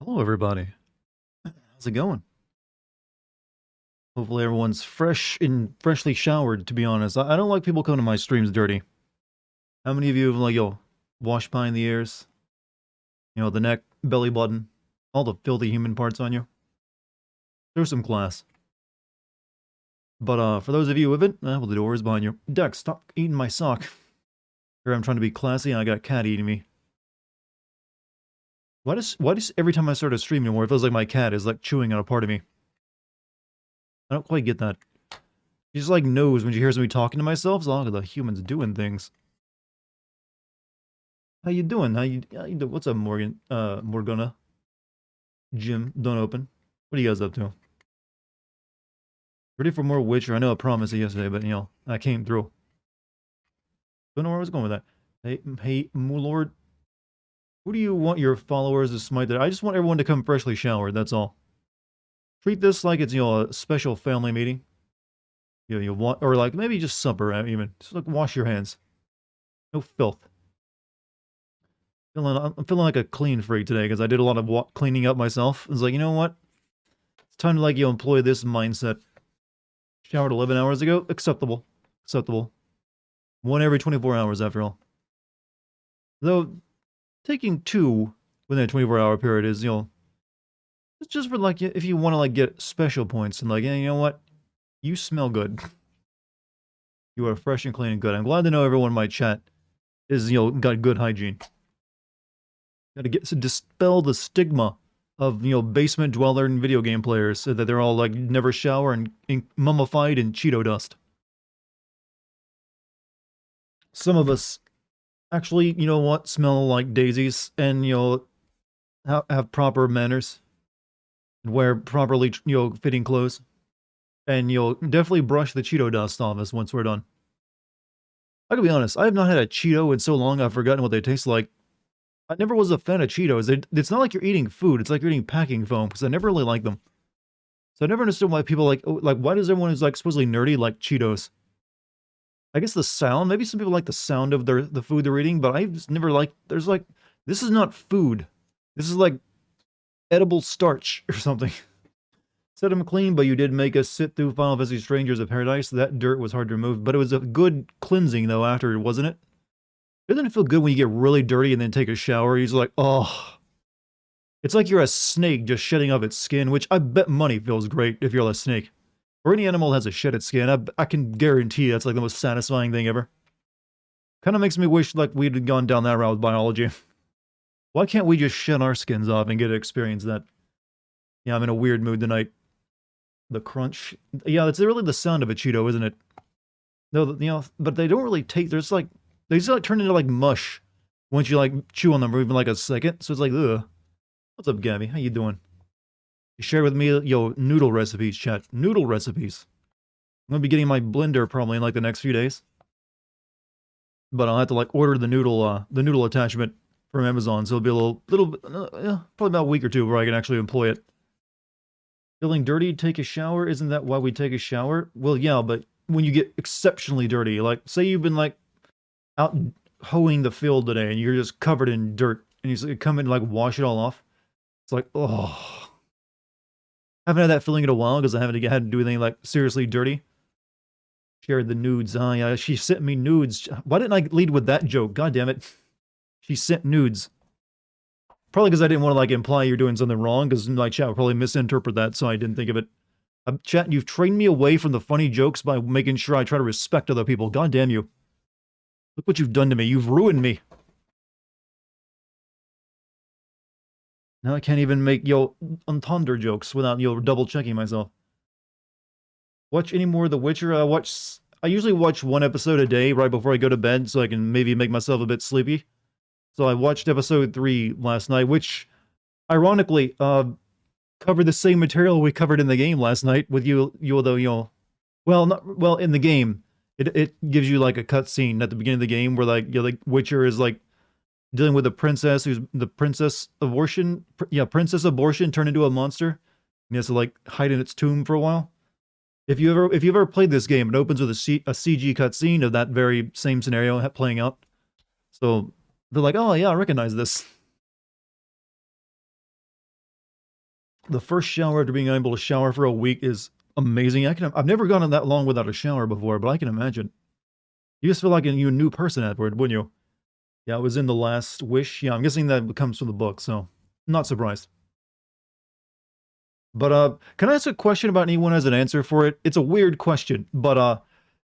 Hello, everybody. How's it going? Hopefully, everyone's fresh and freshly showered. To be honest, I don't like people coming to my streams dirty. How many of you have washed behind the ears, the neck, belly button, all the filthy human parts on you? There's some class. But for those of you who haven't, well, the door is behind you. Dex, stop eating my sock. Here I'm trying to be classy, and I got a cat eating me. Why does every time I start a stream anymore, it feels like my cat is like chewing on a part of me? I don't quite get that. She just like knows when she hears me talking to myself. So look at the humans doing things. How you doing? How you doing? What's up, Morgan? Morgana? Jim, don't open. What are you guys up to? Ready for more Witcher? I know I promised it yesterday, but I came through. Don't know where I was going with that. Hey, Mulord, who do you want your followers to smite there? I just want everyone to come freshly showered, that's all. Treat this like it's, a special family meeting. You want, or like maybe just supper, even. Just like wash your hands. No filth. I'm feeling like a clean freak today because I did a lot of cleaning up myself. It's like, you know what? It's time to employ this mindset. Showered 11 hours ago? Acceptable. Acceptable. One every 24 hours, after all. Though, taking two within a 24-hour period is, it's just for, if you want to, get special points and, hey, you know what? You smell good. You are fresh and clean and good. I'm glad to know everyone in my chat is, got good hygiene. Got to get to dispel the stigma of, basement dweller and video game players so that they're all, never shower and mummified in Cheeto dust. Some of us actually, you know what, smell like daisies and, have proper manners and wear properly, fitting clothes. And you'll definitely brush the Cheeto dust off us once we're done. I gotta be honest, I have not had a Cheeto in so long I've forgotten what they taste like. I never was a fan of Cheetos. It's not like you're eating food, it's like you're eating packing foam, because I never really liked them. So I never understood why people why does everyone who's supposedly nerdy like Cheetos? I guess the sound. Maybe some people like the sound of the food they're eating, but I just never like. This is not food. This is like edible starch or something. Set them clean, but you did make us sit through Final Fantasy Strangers of Paradise. That dirt was hard to remove, but it was a good cleansing though after, wasn't it? Doesn't it feel good when you get really dirty and then take a shower? You're like, oh. It's like you're a snake just shedding off its skin, which I bet money feels great if you're a snake. Or any animal has a shedded skin. I can guarantee that's like the most satisfying thing ever. Kind of makes me wish we'd gone down that route with biology. Why can't we just shed our skins off and get to experience that? Yeah, I'm in a weird mood tonight. The crunch. Yeah, it's really the sound of a Cheeto, isn't it? No, but they don't really take. There's they just turn into mush once you chew on them for even a second. So it's like, ugh. What's up, Gabby? How you doing? You share with me, noodle recipes, chat. Noodle recipes. I'm gonna be getting my blender probably in the next few days. But I'll have to order the noodle attachment from Amazon, so it'll be a little yeah, probably about a week or two where I can actually employ it. Feeling dirty, take a shower. Isn't that why we take a shower? Well, yeah, but when you get exceptionally dirty, say you've been out hoeing the field today and you're just covered in dirt, and you come in and wash it all off. It's like, oh, I haven't had that feeling in a while because I haven't had to do anything seriously dirty. Shared the nudes. Oh yeah, she sent me nudes. Why didn't I lead with that joke? God damn it. She sent nudes. Probably because I didn't want to imply you're doing something wrong, because my chat would probably misinterpret that, so I didn't think of it. Chat, you've trained me away from the funny jokes by making sure I try to respect other people. God damn you. Look what you've done to me. You've ruined me. Now I can't even make entendre jokes without double checking myself. Watch any more of The Witcher? I usually watch one episode a day right before I go to bed so I can maybe make myself a bit sleepy. So I watched episode 3 last night, which ironically covered the same material we covered in the game last night with well, not well in the game. It gives you a cutscene at the beginning of the game where Witcher is dealing with a princess who's the princess abortion. Yeah, princess abortion turned into a monster. And he has to hide in its tomb for a while. If you've ever played this game, it opens with a CG cutscene of that very same scenario playing out. So they're like, oh yeah, I recognize this. The first shower after being able to shower for a week is amazing. I've never gone on that long without a shower before, but I can imagine. You just feel like a new person afterward, wouldn't you? Yeah, it was in The Last Wish. Yeah, I'm guessing that comes from the book, so not surprised. But can I ask a question about anyone has an answer for it? It's a weird question, but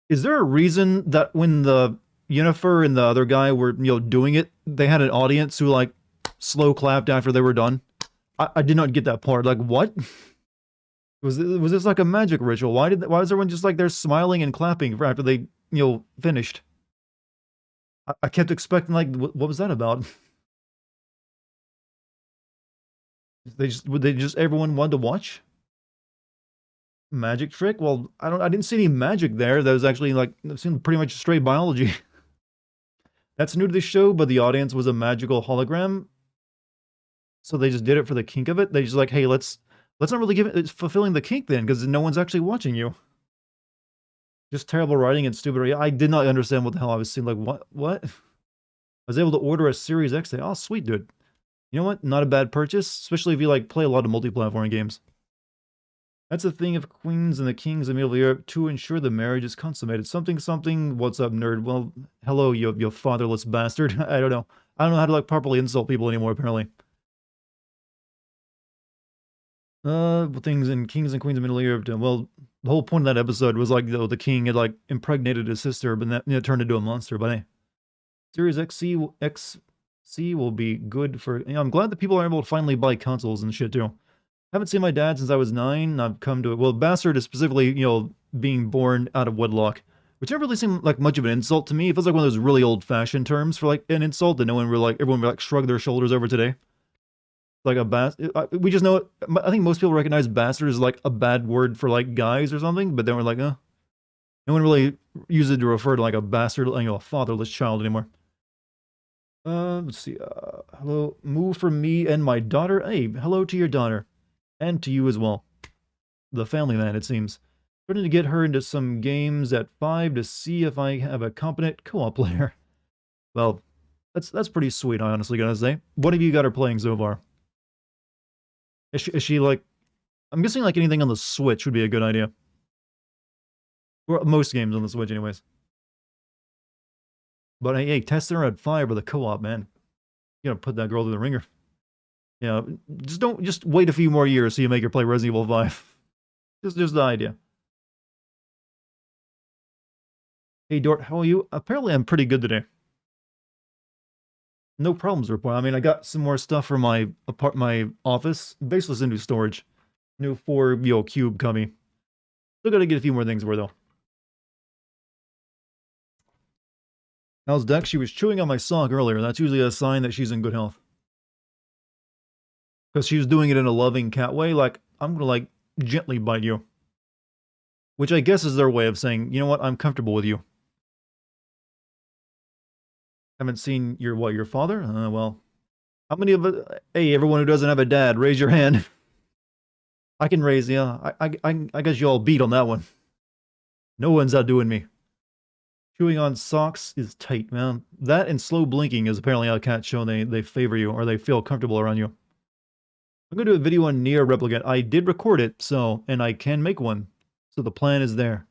is there a reason that when the Yennefer and the other guy were doing it, they had an audience who like slow clapped after they were done? I did not get that part. Like what? Was this like a magic ritual? Why was everyone just like they're smiling and clapping after they finished? I kept expecting like what was that about? They just everyone wanted to watch magic trick. Well, I didn't see any magic there. That was actually like it seemed pretty much straight biology. That's new to the show, but the audience was a magical hologram, so they just did it for the kink of it. They just like, hey, let's not really give it. It's fulfilling the kink then, because no one's actually watching you. Just terrible writing and stupid. I did not understand what the hell I was seeing. Like what? What? I was able to order a Series X thing. Oh, sweet, dude. You know what? Not a bad purchase, especially if you like play a lot of multi-platform games. That's the thing of queens and the kings of medieval Europe to ensure the marriage is consummated. Something, something. What's up, nerd? Well, hello, you fatherless bastard. I don't know. I don't know how to like properly insult people anymore. Apparently. Things in kings and queens of medieval Europe. Well, the whole point of that episode was like the king had like impregnated his sister, but that turned into a monster. But hey, Series XC will be good for. I'm glad that people are able to finally buy consoles and shit too. Haven't seen my dad since I was 9. I've come to it. Well, bastard is specifically, being born out of wedlock, which never really seemed like much of an insult to me. It feels like one of those really old-fashioned terms for like an insult that no one really like. Everyone would like shrug their shoulders over today. Like a we just know it. I think most people recognize bastard as like a bad word for like guys or something, but then we're like, no one really uses it to refer to like a bastard, a fatherless child anymore. Let's see. Hello, move for me and my daughter. Hey, hello to your daughter. And to you as well. The family man, it seems. Starting to get her into some games at 5 to see if I have a competent co-op player. Well, that's pretty sweet, I honestly gotta say. What have you got her playing so far? Is she like... I'm guessing like anything on the Switch would be a good idea. Or most games on the Switch anyways. But hey, testing her at 5 with a co-op, man. You gotta put that girl through the ringer. Yeah, just wait a few more years so you make her play Resident Evil 5. Just the idea. Hey Dort, how are you? Apparently I'm pretty good today. No problems report. I mean, I got some more stuff for my office. Basically, it's into storage. New 4 cube coming. Still gotta get a few more things for though. How's Dex? She was chewing on my sock earlier. That's usually a sign that she's in good health. Because she was doing it in a loving cat way, like, I'm gonna, like, gently bite you. Which I guess is their way of saying, you know what, I'm comfortable with you. Haven't seen your father? Well. How many of us, hey, everyone who doesn't have a dad, raise your hand. I can raise, yeah, I guess you all beat on that one. No one's outdoing me. Chewing on socks is tight, man. That and slow blinking is apparently how cats show they favor you, or they feel comfortable around you. I'm going to do a video on Nier Replicant. I did record it, and I can make one. So the plan is there.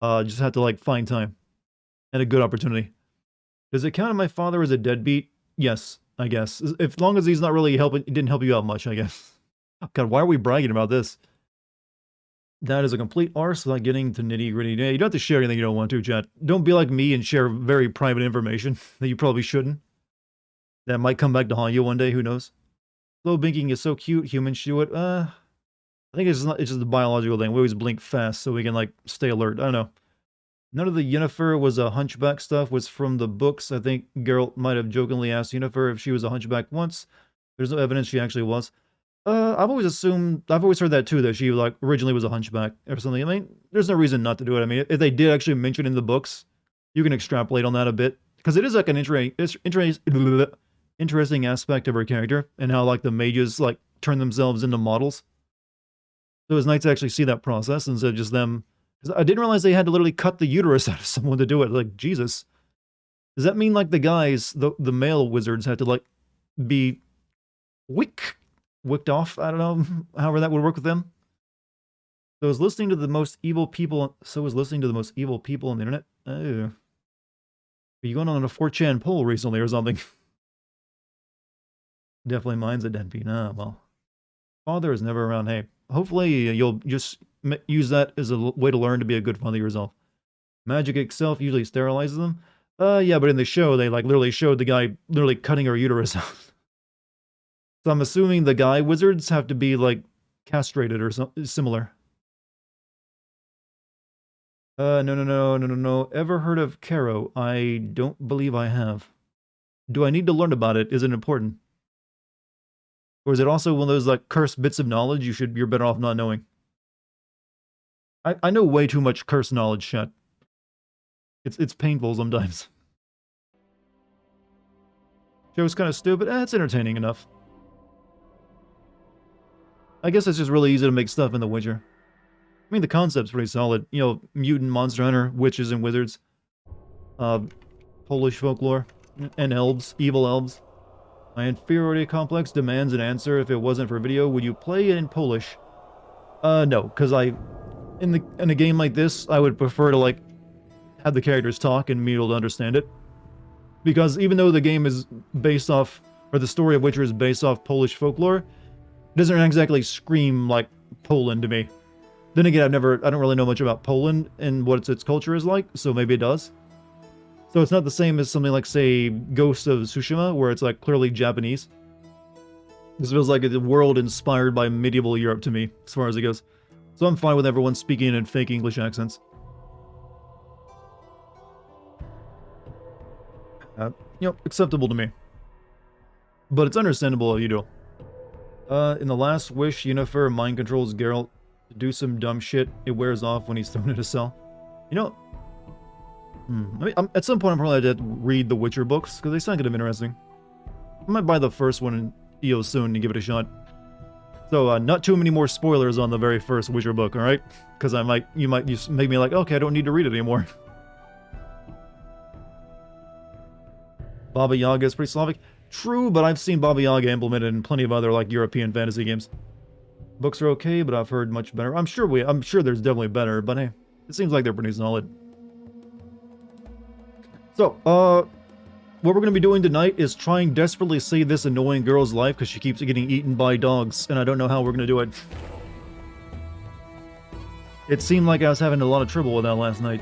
Just have to, like, find time. And a good opportunity. Does it count if my father is a deadbeat? Yes, I guess. As long as he's not really helping, he didn't help you out much, I guess. God, why are we bragging about this? That is a complete arse without getting to nitty-gritty. You don't have to share anything you don't want to, chat. Don't be like me and share very private information that you probably shouldn't. That might come back to haunt you one day, who knows? Slow blinking is so cute, humans should do it. I think it's just a biological thing. We always blink fast so we can, like, stay alert. I don't know. None of the Yennefer was a hunchback stuff was from the books. I think Geralt might have jokingly asked Yennefer if she was a hunchback once. There's no evidence she actually was. I've always heard that too, that she, like, originally was a hunchback or something. I mean, there's no reason not to do it. I mean, if they did actually mention it in the books, you can extrapolate on that a bit. Because it is, like, an interesting aspect of her character, and how, like, the mages, like, turn themselves into models. So it was nice to actually see that process instead of just them. Because I didn't realize they had to literally cut the uterus out of someone to do it. Like, Jesus. Does that mean, like, the guys, the male wizards had to, like, be weak? wicked off. I don't know, however that would work with them. So is listening to the most evil people. So is listening to the most evil people on the internet. Oh. Are you going on a 4chan poll recently or something? Definitely mine's a deadbeat. Ah, well. Father is never around. Hey, hopefully you'll just use that as a way to learn to be a good father yourself. Magic itself usually sterilizes them. Yeah, but in the show, they like literally showed the guy literally cutting her uterus out. So I'm assuming the guy wizards have to be like castrated or something similar. No. Ever heard of Caro? I don't believe I have. Do I need to learn about it? Is it important? Or is it also one of those like cursed bits of knowledge you're better off not knowing? I know way too much cursed knowledge, chat. It's painful sometimes. Show's kind of stupid. It's entertaining enough. I guess it's just really easy to make stuff in The Witcher. I mean, the concept's pretty solid. You know, mutant monster hunter, witches and wizards. Polish folklore. And elves. Evil elves. My inferiority complex demands an answer. If it wasn't for video, would you play it in Polish? No, because in a game like this, I would prefer to, like, have the characters talk and me able to understand it. Because even though the game is based off, or the story of Witcher is based off Polish folklore, it doesn't exactly scream like Poland to me. Then again, I don't really know much about Poland and what its culture is like, so maybe it does. So it's not the same as something like, say, Ghost of Tsushima, where it's like clearly Japanese. This feels like a world inspired by medieval Europe to me, as far as it goes. So I'm fine with everyone speaking in fake English accents. Acceptable to me. But it's understandable if you do. In the last wish, Yennefer mind controls Geralt to do some dumb shit. It wears off when he's thrown in a cell. You know, at some point I'm probably going to read the Witcher books, because they sound kind of interesting. I might buy the first one in EO soon and give it a shot. So, not too many more spoilers on the very first Witcher book, alright? Because you might just make me like, okay, I don't need to read it anymore. Baba Yaga is pretty Slavic. True, but I've seen Baba Yaga implemented in plenty of other, like, European fantasy games. Books are okay, but I've heard much better. I'm sure there's definitely better, but hey, it seems like they're pretty solid. So, what we're going to be doing tonight is trying desperately to save this annoying girl's life because she keeps getting eaten by dogs, and I don't know how we're going to do it. It seemed like I was having a lot of trouble with that last night.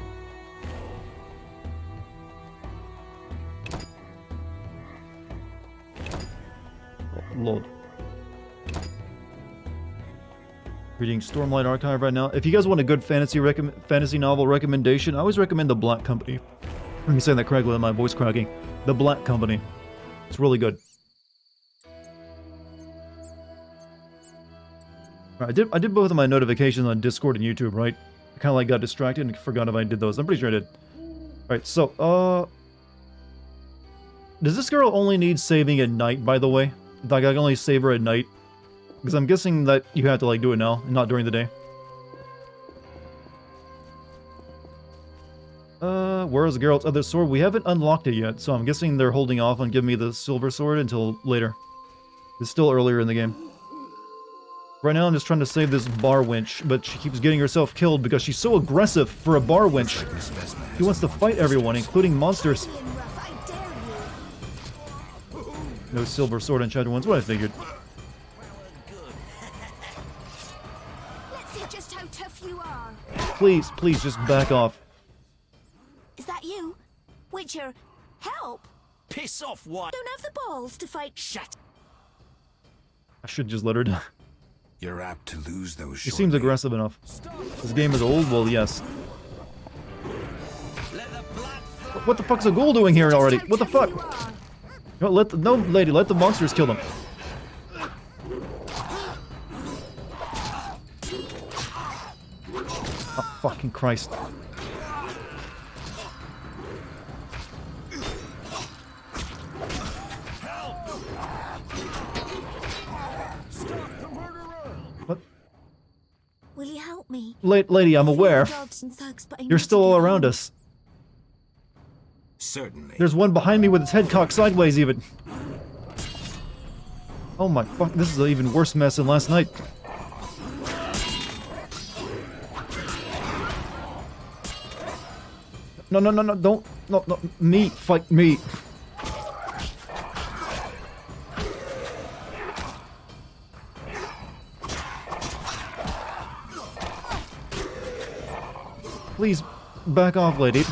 Lord. Reading Stormlight Archive right now. If you guys want a good fantasy novel recommendation, I always recommend The Black Company. Let me say that correctly with my voice cracking. The Black Company. It's really good. Right, I did both of my notifications on Discord and YouTube, right? I kind of like got distracted and forgot if I did those. I'm pretty sure I did. Alright, so, does this girl only need saving at night, by the way? Like, I can only save her at night? Because I'm guessing that you have to, like, do it now, and not during the day. Where's Geralt's other sword? We haven't unlocked it yet, so I'm guessing they're holding off on giving me the silver sword until later. It's still earlier in the game. Right now I'm just trying to save this bar wench, but she keeps getting herself killed because she's so aggressive for a bar wench. She wants to fight everyone, including monsters. No silver sword in chapter 1, that's what I figured. Let's see just how tough you are. Please, just back off. Is that you? Witcher, help! Piss off, what? Don't have the balls to fight. Shut. I should just let her die. You're apt to lose those. She seems aggressive enough. This game is old? Well, yes. What the fuck's a ghoul doing here already? What the fuck? No, lady, let the monsters kill them. Oh, fucking Christ. What? Will you help me? Lady, I'm aware. You're still all around us. Certainly. There's one behind me with its head cocked sideways even. Oh my fuck, this is an even worse mess than last night. No, no, no, no, don't. No, no, me, fight me. Please, back off, lady.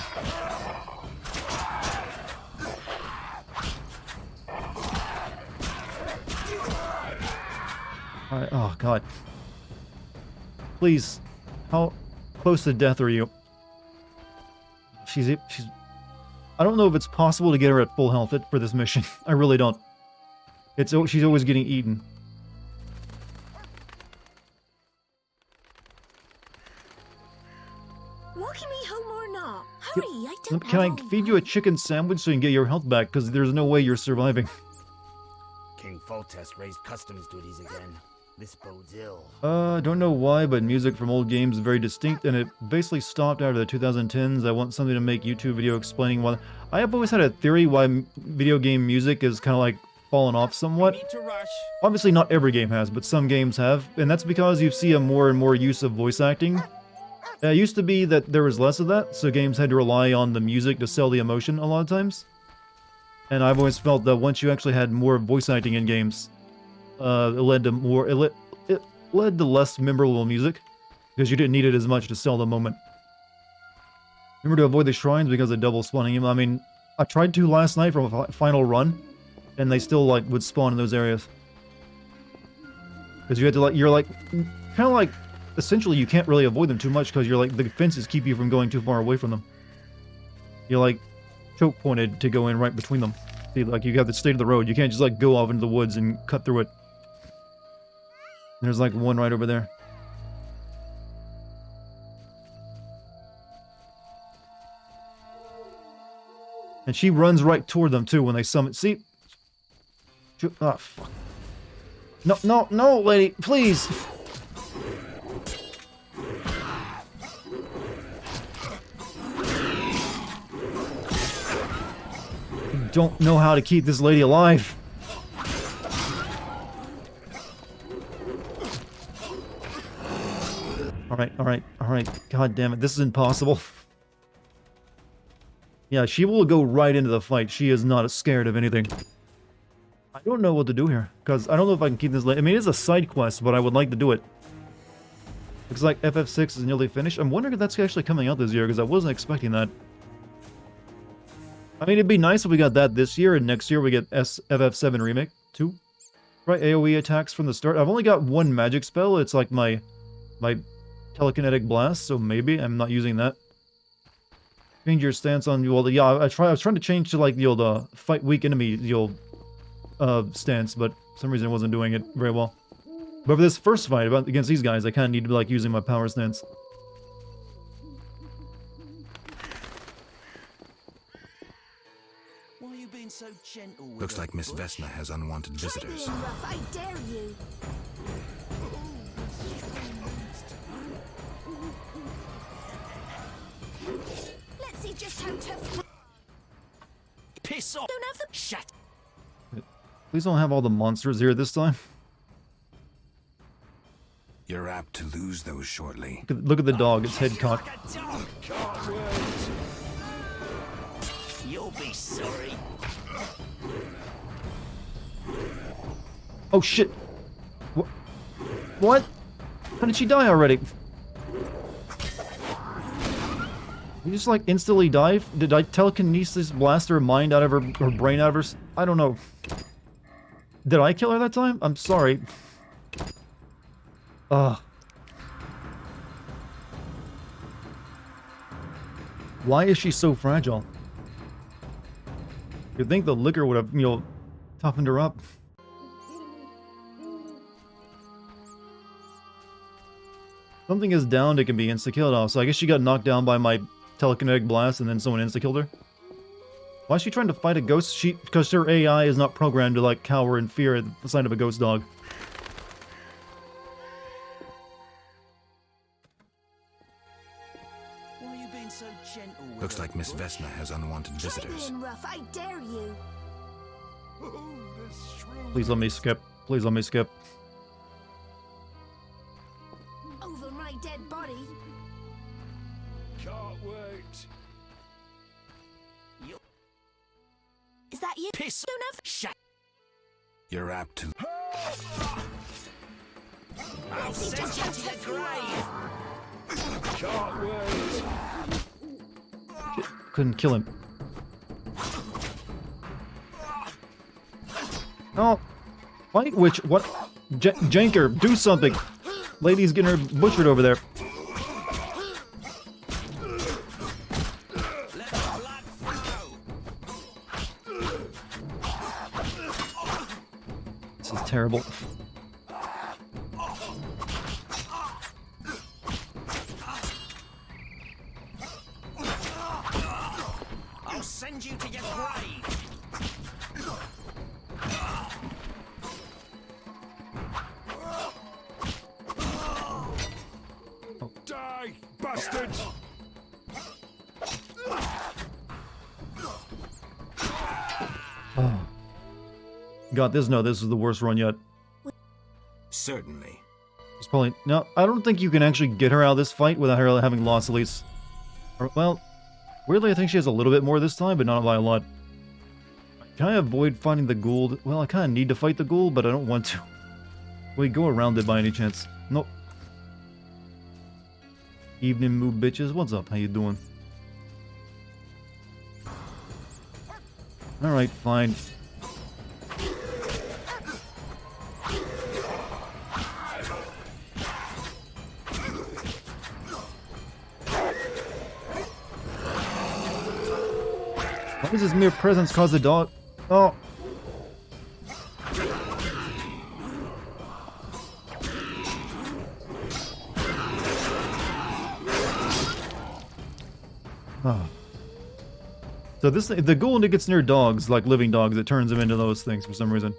Alright, oh god. Please, how close to death are you? She's... I don't know if it's possible to get her at full health for this mission. I really don't. She's always getting eaten. Walking me home or not? Hurry, I don't Can I know. feed you a chicken sandwich so you can get your health back? Because there's no way you're surviving. King Foltest raised customs duties again. This bodes ill. I don't know why, but music from old games is very distinct, and it basically stopped after the 2010s. I want something to make YouTube video explaining why. I have always had a theory why video game music is kind of like fallen off somewhat. Need to rush. Obviously, not every game has, but some games have, and that's because you see a more and more use of voice acting. It used to be that there was less of that, so games had to rely on the music to sell the emotion a lot of times. And I've always felt that once you actually had more voice acting in games, it led to less memorable music, because you didn't need it as much to sell the moment. Remember to avoid the shrines because of double spawning them. I mean, I tried to last night from a final run, and they still like would spawn in those areas. Because you had to you're like, kind of like, essentially you can't really avoid them too much because you're like, the fences keep you from going too far away from them. You're like, choke pointed to go in right between them. See, like you have the state of the road. You can't just like go off into the woods and cut through it. There's like one right over there. And she runs right toward them too when they summon. See? Oh, fuck. No, no, no, lady, please. I don't know how to keep this lady alive. Alright, alright, alright. God damn it, this is impossible. Yeah, she will go right into the fight. She is not scared of anything. I don't know what to do here, because I don't know if I can keep this lady. I mean, it's a side quest, but I would like to do it. Looks like FF6 is nearly finished. I'm wondering if that's actually coming out this year, because I wasn't expecting that. I mean, it'd be nice if we got that this year, and next year we get FF7 Remake 2. Right, AoE attacks from the start. I've only got one magic spell. It's like my telekinetic blast, so maybe I'm not using that. Change your stance on, well, yeah, I was trying to change to like the old fight weak enemy, the old stance, but for some reason I wasn't doing it very well. But for this first fight against these guys, I kind of need to be like using my power stance. Why are you being so gentle with Looks her, like Miss Bush? Vesna has unwanted Try visitors. being rough, I dare you. Let's see just how tough you Piss off! don't have the Shut. Please don't have all the monsters here this time. You're apt to lose those shortly. Look at the dog, its head cocked. Like a dog. You'll be sorry. Oh shit! What? How did she die already? You just like instantly dive? Did I telekinesis blast her mind out of her brain out of her? I don't know. Did I kill her that time? I'm sorry. Why is she so fragile? You'd think the liquor would have, you know, toughened her up. Something is downed, it can be insta-killed off, so I guess she got knocked down by my telekinetic blast and then someone insta-killed her. Why is she trying to fight a ghost? Because her AI is not programmed to, like, cower in fear at the sight of a ghost dog. Why are you being so gentle with Looks her, like Miss Bush? Vesna has unwanted try visitors. being rough, I dare you. Please let me skip. Please let me skip. Over my dead body. Can't wait. Is that you? Piss. Shut. You're apt to. I'll See send just you how to your tough you grave. Can't wait. Couldn't kill him. Oh, White Witch, what? Janker, do something. Lady's getting her butchered over there. Let the blood flow. This is terrible. I'll send you to your grave. Die, bastards. Oh. God, this is the worst run yet. Certainly. It's probably no. I don't think you can actually get her out of this fight without her having lost at least. Or, well, weirdly, I think she has a little bit more this time, but not by a lot. Can I avoid fighting the ghoul? Well, I kind of need to fight the ghoul, but I don't want to. Wait, go around it by any chance? Nope. Evening mood, bitches. What's up? How you doing? Alright, fine. Why does his mere presence cause the dog? Oh. Oh. So this, the ghoul, when it gets near dogs, like living dogs, it turns them into those things for some reason.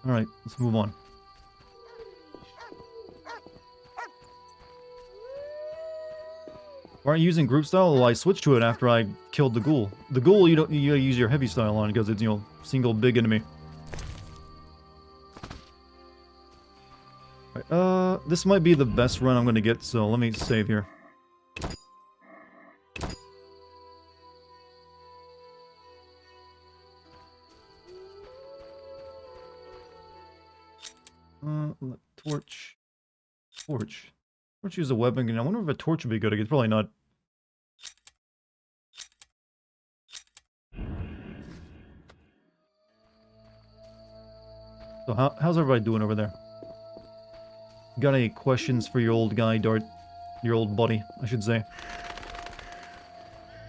Alright, let's move on. Why aren't you using group style? Well, I switched to it after I killed the ghoul. The ghoul, you gotta use your heavy style on because it's, you know, single big enemy. Right, this might be the best run I'm gonna get, so let me save here. Torch. Torch. Torch use a weapon, and I wonder if a torch would be good. It's probably not. So how's everybody doing over there? Got any questions for your old guy, Dart? Your old buddy, I should say.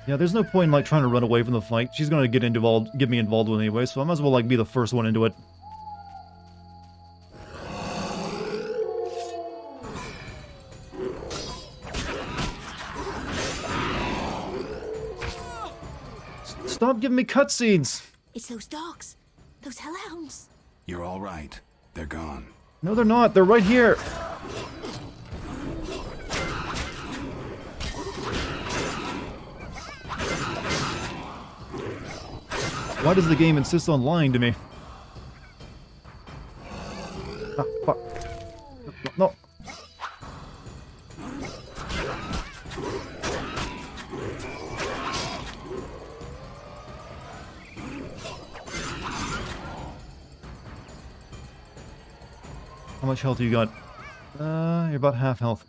Yeah, there's no point in like trying to run away from the fight. She's gonna get me involved with it anyway, so I might as well like be the first one into it. Stop giving me cutscenes! It's those dogs. Those hellhounds. You're all right. They're gone. No, they're not. They're right here. Why does the game insist on lying to me? Ah, fuck. No. How much health do you got? You're about half health.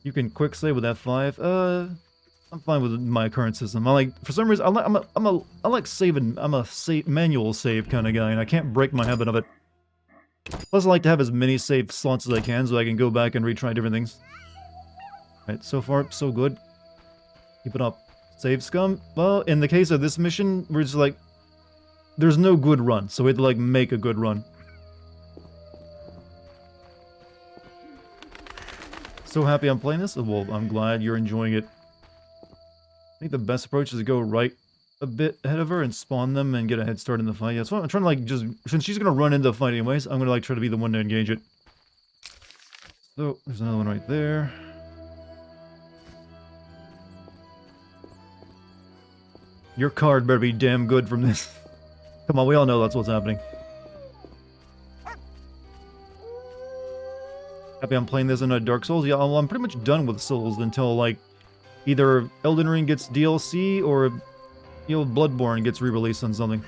You can quick save with F5. I'm fine with my current system. I like, for some reason, I like saving. I'm a manual save kind of guy, and I can't break my habit of it. Plus, I like to have as many save slots as I can, so I can go back and retry different things. Right, so far so good. Keep it up. Save scum. Well, in the case of this mission, we're just like, there's no good run, so we have to like make a good run. So happy I'm playing this. Well, I'm glad you're enjoying it. I think the best approach is to go right a bit ahead of her and spawn them and get a head start in the fight. Yeah, so I'm trying to like just, since she's gonna run into the fight anyways, I'm gonna like try to be the one to engage it. So there's another one right there. Your card better be damn good from this. Come on, we all know that's what's happening. Happy I'm playing this in a Dark Souls? Yeah, I'm pretty much done with Souls until, like, either Elden Ring gets DLC or, you know, Bloodborne gets re-released on something.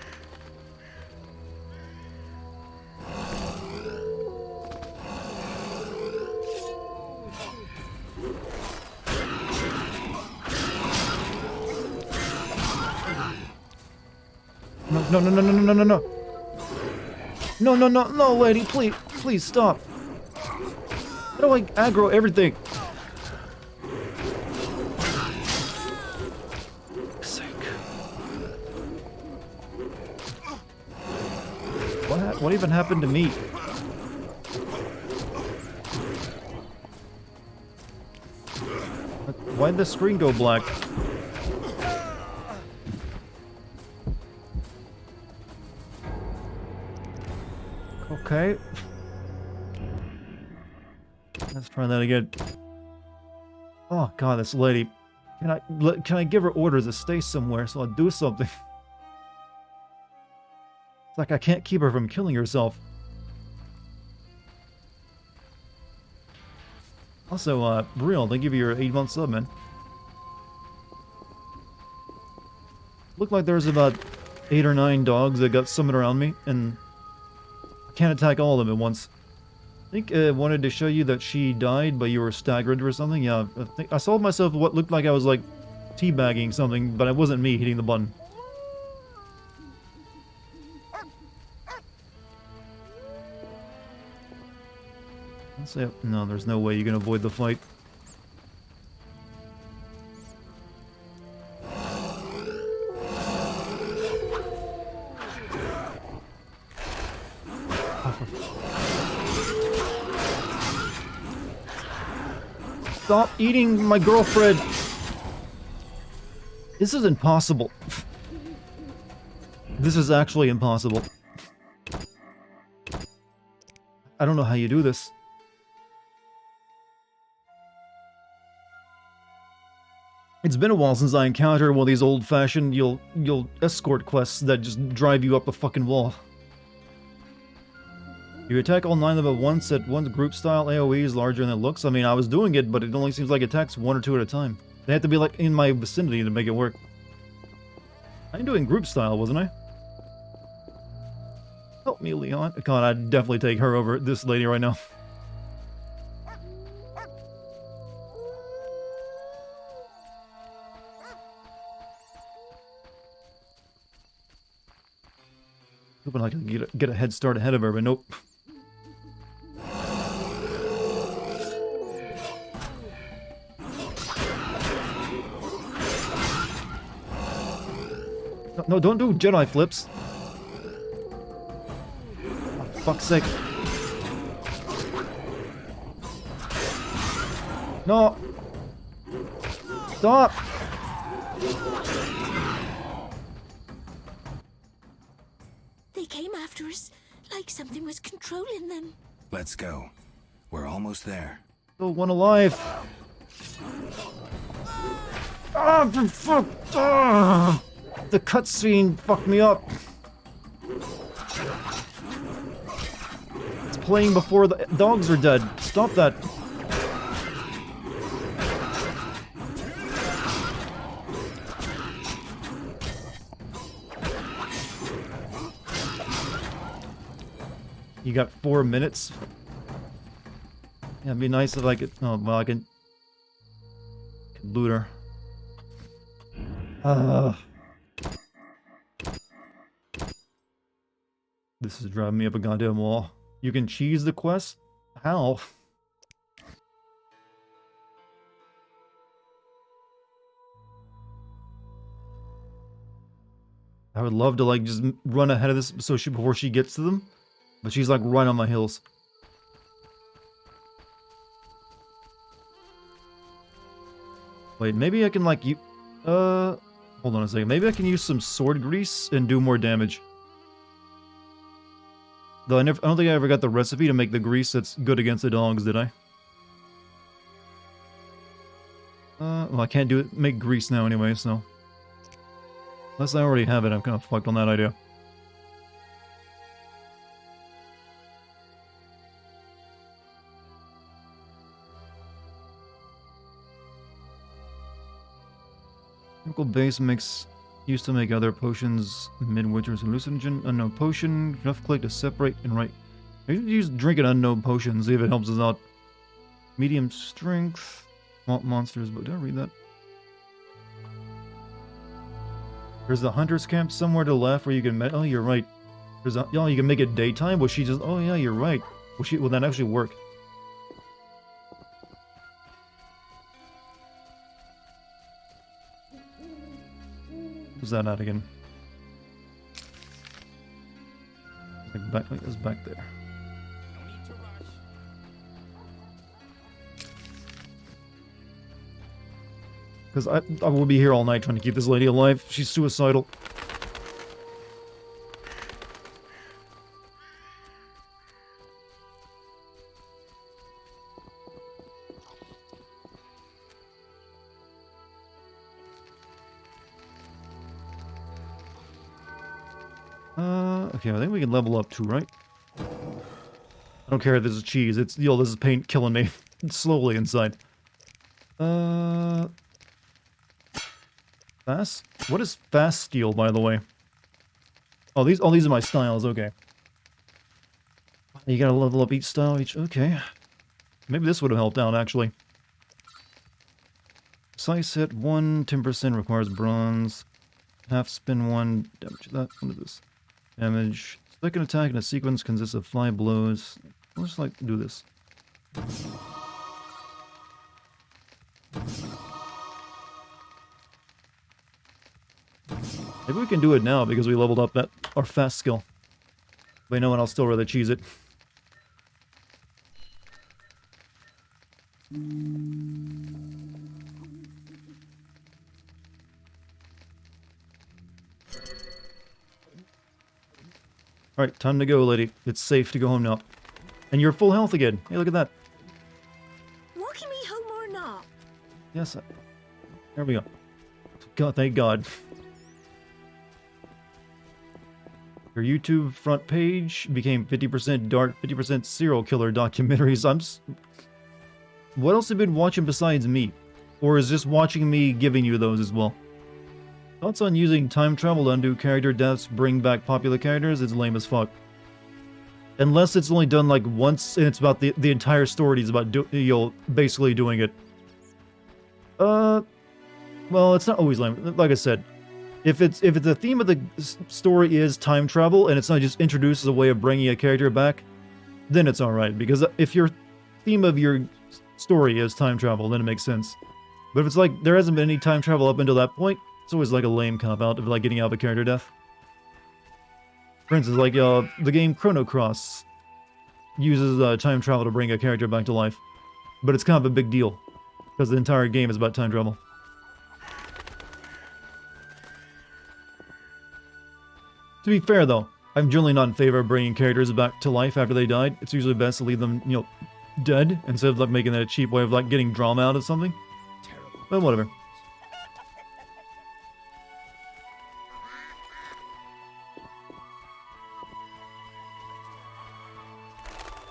No, no, no, no, no, no, no, no. No, no, no, no, lady, please stop. How do I aggro everything? Sick. What even happened to me? Why'd the screen go black? Okay. Let's try that again. Oh god, this lady. Can I give her orders to stay somewhere so I'll do something? It's like I can't keep her from killing herself. Also, Real, thank you for your 8-month sub, man. Looked like there's about 8 or 9 dogs that got summoned around me, and I can't attack all of them at once. I think I wanted to show you that she died, but you were staggered or something. Yeah, I saw myself what looked like I was like teabagging something, but it wasn't me hitting the button. Let's say, no, there's no way you can avoid the fight. Stop eating my girlfriend! This is impossible. This is actually impossible. I don't know how you do this. It's been a while since I encountered one of these old-fashioned you'll escort quests that just drive you up a fucking wall. You attack all 9 of them at once at one group style AoE is larger than it looks. I mean, I was doing it, but it only seems like it attacks 1 or 2 at a time. They have to be like in my vicinity to make it work. I'm doing group style, wasn't I? Help me, Leon. God, I'd definitely take her over this lady right now. Hoping I can get a head start ahead of her, but nope. No, don't do Jedi flips. Oh, fuck's sake. No. Stop. They came after us, like something was controlling them. Let's go. We're almost there. Still one alive. Ah, for fuck. Ah. The cutscene fucked me up. It's playing before the dogs are dead. Stop that. You got 4 minutes? Yeah, it'd be nice if I could... Oh, well, I can loot her. This is driving me up a goddamn wall. You can cheese the quest? How? I would love to, like, just run ahead of this before she gets to them. But she's, like, right on my heels. Wait, maybe I can, like, hold on a second. Maybe I can use some sword grease and do more damage. Though I don't think I ever got the recipe to make the grease that's good against the dogs, did I? Well, I can't make grease now anyway, so... Unless I already have it, I'm kind of fucked on that idea. Chemical base makes used to make other potions. Midwinter's hallucinogen. Unknown potion. Left click to separate and right. Maybe use drink an unknown potion. See if it helps us out. Medium strength. Swamp monsters. But did I read that? There's the hunter's camp somewhere to the left where you can. Oh, you're right. There's a. Oh, you can make it daytime. Well, she just. Oh yeah, you're right. Will that actually work? What's that at again? Like it was back there. No need to rush. Because I will be here all night trying to keep this lady alive. She's suicidal. Okay, I think we can level up too, right? I don't care if this is cheese. It's, yo, this is paint killing me slowly inside. Fast? What is fast steel, by the way? Oh, these are my styles. Okay. You gotta level up each style. Okay. Maybe this would have helped out actually. Size hit 1, 10% requires bronze. Half spin 1, damage that. What is this? Damage. Second attack in a sequence consists of 5 blows. Let's just like do this. Maybe we can do it now because we leveled up that our fast skill. But you know what? I'll still rather cheese it. Alright, time to go, lady. It's safe to go home now. And you're full health again. Hey, look at that. Walking me home or not? Yes. There we go. God, thank God. Your YouTube front page became 50% Dart, 50% serial killer documentaries. What else have you been watching besides me? Or is just watching me giving you those as well? Thoughts on using time travel to undo character deaths, bring back popular characters? It's lame as fuck. Unless it's only done like once and it's about the entire story is about basically doing it. Well, it's not always lame. Like I said, if the theme of the story is time travel and it's not just introduced as a way of bringing a character back, then it's alright. Because if your theme of your story is time travel, then it makes sense. But if it's like there hasn't been any time travel up until that point, it's always like a lame cop-out of like getting out of a character death. For instance, like the game Chrono Cross uses time travel to bring a character back to life. But it's kind of a big deal, because the entire game is about time travel. To be fair though, I'm generally not in favor of bringing characters back to life after they died. It's usually best to leave them, dead, instead of like making that a cheap way of like getting drama out of something. Terrible. But whatever.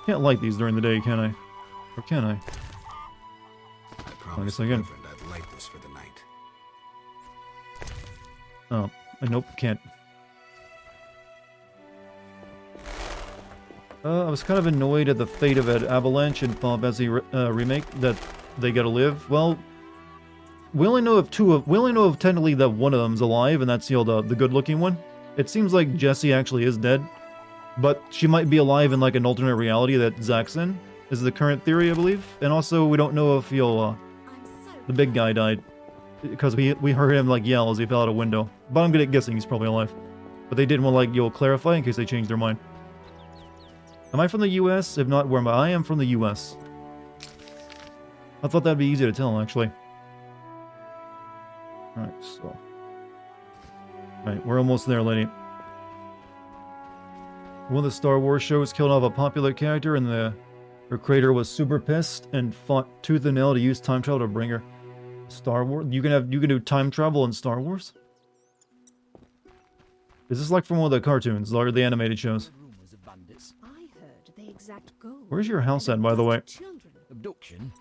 Can't light these during the day, can I? Or can I? I promised I can. Reverend I'd light this for the night. Oh, nope, can't. I was kind of annoyed at the fate of an Avalanche and Final Fantasy remake that they gotta live. Well, we only know of technically that one of them's alive, and that's the good-looking one. It seems like Jessie actually is dead, but she might be alive in like an alternate reality that Zack's in, is the current theory, I believe. And also, we don't know if the big guy died, because we heard him like yell as he fell out a window. But I'm good at guessing he's probably alive. But they didn't want to like clarify in case they changed their mind. Am I from the US? If not, where am I? I am from the US. I thought that'd be easy to tell, actually. Alright, so. Alright, we're almost there, lady. One of the Star Wars shows killed off a popular character, and her creator was super pissed and fought tooth and nail to use time travel to bring her. Star Wars? You can do time travel in Star Wars? Is this like from one of the cartoons or the animated shows? Rumors of bandits. I heard they exact gold. Where's your house at, by the way? Children. Abduction?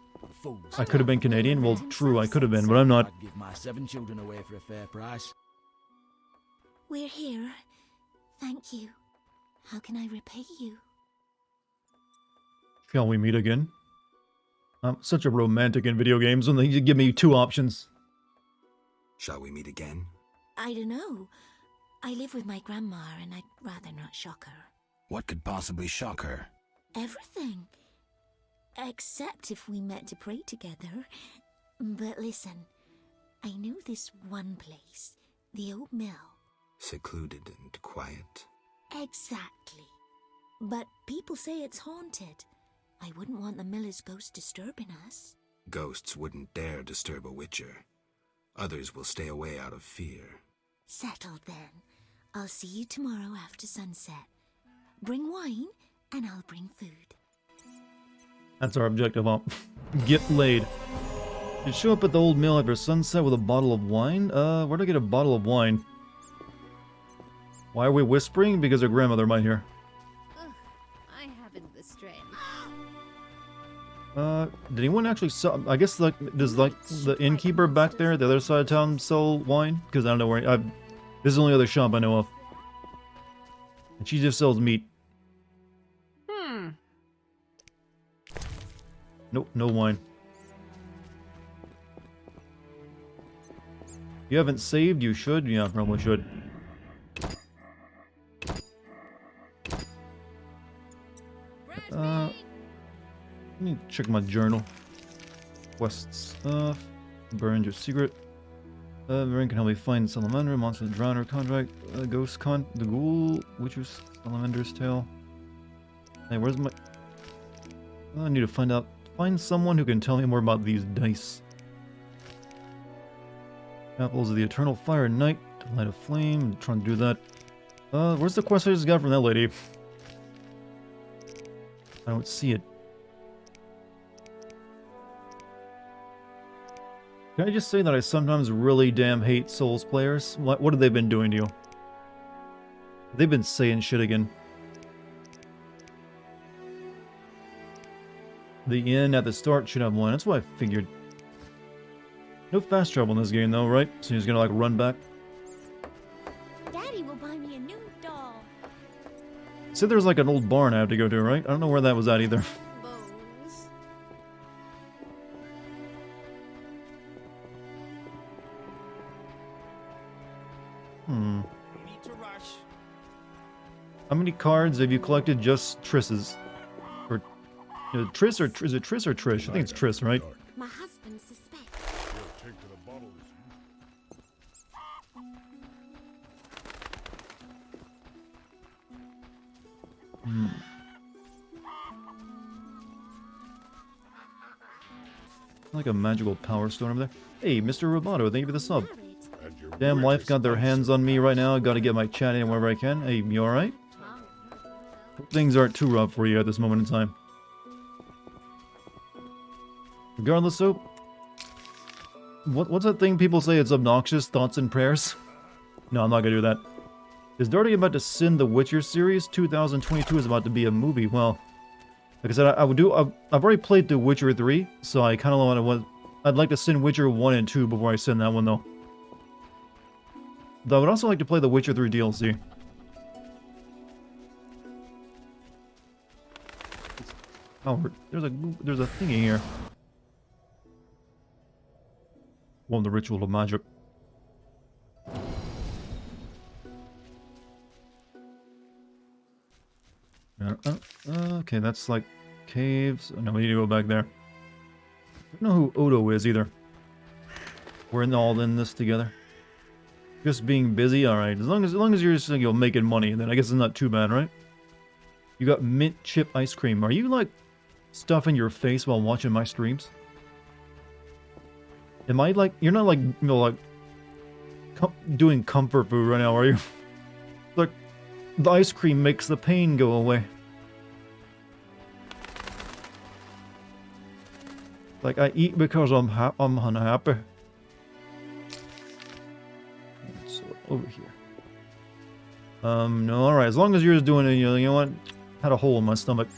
Fools. I could have been Canadian. Well, true, I could have been, but I'm not. I'd give my 7 children away for a fair price. We're here. Thank you. How can I repay you? Shall we meet again? I'm such a romantic in video games when they give me 2 options. Shall we meet again? I don't know. I live with my grandma and I'd rather not shock her. What could possibly shock her? Everything. Except if we met to pray together. But listen, I know this one place, the old mill. Secluded and quiet. Exactly. But people say it's haunted. I wouldn't want the miller's ghost disturbing us. Ghosts wouldn't dare disturb a witcher. Others will stay away out of fear. Settled then. I'll see you tomorrow after sunset. Bring wine, and I'll bring food. That's our objective, huh? Get laid. You show up at the old mill after sunset with a bottle of wine? Where'd I get a bottle of wine? Why are we whispering? Because her grandmother might hear. Ugh, I haven't the strength. Did anyone actually sell? I guess like does like the innkeeper back there, the other side of town, sell wine? Because I don't know where. This is the only other shop I know of, and she just sells meat. Nope, no wine. You haven't saved? You should. Yeah, probably should. Let me check my journal. Quest stuff. Burned your secret. Marine can help me find Salamander, Monster Drowner contract, Ghost Con, the Ghoul, Witcher's Salamander's Tale. Hey, where's my... I need to find someone who can tell me more about these dice. Apples of the Eternal Fire Night, to light a flame, I'm trying to do that. Where's the quest I just got from that lady? I don't see it. Can I just say that I sometimes really damn hate Souls players? What have they been doing to you? They've been saying shit again. The inn at the start should have one. That's what I figured. No fast travel in this game though, right? So you're just gonna like run back. Daddy will buy me a new doll. Said there's like an old barn I have to go to, right? I don't know where that was at either. Bones. Need to rush. How many cards have you collected? Just Triss's. Or Triss or is it Triss or Trish? I think it's Triss, right? My husband suspects. Take to the bottle with you. Like a magical power stone over there. Hey, Mr. Roboto, thank you for the sub. Married. And your Damn word life is got their ice. hands on me right now. Gotta get my chat in wherever I can. Hey, you alright? Things aren't too rough for you at this moment in time. Regardless, so... What's that thing people say? It's obnoxious? Thoughts and prayers? No, I'm not gonna do that. Is Dartigan about to send the Witcher series? 2022 is about to be a movie. Well, like I said, I've already played The Witcher 3, so I kind of want to... I'd like to send Witcher 1 and 2 before I send that one, though. Though I would also like to play The Witcher 3 DLC. Oh, there's a thingy here. Won the ritual of magic. Okay, that's like caves. No, we need to go back there. I don't know who Odo is either. We're all in this together. Just being busy, all right. As long as you're just making money, then I guess it's not too bad, right? You got mint chip ice cream. Are you like stuffing your face while watching my streams? Am I like you're not like like doing comfort food right now, are you? Like the ice cream makes the pain go away. Like I eat because I'm unhappy. So over here. No, alright. As long as you're just doing it, you know what? Had a hole in my stomach.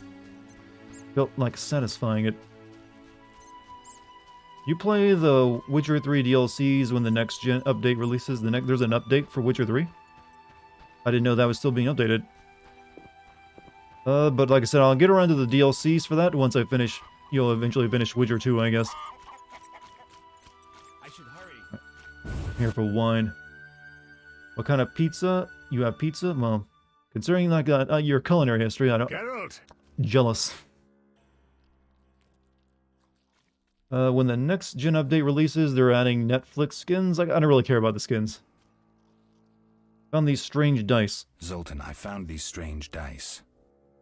Felt like satisfying it. You play the Witcher 3 DLCs when the next gen update releases? There's an update for Witcher 3? I didn't know that was still being updated. But like I said, I'll get around to the DLCs for that once I finish. You'll eventually finish Witcher 2, I guess. I should hurry. Here for wine. What kind of pizza? You have pizza? Well, considering like your culinary history, I don't. Geralt! Jealous. When the next gen update releases, they're adding Netflix skins. Like, I don't really care about the skins. Found these strange dice. Zoltan, I found these strange dice.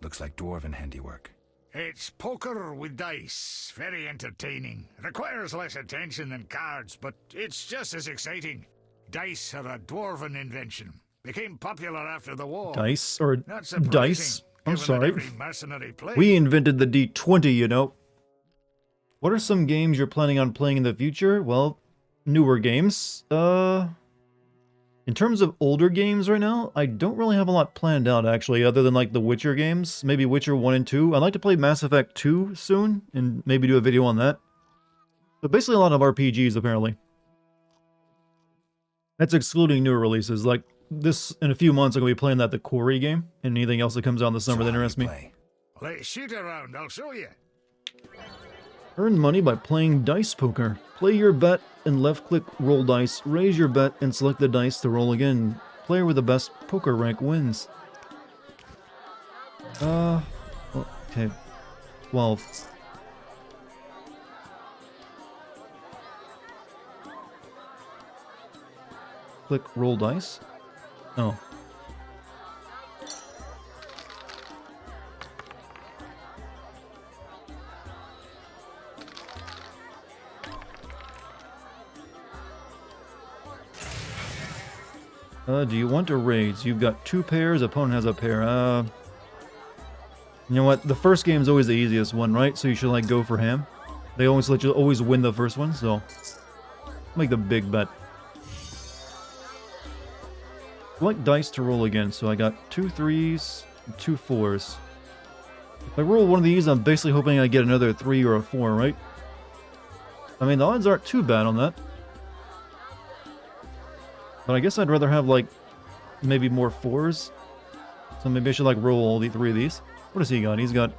Looks like dwarven handiwork. It's poker with dice. Very entertaining. Requires less attention than cards, but it's just as exciting. Dice are a dwarven invention. Became popular after the war. Dice? Or Not surprising, dice? I'm given that sorry. every mercenary played. We invented the D20, you know. What are some games you're planning on playing in the future? Well, newer games. In terms of older games right now, I don't really have a lot planned out, actually, other than, like, the Witcher games. Maybe Witcher 1 and 2. I'd like to play Mass Effect 2 soon, and maybe do a video on that. But basically a lot of RPGs, apparently. That's excluding newer releases. Like, this, in a few months, I'm going to be playing the Quarry game, and anything else that comes out in the summer that interests me. Let's shoot around, I'll show you. Earn money by playing dice poker. Play your bet and left-click roll dice. Raise your bet and select the dice to roll again. Player with the best poker rank wins. Okay. 12. Click roll dice. Oh. Do you want to raise? You've got 2 pairs, opponent has a pair. You know what? The first game's always the easiest one, right? So you should, like, go for ham. They always let you always win the first one, so make the big bet. Select dice to roll again, so I got 2 3s and 2 4s. If I roll one of these, I'm basically hoping I get another 3 or a 4, right? I mean, the odds aren't too bad on that. But I guess I'd rather have, like, maybe more 4s. So maybe I should, like, roll all the 3 of these. What has he got? He's just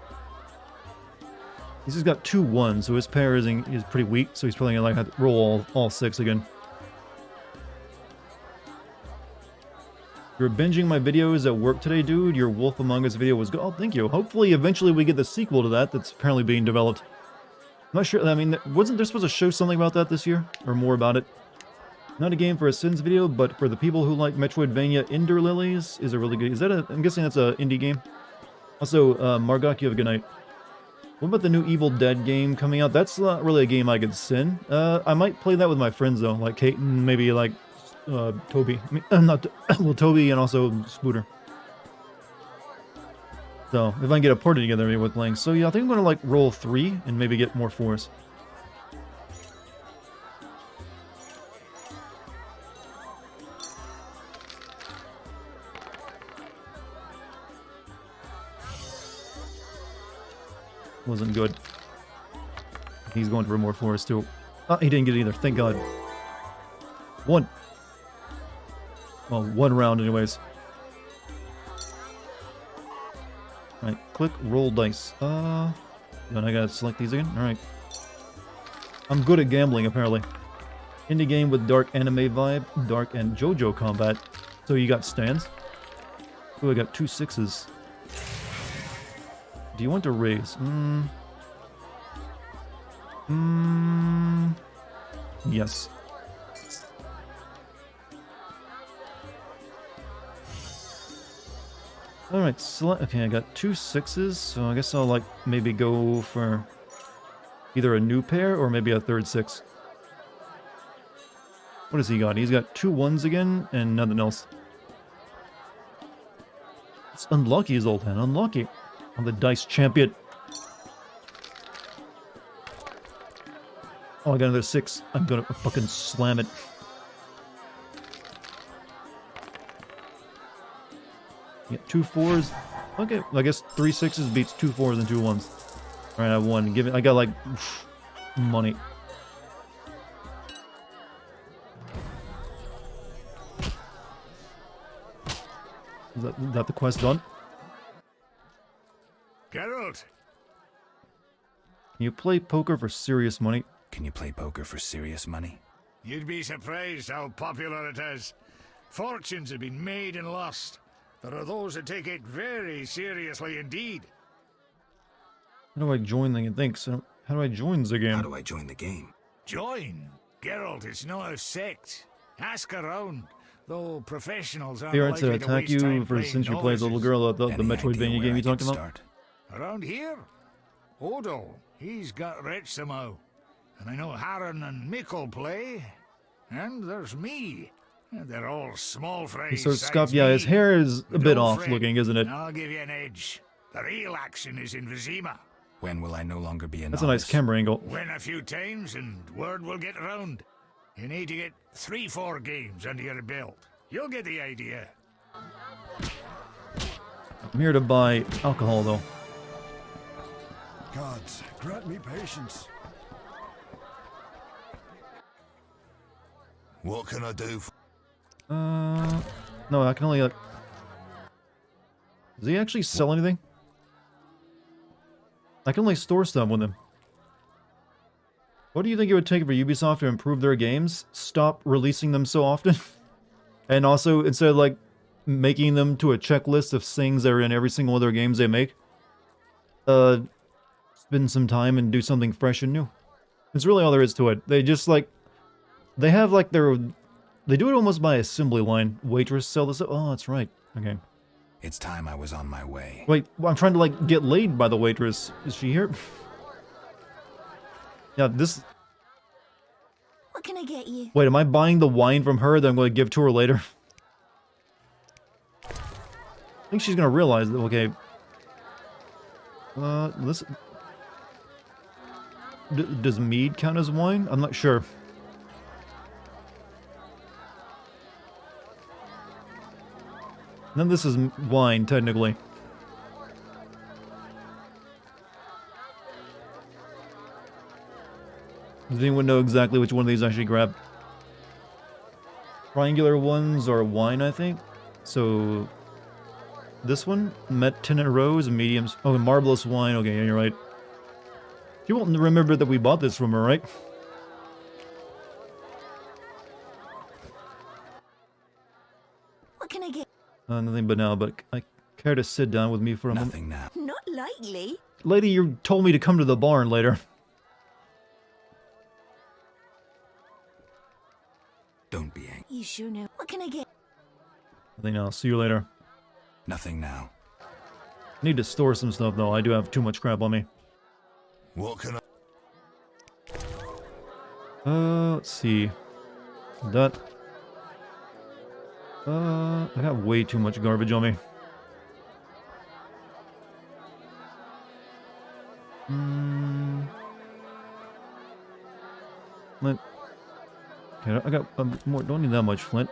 got 2 1s, so his pair is pretty weak, so he's probably gonna, like, have to roll all 6 again. You're binging my videos at work today, dude. Your Wolf Among Us video was good. Oh, thank you. Hopefully, eventually we get the sequel to that's apparently being developed. I'm not sure, I mean, wasn't there supposed to show something about that this year? Or more about it? Not a game for a Sins video, but for the people who like Metroidvania, Ender Lilies is a really good... I'm guessing that's an indie game. Also, Margok, you have a good night. What about the new Evil Dead game coming out? That's not really a game I could sin. I might play that with my friends, though. Like Kate and maybe, like, Toby. I mean, not... well, Toby and also Spooter. So, if I can get a party together, maybe with playing. So, yeah, I think I'm going to, like, roll 3 and maybe get more 4s. Wasn't good. He's going for more 4s too. Oh, he didn't get it either. Thank God. 1. Well, 1 round anyways. Alright, click roll dice. Then I gotta select these again? Alright. I'm good at gambling, apparently. Indie game with dark anime vibe, dark and JoJo combat. So you got stands? Oh, I got 2 6s. Do you want to raise? Yes. Alright, okay, I got 2 6s, so I guess I'll, like, maybe go for either a new pair or maybe a third 6. What has he got? He's got 2 1s again and nothing else. It's unlucky, Zoltan, unlucky. I'm the dice champion. Oh, I got another 6. I'm gonna fucking slam it. Yeah, 2 4s. Okay, I guess 3 6s beats 2 4s and 2 1s. Alright, I won. Give it. I got like money. Is that the quest done? Geralt, Can you play poker for serious money? Can you play poker for serious money? you'd be surprised how popular it is. Fortunes have been made and lost. There are those that take it very seriously indeed. How do I join the thing? So how do I join the game? How do I join the game? Join? Geralt, it's not a sect. Ask around. Though professionals aren't Parents that likely to attack waste you time for playing since you played the little novices. girl at the Any idea Metroidvania where game I you can talked about? start? Around here? Odo, he's got rich somehow. And I know Harren and Mikkel play. And there's me. And they're all small fries. So size Scott, yeah, his me. hair is a But bit don't off fret, looking, isn't it? I'll give you an edge. The real action is in Vizima. When will I no longer be a That's a nice novice? camera angle. Win a few times and word will get around. You need to get 3-4 games under your belt. You'll get the idea. I'm here to buy alcohol, though. Gods, grant me patience. What can I do? No, I can only, does he actually sell anything? I can only store stuff with him. What do you think it would take for Ubisoft to improve their games? Stop releasing them so often? And also, instead of, like, making them to a checklist of things that are in every single one of their games they make, spend some time and do something fresh and new. That's really all there is to it. They just, like, they have, like, they do it almost by assembly line. Waitress, sell this. Oh, that's right. Okay. It's time I was on my way. Wait, I'm trying to, like, get laid by the waitress. Is she here? Yeah, this... What can I get you? Wait, am I buying the wine from her that I'm going to give to her later? I think she's going to realize that, okay... listen... does mead count as wine? I'm not sure. None of this is wine, technically. Does anyone know exactly which one of these I should grab? Triangular ones are wine, I think. So... this one? Met Tenant Rose, mediums. Oh, Marvelous Wine. Okay, yeah, you're right. You won't remember that we bought this from her, right? What can I get? Nothing but now, but I care to sit down with me for a moment. Nothing now. Not likely. Lady, you told me to come to the barn later. Don't be angry. You sure know. What can I get? Nothing now. See you later. Nothing now. Need to store some stuff, though. I do have too much crap on me. What can I... Let's see. That... I got way too much garbage on me. Flint. Okay, I got more. Don't need that much flint.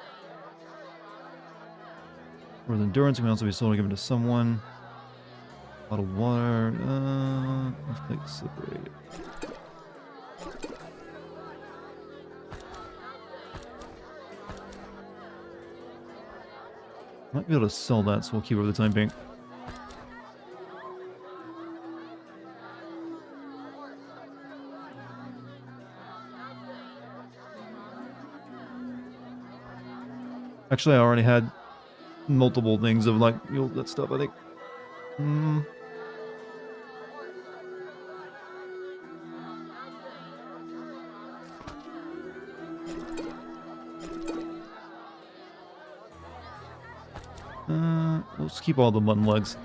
With endurance, can also be sold and given to someone. Bottled water. Let's take separate. Might be able to sell that, so we'll keep it for the time being. Actually, I already had multiple things of like that stuff, I think. Let's keep all the mutton legs.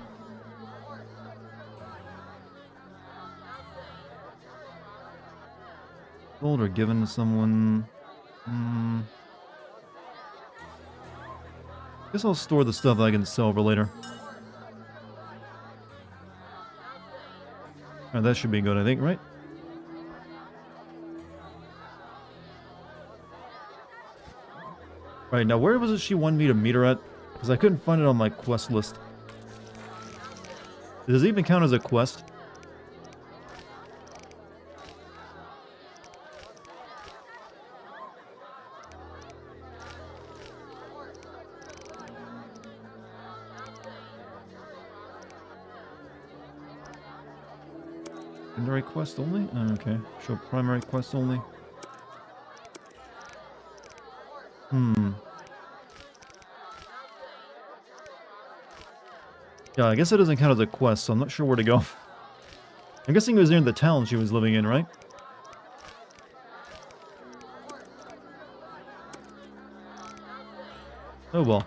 Gold or given to someone. Guess I'll store the stuff I can sell for later. Alright, that should be good, I think, right? Right, now where was it she wanted me to meet her at? Because I couldn't find it on my quest list. Does it even count as a quest? Secondary quest only? Okay. Show primary quest only. Yeah, I guess it doesn't count as a quest, so I'm not sure where to go. I'm guessing it was near the town she was living in, right? Oh well.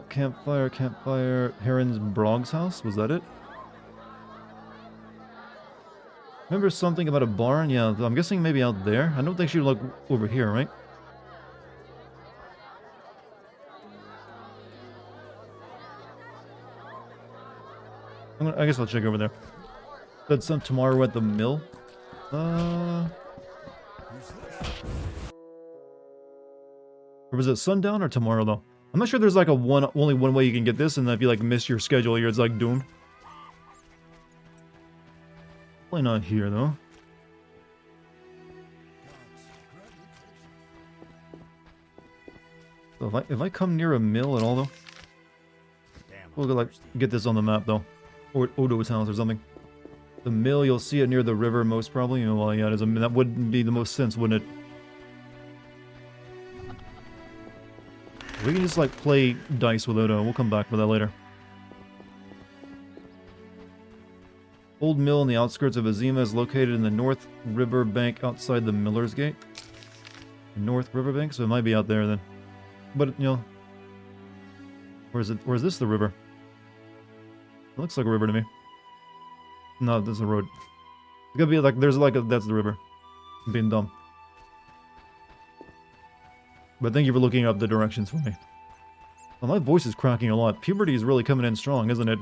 Campfire. Heron's Brog's house? Was that it? Remember something about a barn? Yeah, I'm guessing maybe out there. I don't think she would look over here, right? I guess I'll check over there. That's some tomorrow at the mill. Or was it sundown or tomorrow though? I'm not sure there's like only one way you can get this, and if you like miss your schedule here, it's like doomed. Probably not here though. So if I come near a mill at all though, we'll like get this on the map though, or Odo's house or something. The mill, you'll see it near the river most probably. You know, well, yeah, that would be the most sense, wouldn't it? We can just like play dice with Odo. We'll come back for that later. Old mill in the outskirts of Azima is located in the North River bank outside the Miller's Gate. North River bank, so it might be out there then. But you know, where is this the river? It looks like a river to me. No, this is a road. It's gotta be like that's the river. I'm being dumb. But thank you for looking up the directions for me. Well, my voice is cracking a lot. Puberty is really coming in strong, isn't it?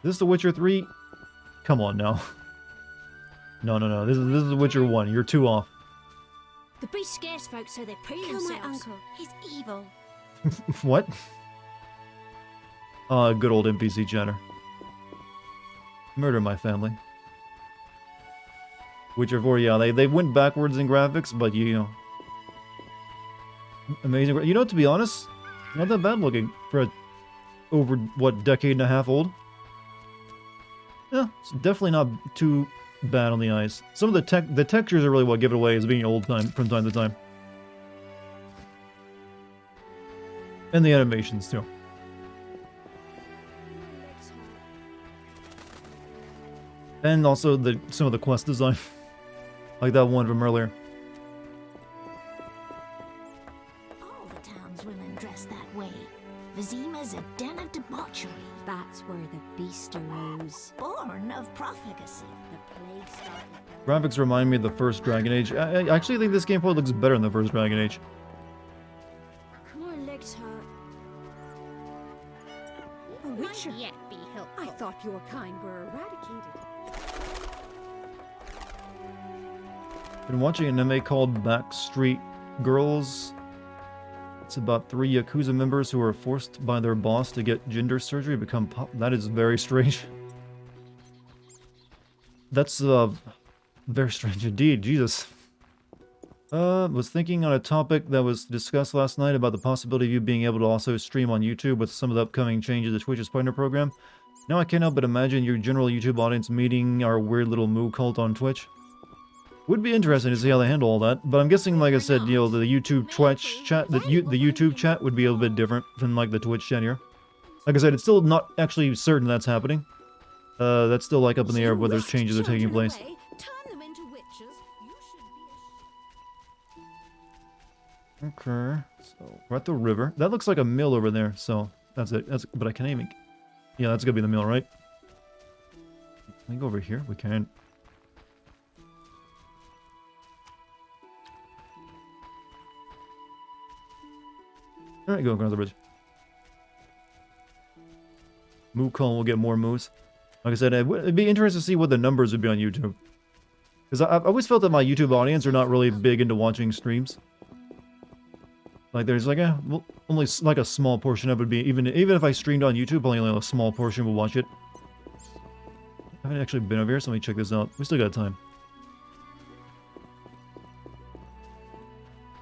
Is this The Witcher 3? Come on now. No. This is The Witcher 1. You're 2 off. The beast scares folks so they preen Kill themselves. my uncle. He's evil. What? Good old NPC chatter. Murder my family. Witcher 4, yeah, they went backwards in graphics, but you know. Amazing. You know, to be honest, not that bad looking for a over, what, decade and a half old? Yeah, it's definitely not too bad on the eyes. Some of the textures are really what give it away as being old from time to time. And the animations, too. And also some of the quest design. Like that one from earlier. All the townswomen dress that way. Vizima's a den of debauchery. That's where the beast arose. Born of profligacy. The plague started. Graphics remind me of the first Dragon Age. I actually think this gameplay looks better than the first Dragon Age. My legs hurt. A witcher. Might yet be helpful. I thought your kind were eradicated. Been watching an anime called Backstreet Girls. It's about 3 Yakuza members who are forced by their boss to get gender surgery to become pop. That is very strange. That's very strange indeed. Jesus. Was thinking on a topic that was discussed last night about the possibility of you being able to also stream on YouTube with some of the upcoming changes to Twitch's partner program. Now I can't help but imagine your general YouTube audience meeting our weird little moo cult on Twitch. Would be interesting to see how they handle all that, but I'm guessing, like I said, you know, the YouTube Twitch chat, the YouTube chat would be a little bit different from like the Twitch chat here. Like I said, it's still not actually certain that's happening. That's still like up in the air whether changes are taking place. Turn them into witches. You should be Okay, so we're at the river. That looks like a mill over there, so that's it. But I can't even. Yeah, that's gonna be the mill, right? Can we go over here? We can. Alright, go across the bridge. Moo call, we'll get more moos. Like I said, it'd be interesting to see what the numbers would be on YouTube. Because I've always felt that my YouTube audience are not really big into watching streams. Like there's like a well, only like a small portion of it would be even if I streamed on YouTube, only a small portion will watch it. I haven't actually been over here, so let me check this out. We still got time.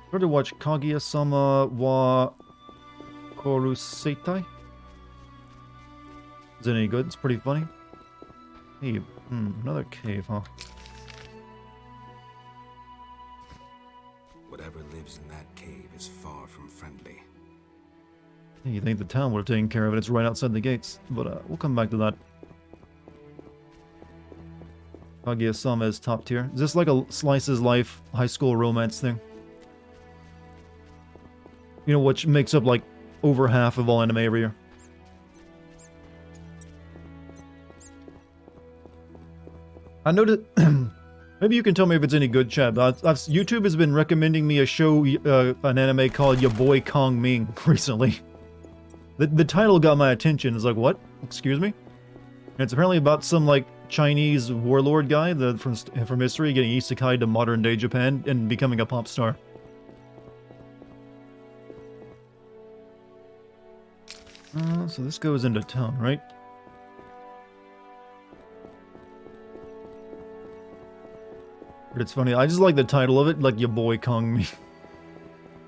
Try to watch Kaguya-sama wa Koruseitai. Is it any good? It's pretty funny. Hey, another cave, huh? Whatever lives in that cave is far from friendly. Hey, you think the town would have taken care of it? It's right outside the gates. But we'll come back to that. Kaguya-sama is top tier. Is this like a slices life high school romance thing? You know, which makes up like over half of all anime every year. I noticed. Maybe you can tell me if it's any good, chat. But YouTube has been recommending me a show, an anime called Ya Boy Kong Ming recently. The title got my attention. It's like, what? Excuse me? And it's apparently about some like Chinese warlord guy from history getting isekai to modern day Japan and becoming a pop star. So this goes into town, right? But it's funny, I just like the title of it, like Ya Boy Kong Me.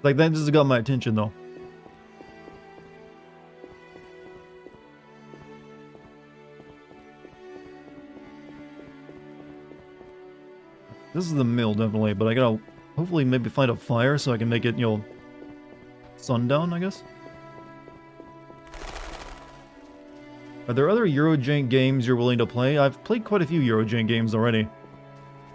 Like that just got my attention though. This is the mill definitely, but I gotta hopefully maybe find a fire so I can make it, you know, sundown, I guess. Are there other Eurojank games you're willing to play? I've played quite a few Eurojank games already.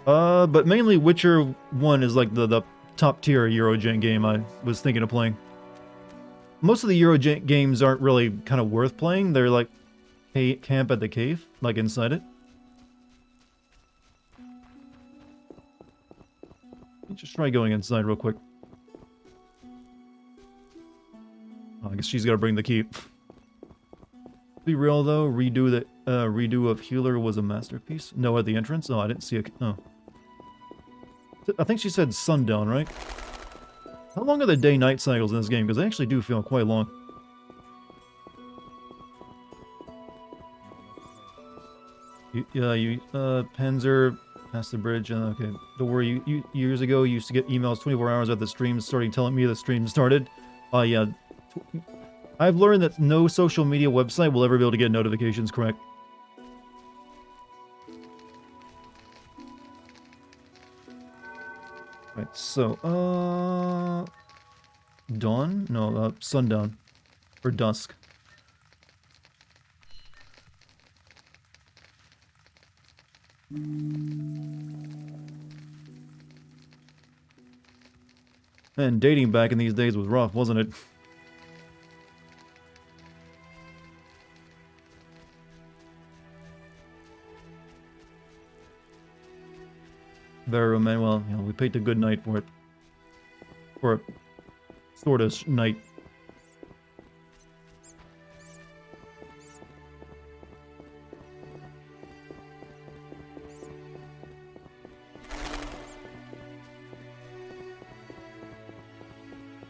But mainly Witcher 1 is like the top tier Eurojank game I was thinking of playing. Most of the Eurojank games aren't really kind of worth playing. They're like camp at the cave, like inside it. Let me just try going inside real quick. Oh, I guess she's gotta bring the key. Be real though, redo of Healer was a masterpiece. No, at the entrance? Oh, I didn't see a... Oh. I think she said sundown, right? How long are the day-night cycles in this game? Because they actually do feel quite long. Panzer, past the bridge, okay. Don't worry, you years ago you used to get emails 24 hours after the stream starting telling me the stream started. Yeah. I've learned that no social media website will ever be able to get notifications correct. Right, so, dawn? No, sundown. Or dusk. And dating back in these days was rough, wasn't it? Very romantic. Well, you know, we paid a good night for it. For a sort of night.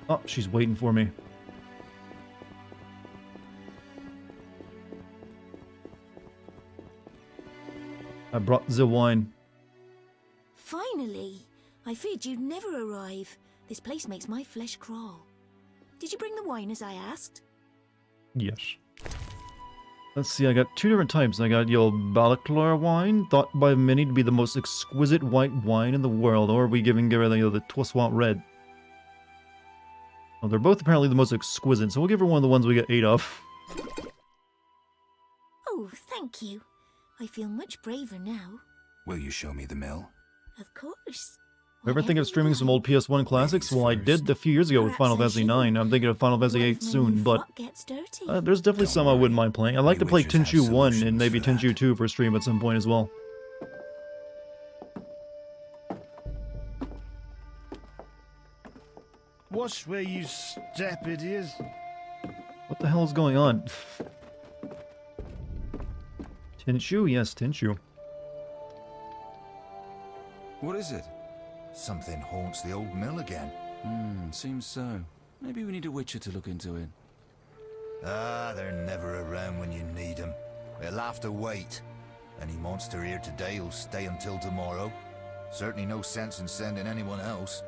Oh, she's waiting for me. I brought the wine. Finally! I feared you'd never arrive. This place makes my flesh crawl. Did you bring the wine as I asked? Yes. Let's see, I got two different types. I got your Balaclor wine, thought by many to be the most exquisite white wine in the world, or are we giving her the Toiswant red? Well, they're both apparently the most exquisite, so we'll give her one of the ones we get 8 of. Oh, thank you. I feel much braver now. Will you show me the mill? Of course. Ever think of streaming some old PS1 classics? Well, I did a few years ago with Final Fantasy 9. I'm thinking of Final Fantasy 8 soon, but there's definitely some I wouldn't mind playing. I'd like to play Tenchu 1 and maybe Tenchu 2 for stream at some point as well. Watch where you step, idiots. What the hell is going on? Tenchu? Yes, Tenchu. What is it? Something haunts the old mill again. Seems so. Maybe we need a Witcher to look into it. Ah, they're never around when you need them. They'll have to wait. Any monster here today will stay until tomorrow. Certainly no sense in sending anyone else.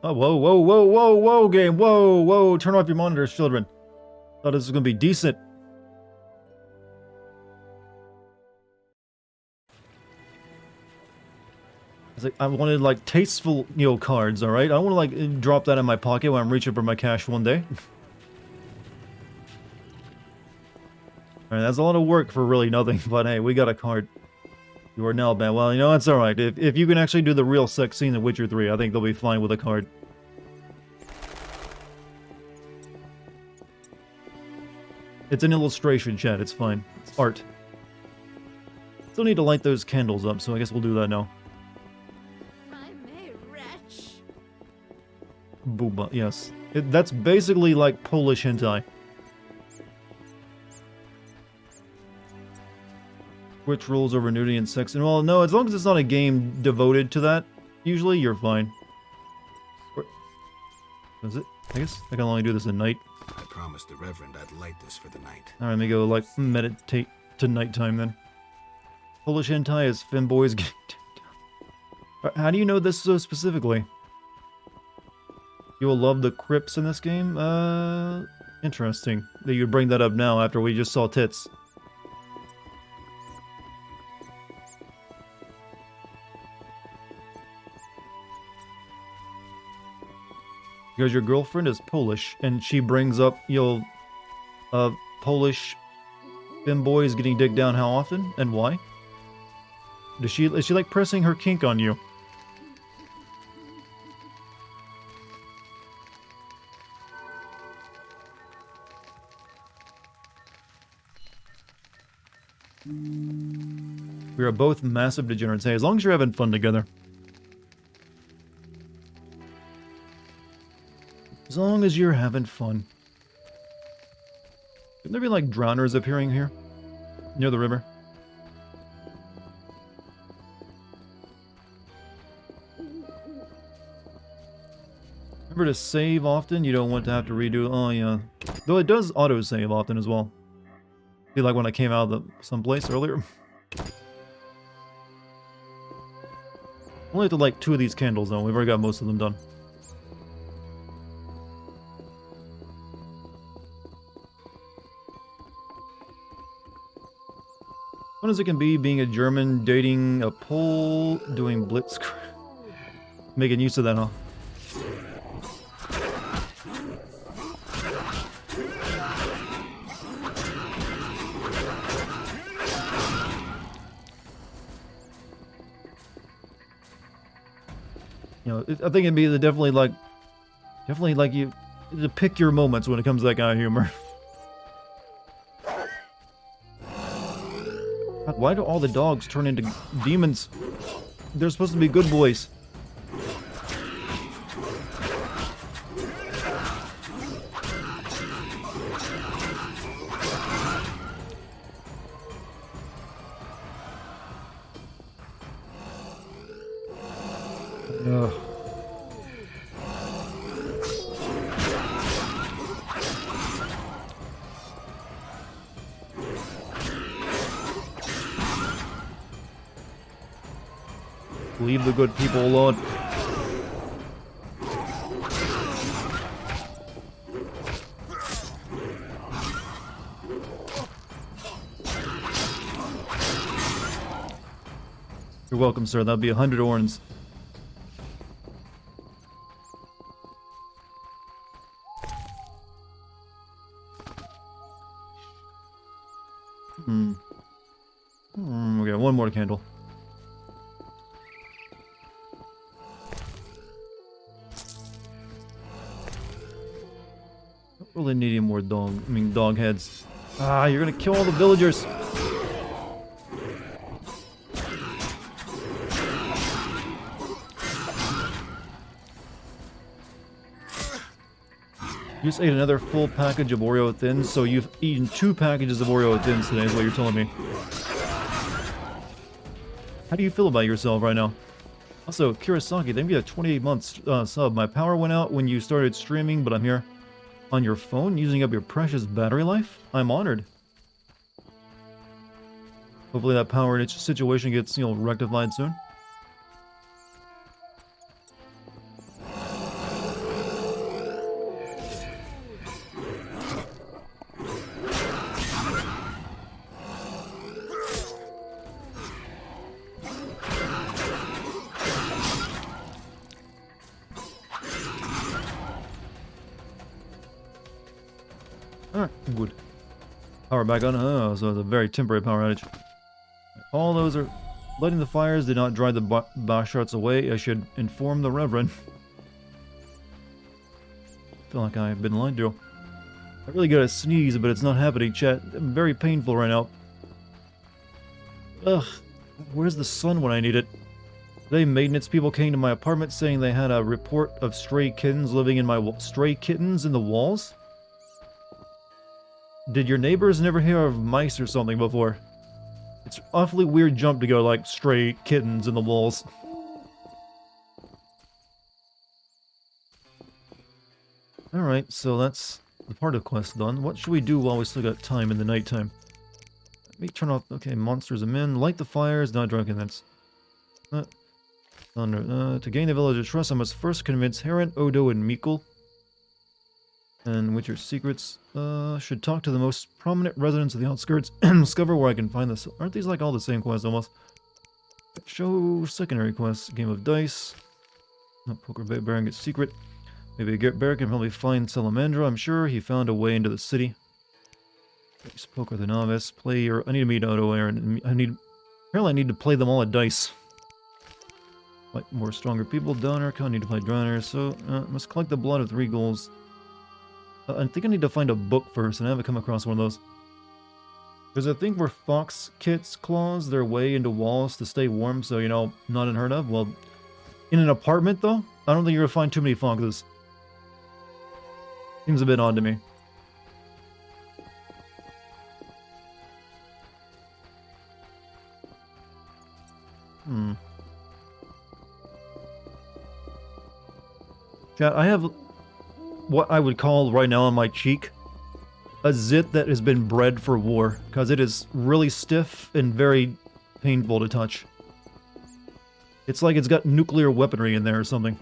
Oh, whoa, game. Whoa. Turn off your monitors, children. Thought this was going to be decent. I wanted, like, tasteful, cards, alright? I don't want to, like, drop that in my pocket when I'm reaching for my cash one day. Alright, that's a lot of work for really nothing, but hey, we got a card. You are now banned. Well, it's alright. If you can actually do the real sex scene in Witcher 3, I think they'll be fine with a card. It's an illustration, chat. It's fine. It's art. Still need to light those candles up, so I guess we'll do that now. I'm a wretch. Booba, yes. That's basically like Polish hentai. Which rules over nudity and sex? And well, no, as long as it's not a game devoted to that, usually you're fine. Is it? I guess I can only do this at night. I promised the Reverend I'd light this for the night. Alright, let me go, like, meditate to nighttime then. Polish hentai is femboys getting down. How do you know this so specifically? You will love the crypts in this game? Interesting that you bring that up now after we just saw tits. Because your girlfriend is Polish, and she brings up, Polish femboys getting digged down how often, and why? Is she like pressing her kink on you? We are both massive degenerates. Hey, as long as you're having fun together. As long as you're having fun. Could there be, like, drowners appearing here? Near the river? Remember to save often? You don't want to have to redo... Oh, yeah. Though it does auto-save often as well. See, like when I came out of someplace earlier. Only have to light 2 of these candles, though. We've already got most of them done. Fun as it can be, being a German, dating a Pole, doing blitzkrieg. Making use of that, huh? I think it'd be definitely like you to pick your moments when it comes to that kind of humor. God, why do all the dogs turn into demons? They're supposed to be good boys. Ugh. Leave the good people alone. You're welcome, sir. That'll be 100 orns. Okay, one more candle. Don't really need any more dog heads. Ah, you're gonna kill all the villagers. You just ate another full package of Oreo Thins, so you've eaten 2 packages of Oreo Thins today is what you're telling me. How do you feel about yourself right now? Also, Kurosaki, thank you for a 28 months sub. My power went out when you started streaming, but I'm here on your phone using up your precious battery life? I'm honored. Hopefully that power situation gets, you know, rectified soon. Good. Power back on. Oh, so it's a very temporary power outage. All those are... Lighting the fires did not drive the Basharts away. I should inform the Reverend. I feel like I've been lied to. I really gotta sneeze, but it's not happening, chat. I'm very painful right now. Ugh. Where's the sun when I need it? Today, maintenance people came to my apartment saying they had a report of stray kittens living in my... Stray kittens in the walls? Did your neighbors never hear of mice or something before? It's an awfully weird jump to go like stray kittens in the walls. Alright, so that's the part of quest done. What should we do while we still got time in the nighttime? Let me turn off... Okay, monsters and men. Light the fires, not drunken. That's... Thunder. To gain the villager trust, I must first convince Heron, Odo, and Mikkel. And with your secrets, should talk to the most prominent residents of the outskirts and discover where I can find this. Aren't these like all the same quests almost? Show secondary quests. Game of dice. Poker Baron gets secret. Maybe Baron can help me find Salamandra. I'm sure he found a way into the city. Poker the novice. Play your... I need to meet Odo, Aaron. Apparently I need to play them all at dice. Fight more stronger people. Donor. I need to play Drowners. So, must collect the blood of 3 goals. I think I need to find a book first, and I haven't come across one of those. There's a thing where fox kits claws their way into walls to stay warm, so, you know, not unheard of. Well, in an apartment, though, I don't think you're going to find too many foxes. Seems a bit odd to me. Chat, I have... what I would call right now on my cheek a zit that has been bred for war, because it is really stiff and very painful to touch. It's like it's got nuclear weaponry in there or something.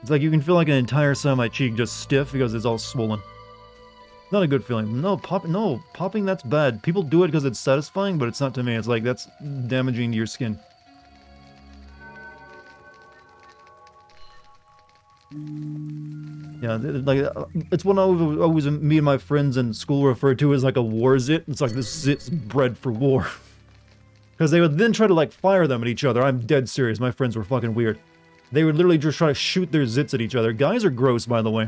It's like you can feel like an entire side of my cheek just stiff because it's all swollen. Not a good feeling. No, popping that's bad. People do it because it's satisfying, but it's not to me. It's like that's damaging to your skin. Yeah, like it's what I always me and my friends in school referred to as like a war zit. It's like this zit's bred for war. Because they would then try to like fire them at each other. I'm dead serious. My friends were fucking weird. They would literally just try to shoot their zits at each other. Guys are gross, by the way.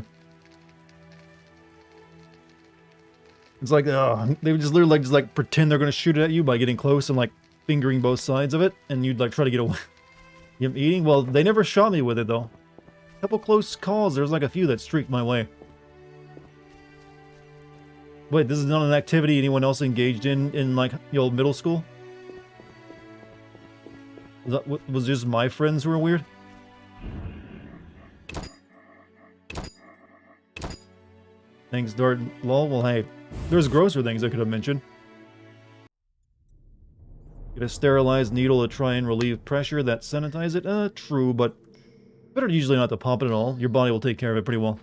It's like, they would just literally like pretend they're gonna shoot it at you by getting close and like fingering both sides of it, and you'd like try to get away. You eating? Well, they never shot me with it though. Couple close calls. There's like a few that streaked my way. Wait, this is not an activity anyone else engaged in like the old middle school? Was just my friends who were weird? Thanks, Dart. Lol. Well, hey, there's grosser things I could have mentioned. Get a sterilized needle to try and relieve pressure that sanitize it. True, but better usually not to pop it at all. Your body will take care of it pretty well.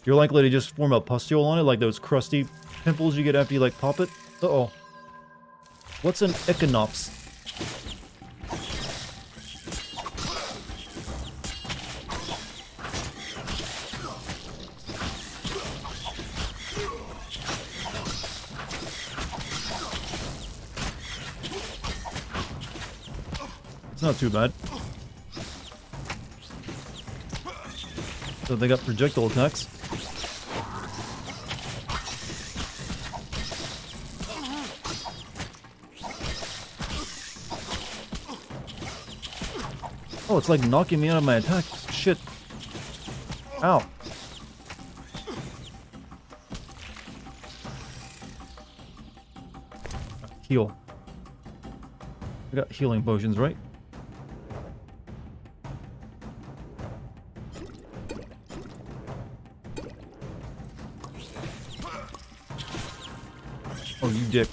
You're likely to just form a pustule on it, like those crusty pimples you get after you like pop it. Uh-oh. What's an echinops? It's not too bad. So they got projectile attacks. Oh, it's like knocking me out of my attack. Shit. Ow. Heal. I got healing potions, right? Oh, you dick.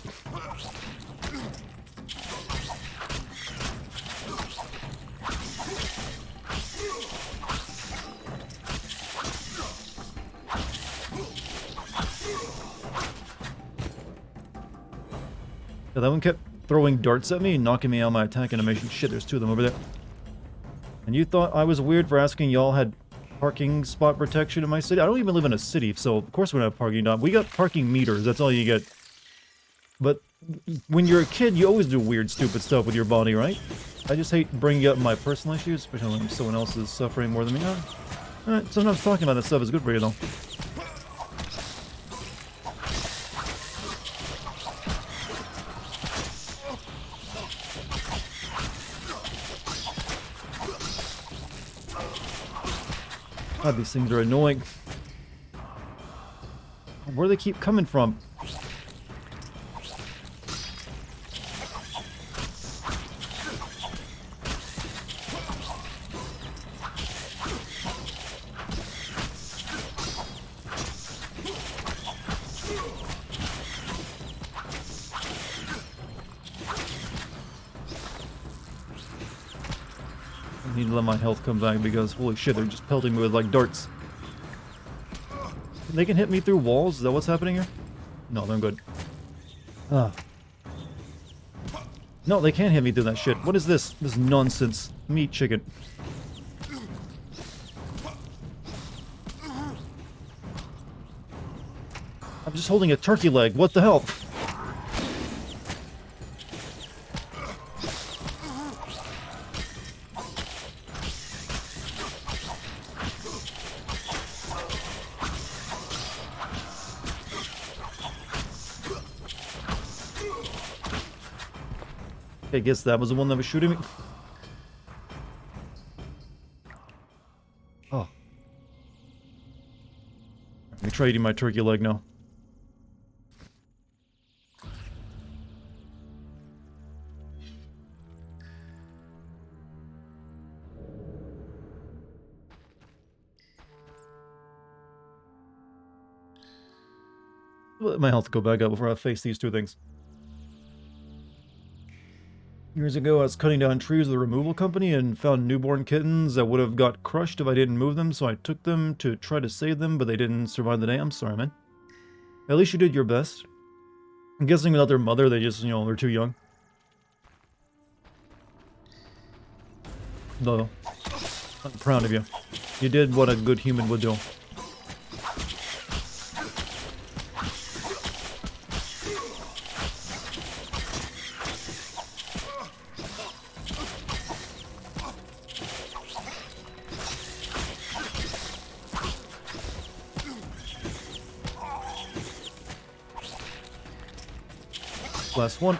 Yeah, that one kept throwing darts at me and knocking me out of my attack animation. Shit, there's two of them over there. And you thought I was weird for asking y'all had parking spot protection in my city? I don't even live in a city, so of course we don't have parking. We got parking meters, that's all you get. But when you're a kid, you always do weird, stupid stuff with your body, right? I just hate bringing up my personal issues, especially when someone else is suffering more than me. Alright, sometimes talking about that stuff is good for you, though. God, these things are annoying. Where do they keep coming from? I need to let my health come back because, holy shit, they're just pelting me with, like, darts. They can hit me through walls? Is that what's happening here? No, they're good. Ah. No, they can't hit me through that shit. What is this? This nonsense. Meat chicken. I'm just holding a turkey leg. What the hell? I guess that was the one that was shooting me. Oh. Let me try eating my turkey leg now. Let my health go back up before I face these two things. Years ago, I was cutting down trees with a removal company and found newborn kittens that would have got crushed if I didn't move them, so I took them to try to save them, but they didn't survive the day. I'm sorry, man. At least you did your best. I'm guessing without their mother, they just, they're too young. No. I'm proud of you. You did what a good human would do. Last one.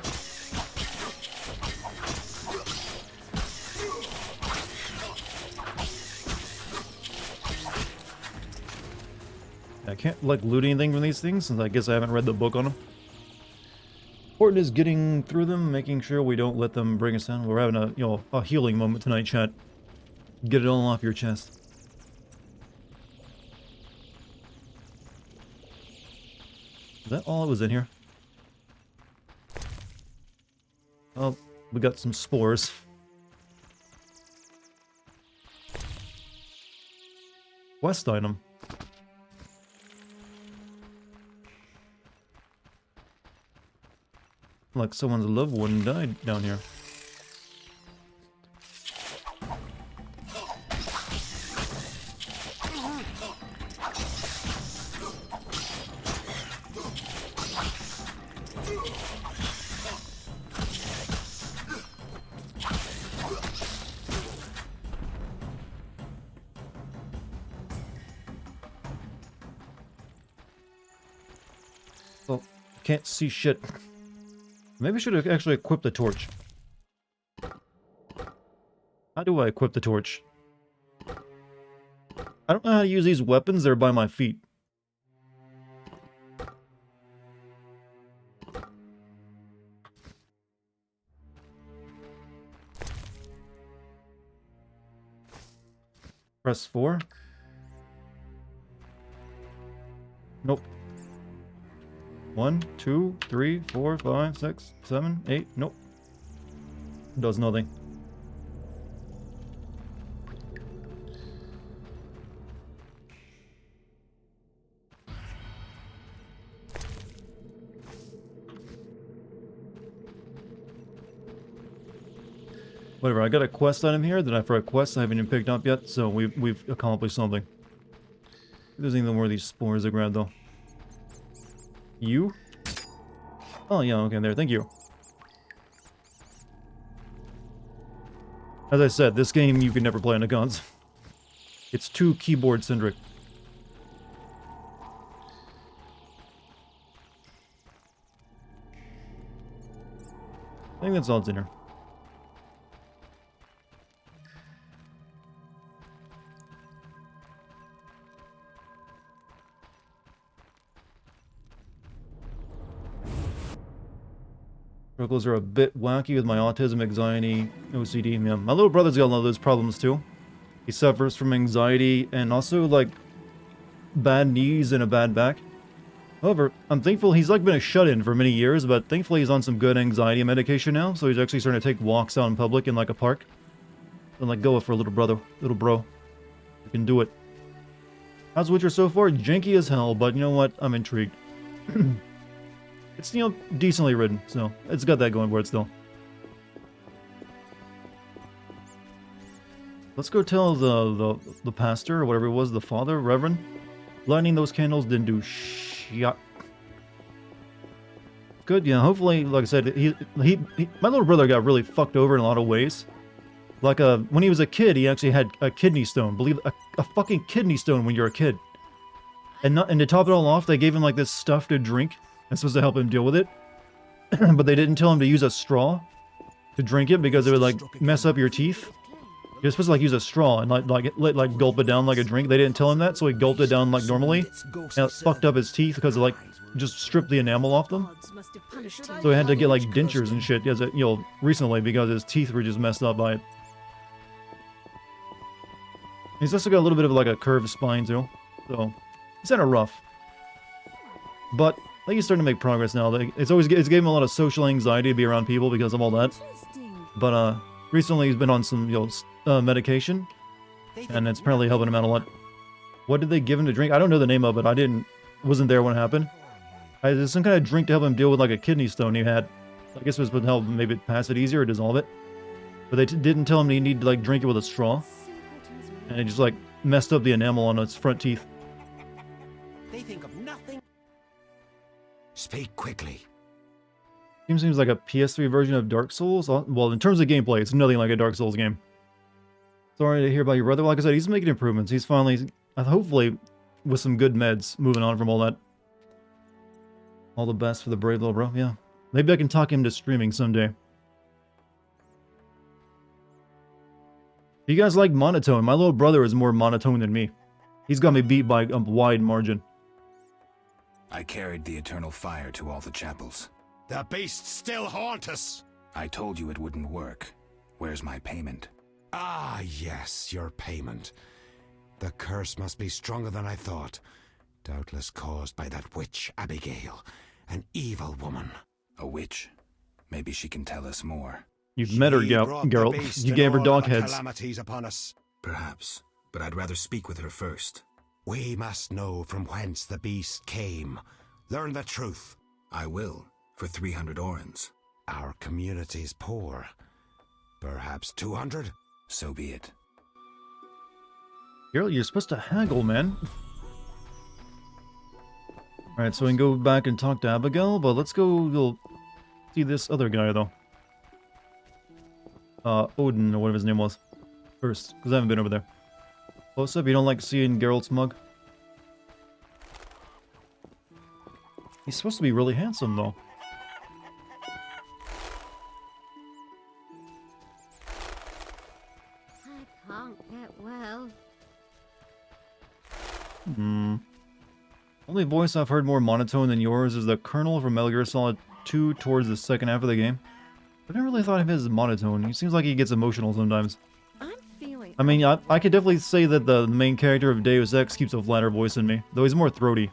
I can't, like, loot anything from these things, since I guess I haven't read the book on them. Important is getting through them, making sure we don't let them bring us down. We're having a, a healing moment tonight, chat. Get it all off your chest. Is that all that was in here? Oh, we got some spores. Quest item. Like someone's loved one died down here. Well, can't see shit. Maybe I should have actually equipped the torch. How do I equip the torch? I don't know how to use these weapons. They're by my feet. Press 4. Nope. 1, 2, 3, 4, 5, 6, 7, 8. Nope. Does nothing. Whatever, I got a quest item here that for a quest I haven't even picked up yet, so we've accomplished something. There's even more of these spores I grabbed though. You? Oh yeah, okay, there, thank you. As I said, this game you can never play on the guns. It's too keyboard-centric. I think that's all that's in here. Struggles are a bit wacky with my autism, anxiety, OCD. Yeah, my little brother's got a lot of those problems too. He suffers from anxiety and also like bad knees and a bad back. However, I'm thankful he's like been a shut-in for many years, but thankfully he's on some good anxiety medication now, so he's actually starting to take walks out in public in like a park. And like go for a little brother, little bro. You can do it. How's Witcher so far? Janky as hell, but you know what? I'm intrigued. It's, you know, decently written, so it's got that going for it still. Let's go tell the pastor, or whatever it was, the father, reverend. Lighting those candles didn't do shit. Good, yeah, hopefully, like I said, my little brother got really fucked over in a lot of ways. Like, when he was a kid, he actually had a kidney stone. Believe a fucking kidney stone when you're a kid. And to top it all off, they gave him, like, this stuff to drink. That's supposed to help him deal with it. But they didn't tell him to use a straw to drink it because it would, like, mess up your teeth. You're supposed to, like, use a straw and, like gulp it down like a drink. They didn't tell him that, so he gulped it down, like, normally. And it fucked up his teeth because it, like, just stripped the enamel off them. So he had to get, like, dentures and shit, you know, recently because his teeth were just messed up by it. He's also got a little bit of, like, a curved spine, too. So, he's kind of rough. But I think he's starting to make progress now. It's gave him a lot of social anxiety to be around people because of all that. But recently he's been on some, you know, medication, and it's apparently helping him out a lot. What did they give him to drink? I don't know the name of it. Wasn't there when it happened. There's some kind of drink to help him deal with like a kidney stone he had. I guess it was supposed to help him maybe pass it easier or dissolve it. But they didn't tell him he needed to like drink it with a straw, and it just like messed up the enamel on its front teeth. They think of nothing. Speak quickly. Seems like a PS3 version of Dark Souls. Well, in terms of gameplay, it's nothing like a Dark Souls game. Sorry to hear about your brother. Like I said, he's making improvements. He's finally, hopefully, with some good meds, moving on from all that. All the best for the brave little bro. Yeah. Maybe I can talk him to streaming someday. You guys like monotone? My little brother is more monotone than me. He's got me beat by a wide margin. I carried the eternal fire to all the chapels. The beasts still haunt us. I told you it wouldn't work. Where's my payment? Ah, yes, your payment. The curse must be stronger than I thought. Doubtless caused by that witch, Abigail. An evil woman. A witch? Maybe she can tell us more. You've met her, Geralt. You gave her dog heads. Calamities upon us. Perhaps, but I'd rather speak with her first. We must know from whence the beast came. Learn the truth. I will, for 300 orens. Our community's poor. Perhaps 200? So be it. Geralt, you're supposed to haggle, man. Alright, so we can go back and talk to Abigail, but let's go see this other guy, though. Odin, or whatever his name was. First, because I haven't been over there. Close up, you don't like seeing Geralt's mug? He's supposed to be really handsome, though. only voice I've heard more monotone than yours is the Colonel from Metal Gear Solid 2 towards the second half of the game. I never really thought of his as monotone. He seems like he gets emotional sometimes. I'm feeling. I mean, I could definitely say that the main character of Deus Ex keeps a flatter voice in me, though he's more throaty.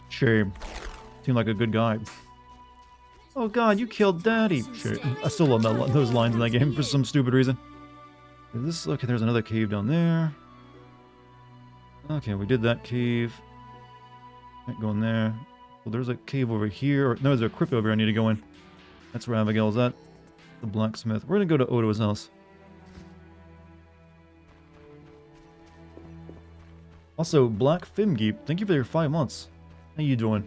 Shame. Seemed like a good guy. Oh god, you killed Daddy! Shit. I still love those lines in that game for some stupid reason. Is this, okay, there's another cave down there. Okay, we did that cave. Can't go in there. Well, there's a cave over here. No, there's a crypt over here I need to go in. That's where Abigail's at. The blacksmith. We're gonna go to Odo's house. Also, Black Fimgeep, thank you for your 5 months. How you doing?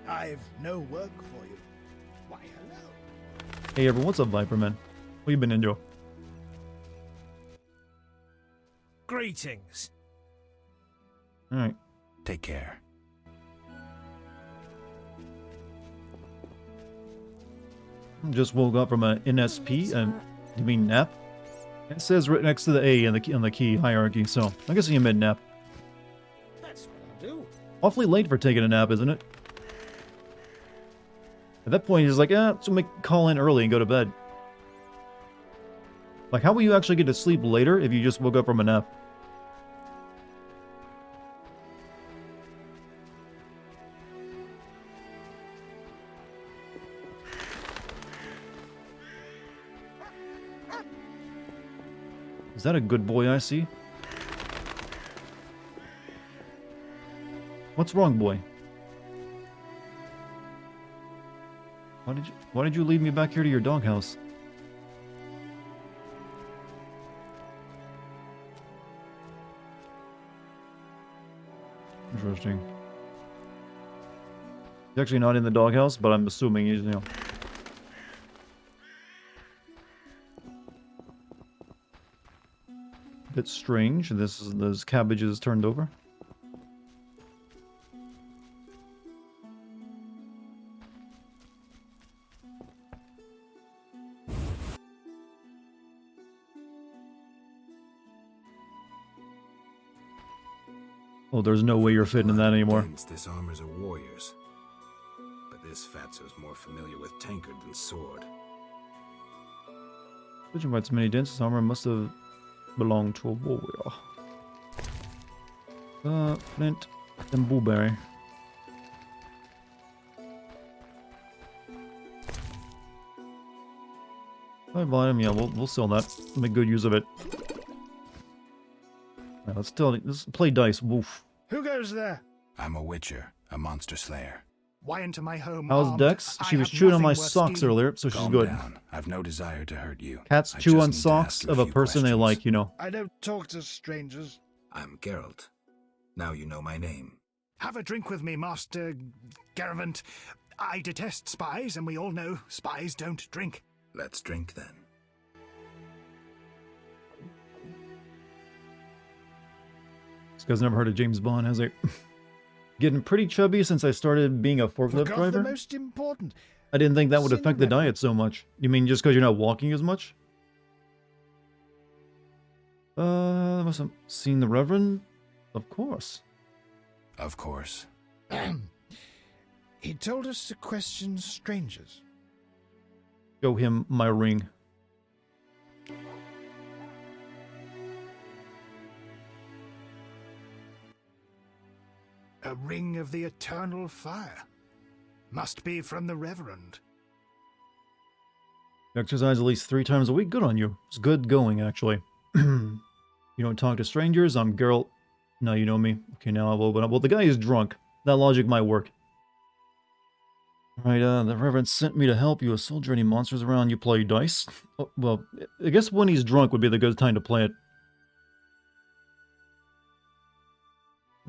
I've no work for you. Why, hello. Hey everyone, what's up, Viperman? What you been into? Greetings. Alright. Take care. Just woke up from an NSP, and you mean nap? It says right next to the A in the key hierarchy, so I guess you meant nap. That's what I'll do. Awfully late for taking a nap, isn't it? At that point, he's like, so call in early and go to bed. Like, how will you actually get to sleep later if you just woke up from a nap? Is that a good boy I see? What's wrong, boy? Why did you leave me back here to your doghouse? Interesting. He's actually not in the doghouse, but I'm assuming he's, you know. Bit strange. Those cabbages turned over. Oh, there's no way you're fitting in that anymore. This armor's a warrior's. But this fatso's more familiar with tankard than sword. Judging by its many dents, this armor must have belonged to a warrior. Flint and blueberry. I bought him, yeah, we'll sell that. Make good use of it. Right, let's play dice. Woof. Who goes there? I'm a witcher, a monster slayer. Why into my home? How's armed? Dex? I She was have chewing on my nothing worth socks stealing. earlier, so she's Calm good. down. I've no desire to hurt you. Cats I chew just on need to socks ask you of a few person they questions. like, you know. I don't talk to strangers. I'm Geralt. Now you know my name. Have a drink with me, Master Garavant. I detest spies, and we all know spies don't drink. Let's drink then. This guy's never heard of James Bond, has he? Getting pretty chubby since I started being a forklift Forgot driver. the most important. I didn't think that would affect the Cinderella. diet so much. You mean just because you're not walking as much? I must have seen the Reverend? Of course. Of course. He told us to question strangers. Show him my ring. A ring of the eternal fire. Must be from the Reverend. Exercise at least 3 times a week. Good on you. It's good going, actually. You don't talk to strangers. I'm Geralt. Now you know me. Okay, now I'll open up. Well, the guy is drunk. That logic might work. Alright, the Reverend sent me to help you. A soldier, any monsters around? You play dice? Oh, well, I guess when he's drunk would be the good time to play it.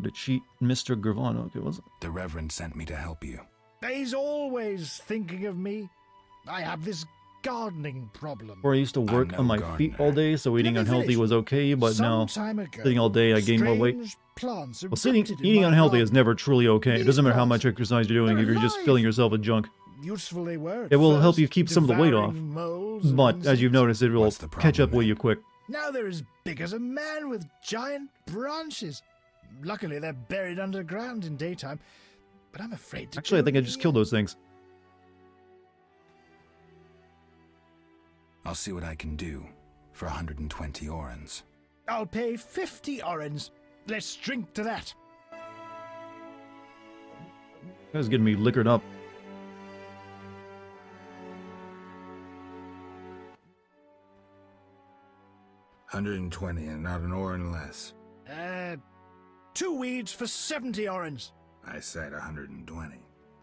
To cheat Mr. Gravano. Okay, was it? The Reverend sent me to help you. He's always thinking of me. I have this gardening problem. Before I used to work no on my gardener. feet all day, so eating Let me unhealthy finish. was okay, but now Some time ago, sitting all day I gain more weight. strange plants Well, erupted in eating my unhealthy garden. is never truly okay. It These doesn't matter how plants, much exercise you're doing they're if you're just alive. filling yourself with junk. Useful they were. It will help you keep some of the weight off, devouring moles and but as you've insects. noticed, it will What's the catch up problem, with you then? quick. Now they're as big as a man with giant branches. Luckily, they're buried underground in daytime, but I'm afraid to Actually, I go think I just killed those things. I'll see what I can do for 120 orens. I'll pay 50 orens. Let's drink to that. That was getting me liquored up. $120 and not an oren less. 2 weeds for 70 orens. I said 120.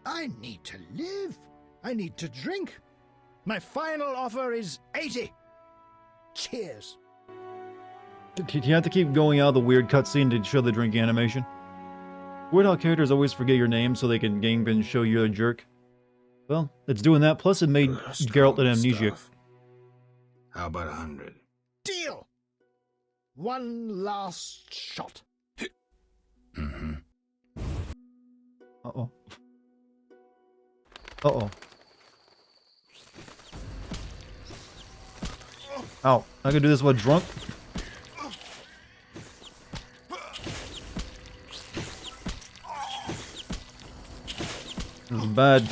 I need to live. I need to drink. My final offer is 80. Cheers. Do you have to keep going out of the weird cutscene to show the drink animation? Weird how characters always forget your name so they can game and show you're a jerk. Well, it's doing that, plus it made Geralt an amnesiac. How about 100? Deal. One last shot. Mm-hmm. Uh-oh. Uh-oh. Ow. I can do this while drunk? This is bad.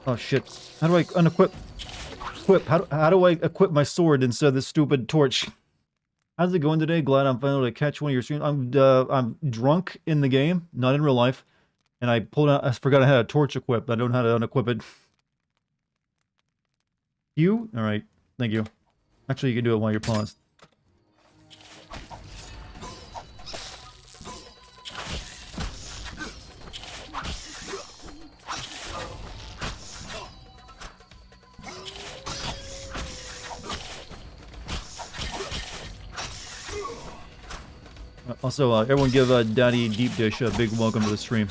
Oh shit. How do I unequip? How do I equip my sword instead of this stupid torch? How's it going today? Glad I'm finally able to catch one of your streams. I'm drunk in the game, not in real life. And I forgot I had a torch equipped. I don't know how to unequip it. You? Alright. Thank you. Actually, you can do it while you're paused. Also, everyone give Daddy Deep Dish a big welcome to the stream.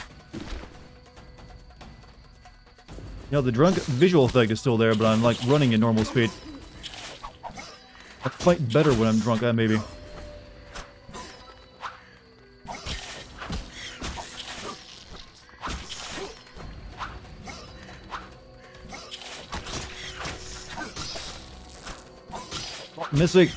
You know, the drunk visual effect is still there, but I'm like running at normal speed. I fight better when I'm drunk, maybe. Oh, missing.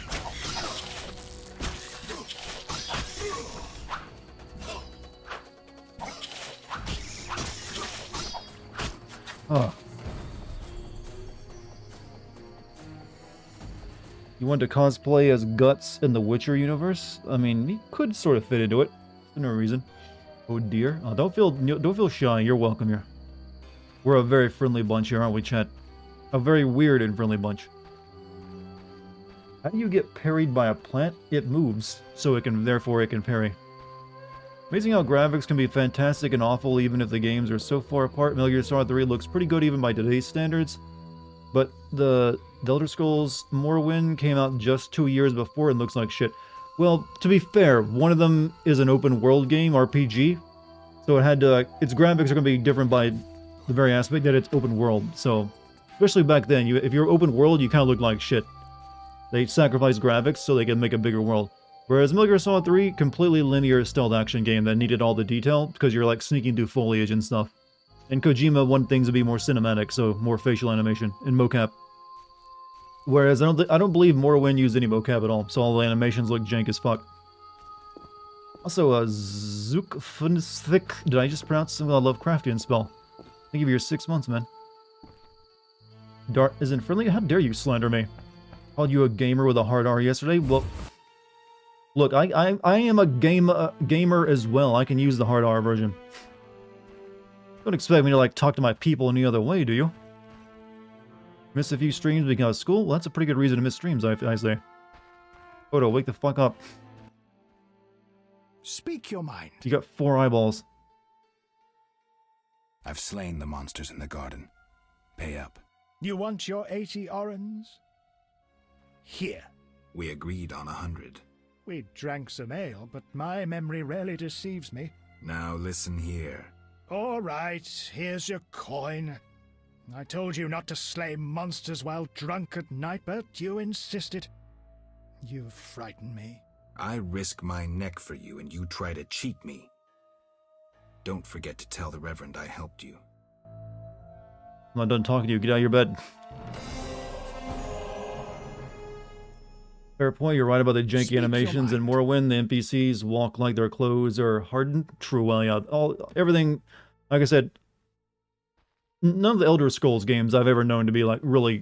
Oh. You want to cosplay as Guts in the Witcher universe? I mean, he could sort of fit into it. For no reason. Oh dear. Oh, don't feel shy. You're welcome here. We're a very friendly bunch here, aren't we, chat? A very weird and friendly bunch. How do you get parried by a plant? It moves, so it can parry. Amazing how graphics can be fantastic and awful even if the games are so far apart. Metal Gear Solid 3 looks pretty good even by today's standards. But the Elder Scrolls Morrowind came out just 2 years before and looks like shit. Well, to be fair, one of them is an open world game, RPG. So it had to, its graphics are going to be different by the very aspect that it's open world. So, especially back then, if you're open world, you kind of look like shit. They sacrificed graphics so they can make a bigger world. Whereas Metal Gear Solid 3, completely linear stealth action game that needed all the detail because you're like sneaking through foliage and stuff. And Kojima wanted things to be more cinematic, so more facial animation and mocap. Whereas I don't believe Morrowind used any mocap at all, so all the animations look jank as fuck. Also, Zukfnithik, did I just pronounce some Lovecraftian spell? Thank you for your 6 months, man. Dart isn't friendly? How dare you slander me? Called you a gamer with a hard R yesterday? Well, look, I am a gamer as well. I can use the hard R version. Don't expect me to like talk to my people any other way, do you? Miss a few streams because of school? Well, that's a pretty good reason to miss streams, I say. Odo, wake the fuck up. Speak your mind. You got 4 eyeballs. I've slain the monsters in the garden. Pay up. You want your 80 orens? Here. We agreed on 100. We drank some ale, but my memory rarely deceives me. Now listen here. All right, here's your coin. I told you not to slay monsters while drunk at night, but you insisted. You frighten me. I risk my neck for you and you try to cheat me. Don't forget to tell the Reverend I helped you. I'm not done talking to you. Get out of your bed. Fair point. You're right about the janky animations in Morrowind. The NPCs walk like their clothes are hardened. True. Well, yeah. Everything, like I said, none of the Elder Scrolls games I've ever known to be like really,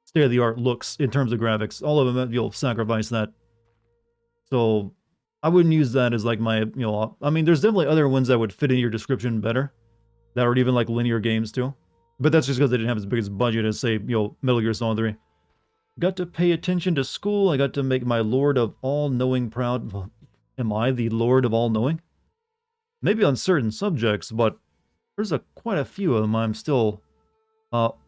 state-of-the-art looks in terms of graphics. All of them, you'll sacrifice that. So I wouldn't use that as like my, I mean, there's definitely other ones that would fit in your description better. That are even like linear games too. But that's just because they didn't have as big as budget as, say, Metal Gear Solid 3. Got to pay attention to school. I got to make my Lord of All-Knowing proud. Well, am I the Lord of All-Knowing? Maybe on certain subjects, but there's quite a few of them I'm still... well,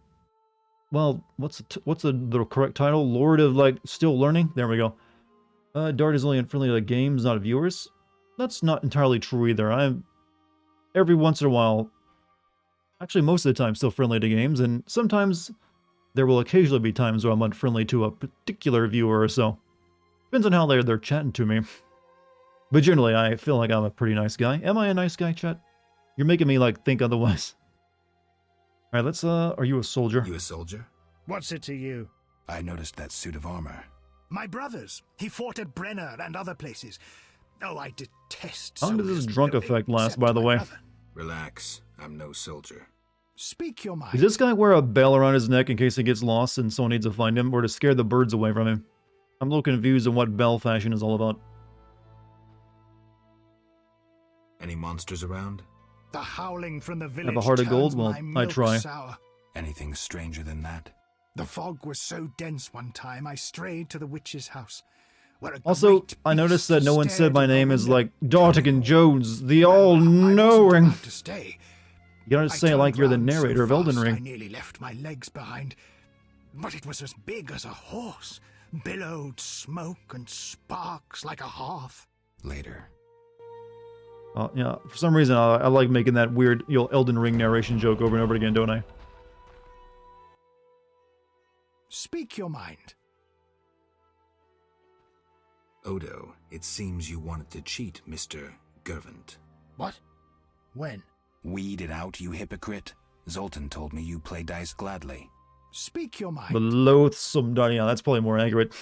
what's the correct title? Lord of, like, still learning? There we go. Dart is only friendly to games, not viewers. That's not entirely true either. I'm... Every once in a while... Actually, most of the time, still friendly to games, and sometimes there will occasionally be times where I'm unfriendly to a particular viewer or so. Depends on how they're chatting to me. But generally, I feel like I'm a pretty nice guy. Am I a nice guy, chat? You're making me, like, think otherwise. Alright, let's, are you a soldier? You a soldier? What's it to you? I noticed that suit of armor. My brother's. He fought at Brenner and other places. Oh, I detest How long does this soldiers, drunk effect last, by the way? Relax. I'm no soldier. Speak your mind. Does this guy wear a bell around his neck in case he gets lost and someone needs to find him, or to scare the birds away from him? I'm a little confused on what bell fashion is all about. Any monsters around? The howling from the village. Have a heart of gold? turns Well, my I milk try. sour. Anything stranger than that? The fog was so dense one time I strayed to the witch's house. Where a Also, great I noticed that beast no one stared said my in our name is window. like Dartigan Jones, the I wasn't all-knowing. allowed to stay. You gotta say it like you're the turned round narrator of so Elden fast Ring. I nearly left my legs behind. But it was as big as a horse, billowed smoke and sparks like a hearth. Later. Yeah, for some reason I like making that weird Elden Ring narration joke over and over again, don't I? Speak your mind. Odo, it seems you wanted to cheat Mr. Gervant. What? When? Weed it out, you hypocrite. Zoltan told me you play dice gladly. Speak your mind. The loathsome Dartigan. Yeah, that's probably more accurate.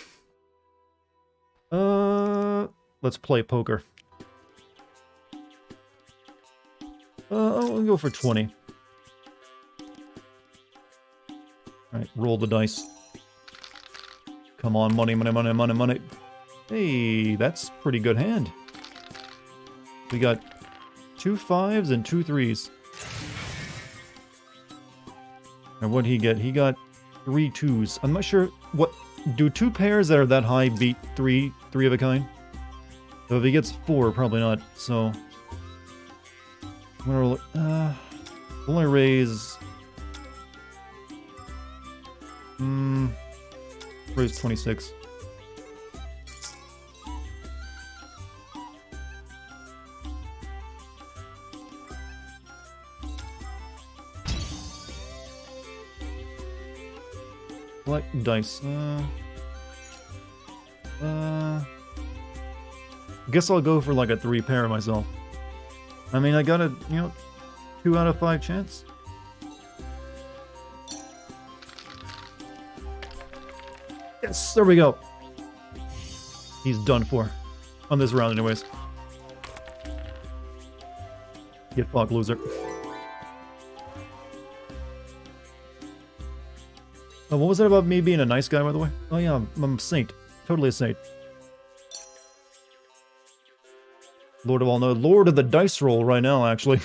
Let's play poker. I'll go for 20. Alright, roll the dice. Come on, money, money, money, money, money. Hey, that's pretty good hand. We got 2 5s and 2 3s. And what'd he get? He got 3 2s. I'm not sure what... Do 2 pairs that are that high beat 3 of a kind? So if he gets 4, probably not. So... I'm gonna roll... only raise... raise 26. Select dice. Guess I'll go for like a 3 pair myself. I mean, I got a, 2 out of 5 chance. Yes, there we go. He's done for. On this round anyways. Get fucked, loser. Oh, what was that about me being a nice guy, by the way? Oh yeah, I'm a saint. Totally a saint. Lord of all know. Lord of the dice roll right now, actually.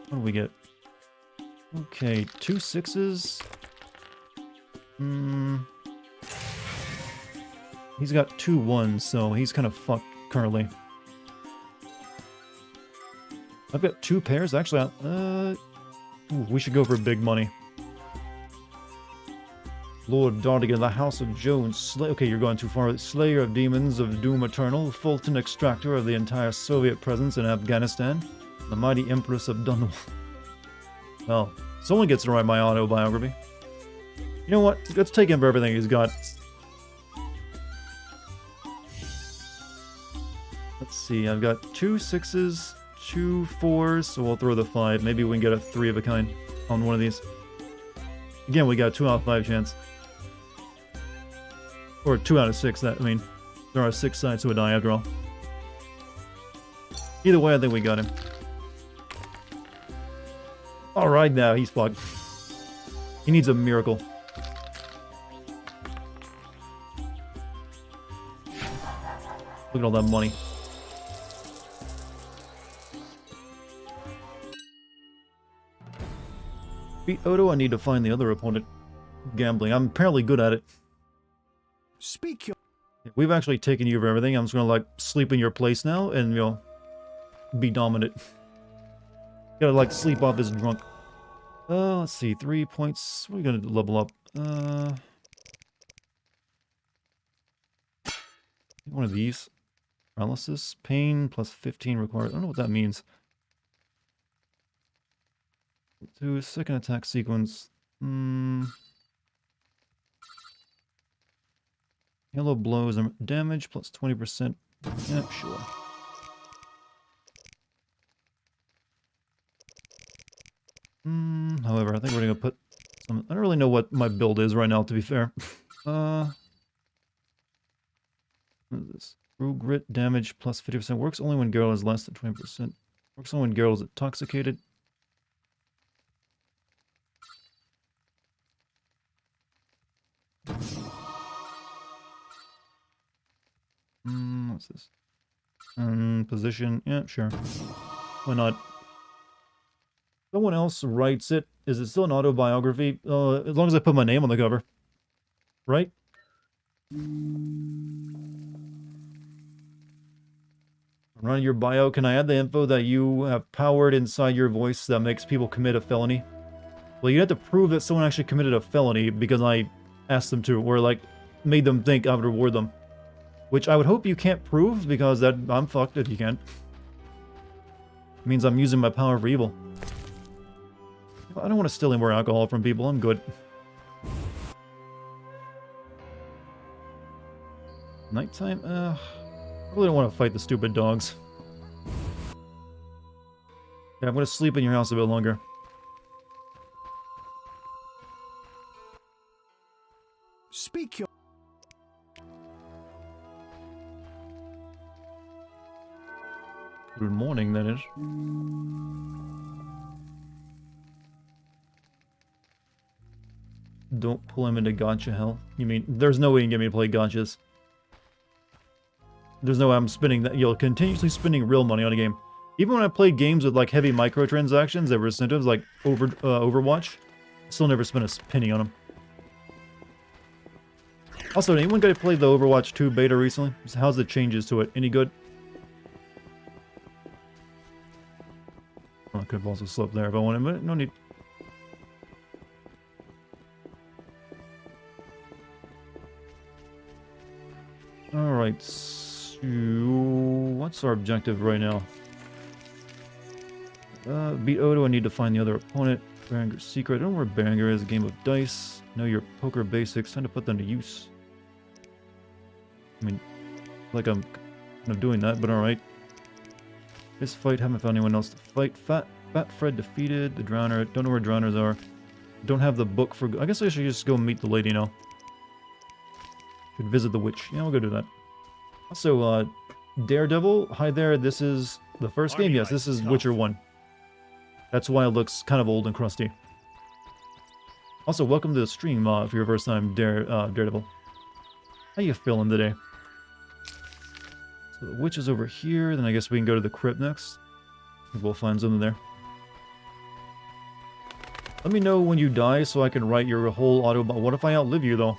What do we get? Okay, 2 6s. He's got 2 1s, so he's kind of fucked currently. I've got 2 pairs, actually. Ooh, we should go for big money. Lord Dartigan, the House of Jones, okay, you're going too far. Slayer of Demons of Doom Eternal, Fulton Extractor of the entire Soviet presence in Afghanistan, the Mighty Empress of Dunwall. Well, someone gets to write my autobiography. You know what? Let's take him for everything he's got. Let's see, I've got 2 6s, 2 4s, so we'll throw the 5. Maybe we can get a 3 of a kind on one of these. Again, we got a 2 out of 5 chance. Or 2 out of 6, that, I mean, there are 6 sides to a die after all. Either way, I think we got him. Alright now, he's fucked. He needs a miracle. Look at all that money. Beat Odo, I need to find the other opponent. Gambling. I'm apparently good at it. Speak your... We've actually taken you over everything. I'm just gonna, like, sleep in your place now and, you know, be dominant. Gotta, like, sleep off this drunk. Let's see. 3 points. What are we gonna level up? One of these. Paralysis. Pain plus 15 required. I don't know what that means. 2 second attack sequence. Yellow blows damage plus 20%. Yeah, sure. However, I think we're gonna put some... I don't really know what my build is right now, to be fair. What is this? True grit damage plus 50%. Works only when Geralt is less than 20%. Works only when Geralt is intoxicated. What's this? Position. Yeah, sure. Why not? Someone else writes it. Is it still an autobiography? As long as I put my name on the cover. Right? Run your bio. Can I add the info that you have powered inside your voice that makes people commit a felony? Well, you have to prove that someone actually committed a felony because I asked them to, or like made them think I would reward them. Which I would hope you can't prove because that I'm fucked if you can't. It means I'm using my power for evil. I don't want to steal any more alcohol from people. I'm good. Nighttime? I really don't want to fight the stupid dogs. Yeah, I'm going to sleep in your house a bit longer. Speak your... Good morning, that is. Don't pull him into gotcha hell. You mean, there's no way you can get me to play gotchas. There's no way I'm spending that. You'll continuously spending real money on a game. Even when I play games with like heavy microtransactions that were incentives like Overwatch, I still never spent a penny on them. Also, anyone got to play the Overwatch 2 beta recently? How's the changes to it? Any good? Oh, I could have also slept there if I wanted, but no need. Alright, so what's our objective right now? Beat Odo, I need to find the other opponent. Berenger's secret. I don't know where Berenger is. A game of dice. Know your poker basics. Time to put them to use. I mean, like I'm kind of doing that, but alright. This fight, haven't found anyone else to fight. Fat Fred defeated. The Drowner. Don't know where Drowners are. Don't have the book for... I guess I should just go meet the lady now. Should visit the witch. Yeah, we'll go do that. Also, Daredevil. Hi there. This is the first game. Yes, this is Witcher 1. That's why it looks kind of old and crusty. Also, welcome to the stream for your first time, Daredevil. How you feeling today? So the witch is over here. Then I guess we can go to the crypt next. I think we'll find something there. Let me know when you die so I can write your whole auto... What if I outlive you, though?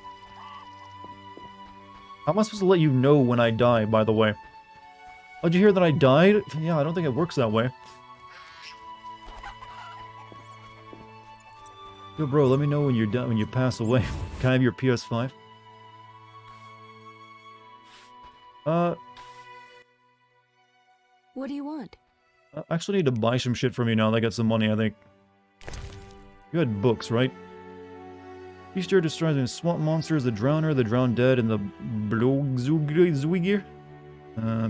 How am I supposed to let you know when I die, by the way? Oh, did you hear that I died? Yeah, I don't think it works that way. Yo, bro, let me know when you're done, when you pass away. Can I have your PS5? What do you want? I actually need to buy some shit from you now that I got some money, I think. You had books, right? Beastier destroys the swamp monsters, the Drowner, the Drowned Dead, and the Blogzwigir.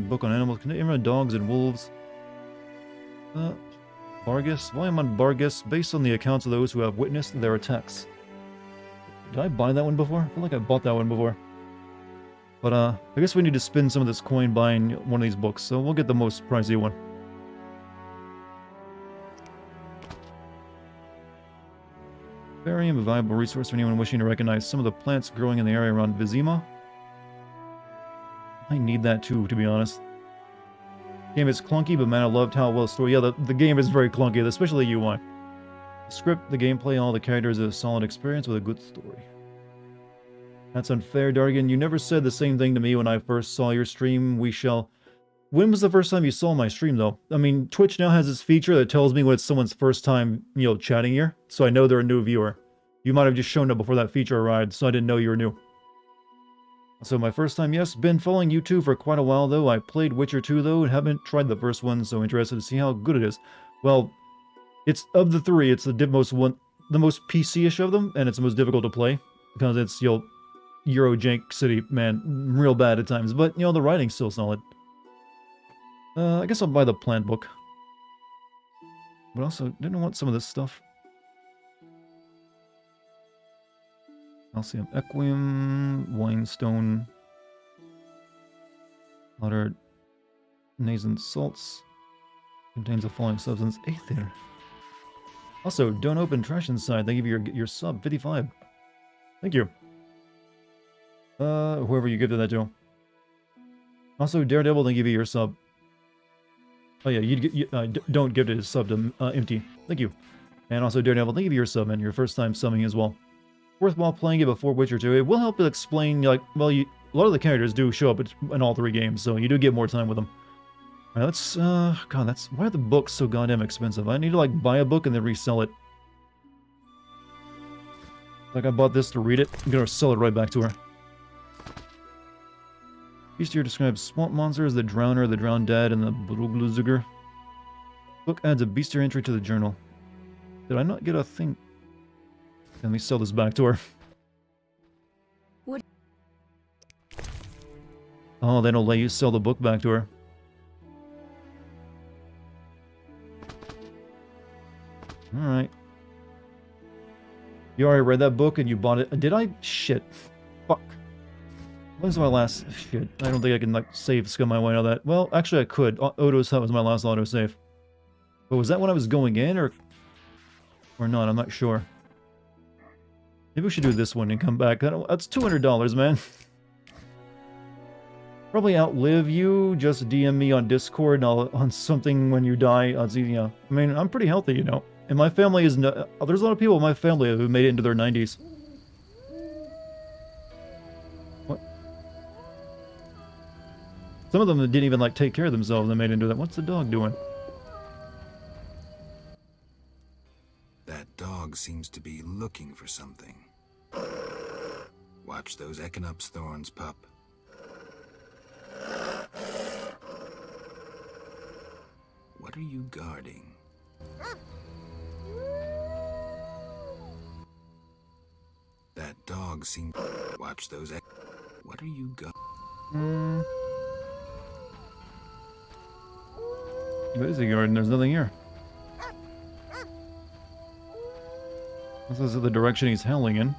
Book on animals, dogs and wolves. Vargas, volume on Vargas, based on the accounts of those who have witnessed their attacks. Did I buy that one before? I feel like I bought that one before. But, I guess we need to spend some of this coin buying one of these books, so we'll get the most pricey one. Barium, a valuable resource for anyone wishing to recognize some of the plants growing in the area around Vizima. I need that too, to be honest. Game is clunky, but man, I loved how well the story. Yeah, the game is very clunky, especially the UI. The script, the gameplay, all the characters is a solid experience with a good story. That's unfair, Dartigan. You never said the same thing to me when I first saw your stream. We shall... When was the first time you saw my stream, though? I mean, Twitch now has this feature that tells me when it's someone's first time, chatting here, so I know they're a new viewer. You might have just shown up before that feature arrived, so I didn't know you were new. So my first time, yes. Been following you two for quite a while, though. I played Witcher 2, though, and haven't tried the first one, so interested to see how good it is. Well, it's, of the three, it's the most PC-ish of them, and it's the most difficult to play, because it's, Eurojank City, man, real bad at times, but, the writing's still solid. I guess I'll buy the plant book. But also, didn't I want some of this stuff? Calcium Equium, Winestone, Water, nascent salts, contains a falling substance, Aether. Also, don't open trash inside. Thank you for your sub, 55. Thank you. Whoever you give to that to. Also, Daredevil, thank you for your sub. Oh yeah, don't give it a sub to Empty. Thank you. And also, Daredevil, thank you for your sub and your first time subbing as well. Worthwhile playing it before Witcher 2. It will help to explain, a lot of the characters do show up in all three games, so you do get more time with them. Alright, let's, God, why are the books so goddamn expensive? I need to, buy a book and then resell it. I bought this to read it. I'm gonna sell it right back to her. Bestiary describes swamp monsters, the Drowner, the Drowned Dead, and the Brugluziger. Book adds a bestiary entry to the journal. Did I not get a thing? Let me sell this back to her. What? Oh, they don't let you sell the book back to her. Alright. You already read that book and you bought it. Did I? Shit. Fuck. When's my last... Shit. I don't think I can, save scum my way out of that. Well, actually I could. Oto's Hut was my last autosave. But was that when I was going in, or not? I'm not sure. Maybe we should do this one and come back. That's $200, man. Probably outlive you. Just DM me on Discord on something when you die. I mean, I'm pretty healthy, And my family is... there's a lot of people in my family who made it into their 90s. What? Some of them didn't even, take care of themselves and made it into that. What's the dog doing? That dog seems to be looking for something. Watch those Echinop's thorns, pup. What are you guarding? That dog seems... Watch those... What are you guarding? What is a garden? There's nothing here. This is the direction he's howling in.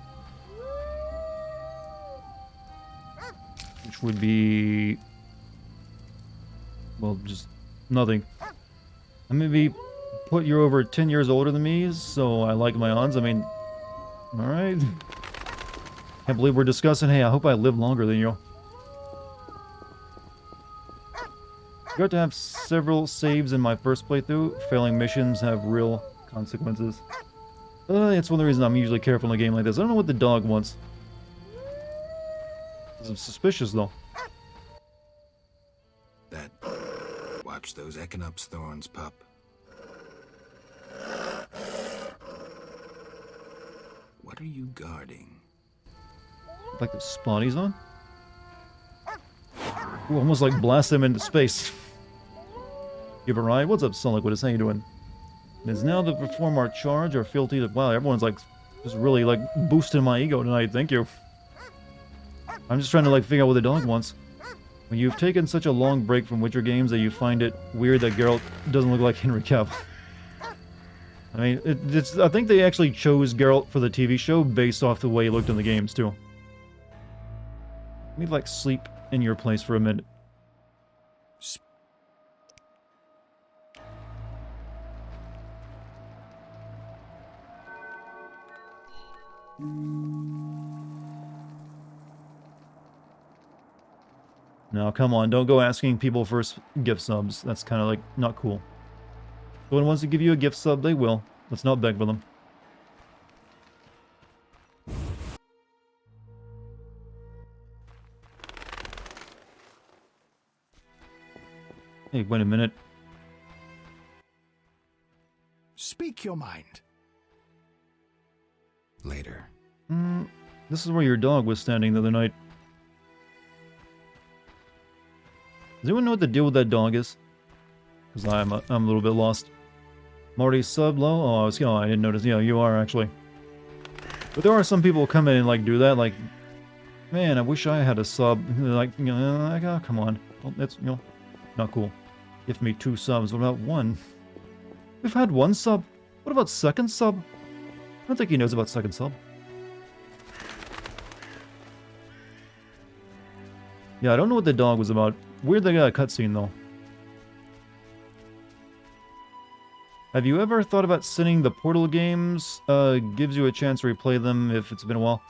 Which would be... Well, just nothing. And maybe put you over 10 years older than me, so I like my odds. I mean, alright. Can't believe we're discussing, hey, I hope I live longer than you. You got to have several saves in my first playthrough. Failing missions have real consequences. It's one of the reasons I'm usually careful in a game like this. I don't know what the dog wants. I'm suspicious, though. That... Watch those Echinop's thorns, pup. What are you guarding? Like the spawn he's on? Ooh, almost blast him into space. Give a ride. What's up, Sunliquid? How you doing? It is now to perform our charge or fealty to... Wow, everyone's just really boosting my ego tonight. Thank you. I'm just trying to figure out what the dog wants. When you've taken such a long break from Witcher games that you find it weird that Geralt doesn't look like Henry Cavill. I mean, I think they actually chose Geralt for the TV show based off the way he looked in the games, too. Let me, like, sleep in your place for a minute. No, come on, don't go asking people for gift subs. That's kind of, like, not cool. If someone wants to give you a gift sub, they will. Let's not beg for them. Hey, wait a minute. Speak your mind. Later. This is where your dog was standing the other night. Does anyone know what the deal with that dog is? Because I'm a little bit lost. Marty sub low? Oh, I didn't notice. Yeah, you are actually. But there are some people who come in and like do that. Like, man, I wish I had a sub. Like, oh, come on. Well, that's not cool. Give me 2 subs. What about 1? We've had 1 sub. What about 2nd sub? I don't think he knows about 2nd sub. Yeah, I don't know what the dog was about. Weird they got a cutscene, though. Have you ever thought about sending the Portal games? Gives you a chance to replay them if it's been a while.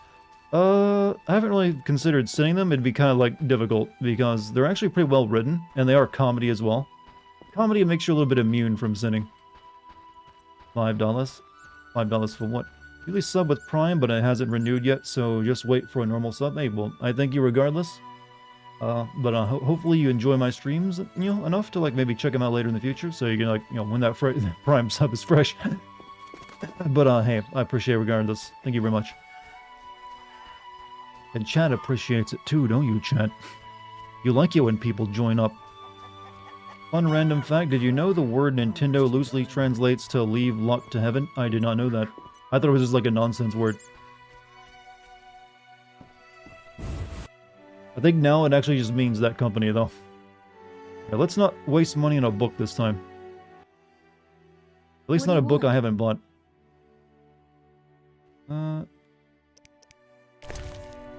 I haven't really considered sending them. It'd be kind of, like, difficult, because they're actually pretty well written, and they are comedy as well. Comedy makes you a little bit immune from sinning. $5? $5 for what? Usually sub with Prime, but it hasn't renewed yet, so just wait for a normal sub. Hey, well, I thank you regardless. But hopefully you enjoy my streams, enough to, like, maybe check them out later in the future, so you can, like, when that Prime sub is fresh. But, hey, I appreciate it regardless. Thank you very much. And chat appreciates it too, don't you, chat? You like it when people join up. Fun random fact, did you know the word Nintendo loosely translates to leave luck to heaven? I did not know that. I thought it was just like a nonsense word. I think now it actually just means that company, though. Yeah, let's not waste money on a book this time. At least not a book I haven't bought.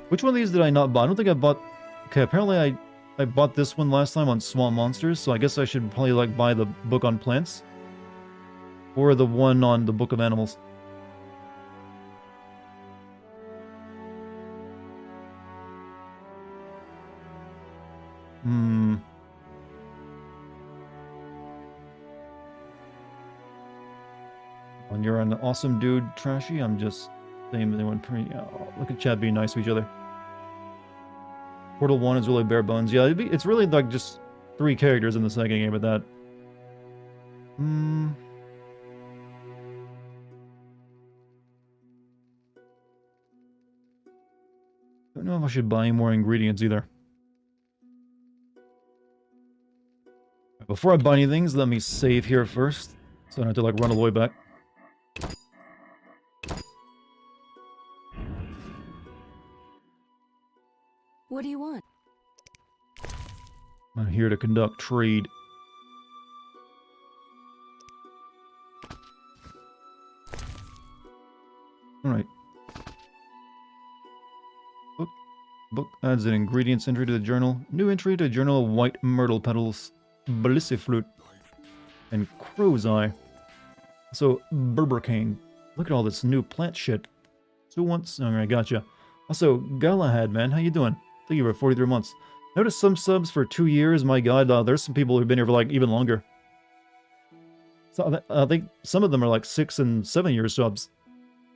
Which one of these did I not buy? I don't think I bought... Okay, apparently I bought this one last time on Swamp Monsters, so I guess I should probably, like, buy the book on plants. Or the one on the Book of Animals. When you're an awesome dude, Trashy, I'm just saying anyone pretty... Oh, look at chat being nice to each other. Portal 1 is really bare bones. Yeah, it's really like just 3 characters in the second game at that. Don't know if I should buy any more ingredients either. Before I buy any things, let me save here first, so I don't have to, like, run all the way back. What do you want? I'm here to conduct trade. Alright. Book adds an ingredients entry to the journal. New entry to journal: white myrtle petals, blissiflute, and crow's eye. So, berbercane. Look at all this new plant shit. So once... Alright, gotcha. Also, Galahad, man, how you doing? Thank you for 43 months. Notice some subs for 2 years. My god, there's some people who've been here for, like, even longer. So I think some of them are, like, 6 and 7 year subs.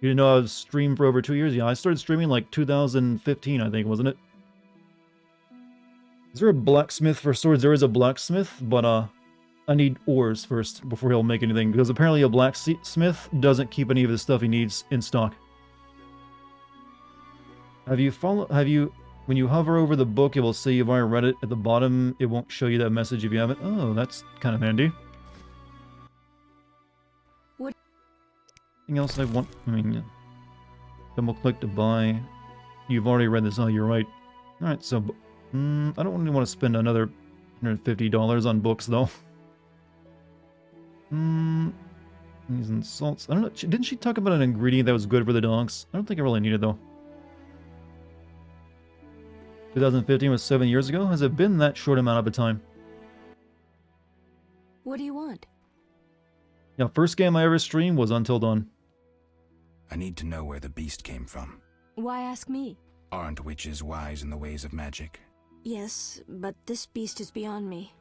You didn't know I was streamed for over 2 years? Yeah, I started streaming, like, 2015, I think, wasn't it? Is there a blacksmith for swords? There is a blacksmith, but, I need ores first before he'll make anything, because apparently a blacksmith doesn't keep any of the stuff he needs in stock. When you hover over the book, it will say you've already read it. At the bottom, it won't show you that message if you haven't. Oh, that's kind of handy. What? Anything else I want? I mean, yeah. Double click to buy. You've already read this. Oh, you're right. Alright, so I don't really want to spend another $150 on books, though. These insults. I don't know. Didn't she talk about an ingredient that was good for the dogs? I don't think I really need it, though. 2015 was 7 years ago? Has it been that short amount of a time? What do you want? Yeah, first game I ever streamed was Until Dawn. I need to know where the beast came from. Why ask me? Aren't witches wise in the ways of magic? Yes, but this beast is beyond me.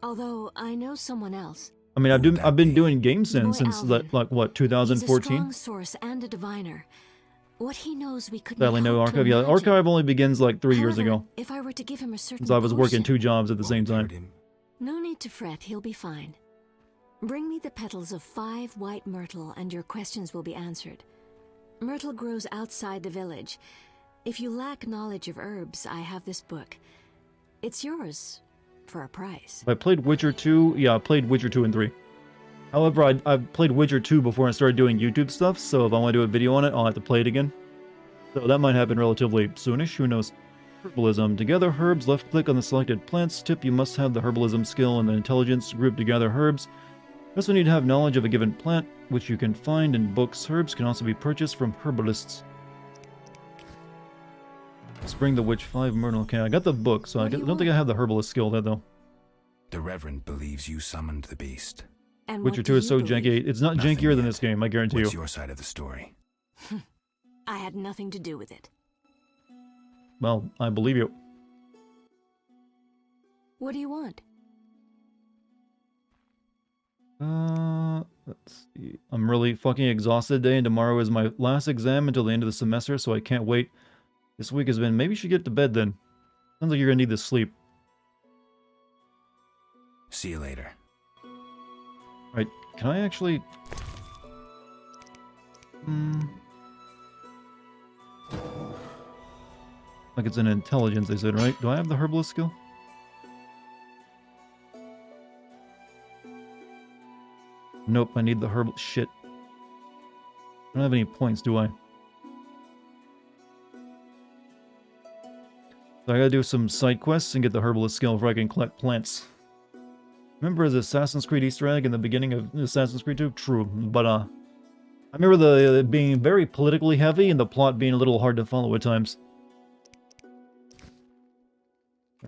Although I know someone else. I mean, I've been doing game since like what, 2014? He's a strong source and a diviner. What he knows we couldn't Sadly, no archive. Yeah, archive only begins like 3 years ago. If I were to give him a certain since I was working 2 jobs at the same time. No need to fret, he'll be fine. Bring me the petals of 5 white myrtle and your questions will be answered. Myrtle grows outside the village. If you lack knowledge of herbs, I have this book. It's yours for a price. I played Witcher 2. Yeah, I played Witcher 2 and 3. However, I played Witcher 2 before I started doing YouTube stuff, so if I want to do a video on it, I'll have to play it again. So that might happen relatively soonish, who knows. Herbalism. Together herbs, left click on the selected plants. Tip, you must have the herbalism skill and the intelligence to group together herbs. You also need to have knowledge of a given plant, which you can find in books. Herbs can also be purchased from herbalists. Spring the Witch 5 Myrtle. Okay, I got the book, so I don't think I have the herbalist skill there, though. The Reverend believes you summoned the beast. And Witcher 2 is so janky. It's not Nothing jankier than yet. this game, I guarantee What's you. your side of the story? I had nothing to do with it. Well, I believe you. What do you want? Let's see. I'm really fucking exhausted today, and tomorrow is my last exam until the end of the semester, so I can't wait. This week has been... Maybe you should get to bed then. Sounds like you're gonna need this sleep. See you later. Right, can I actually... Like it's an intelligence, they said, right? Do I have the herbalist skill? Nope, I need the herbal... Shit. I don't have any points, do I? So I gotta do some side quests and get the herbalist skill before I can collect plants. Remember the Assassin's Creed Easter egg in the beginning of Assassin's Creed 2? True, but I remember the being very politically heavy and the plot being a little hard to follow at times.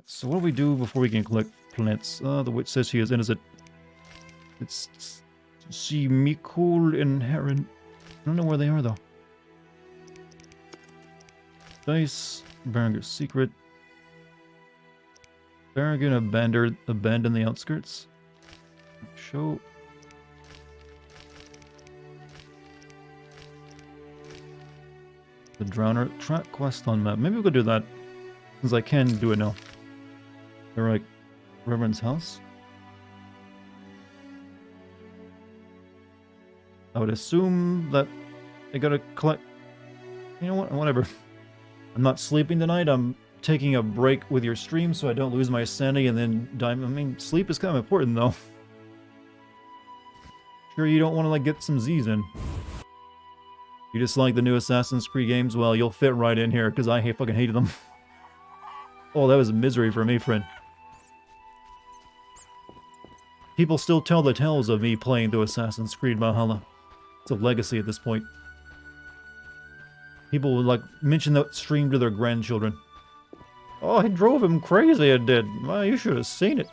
So what do we do before we can collect plants? The witch says she is innocent. It's see Mikul and Heron. I don't know where they are though. Dice, Berenger's secret. Dartigan abandoned the outskirts. Show. The Drowner track quest on map. Maybe we could do that, since I can do it now. They're like Reverend's house. I would assume that I gotta collect. You know what? Whatever. I'm not sleeping tonight. I'm taking a break with your stream so I don't lose my sanity and then die. I mean, sleep is kind of important though. Sure, you don't want to like get some Z's in. You just like the new Assassin's Creed games? Well, you'll fit right in here because I fucking hated them. Oh, that was misery for me, friend. People still tell the tales of me playing through Assassin's Creed Valhalla. It's a legacy at this point. People would like mention that stream to their grandchildren. Oh, I drove him crazy, it did. Well, you should have seen it.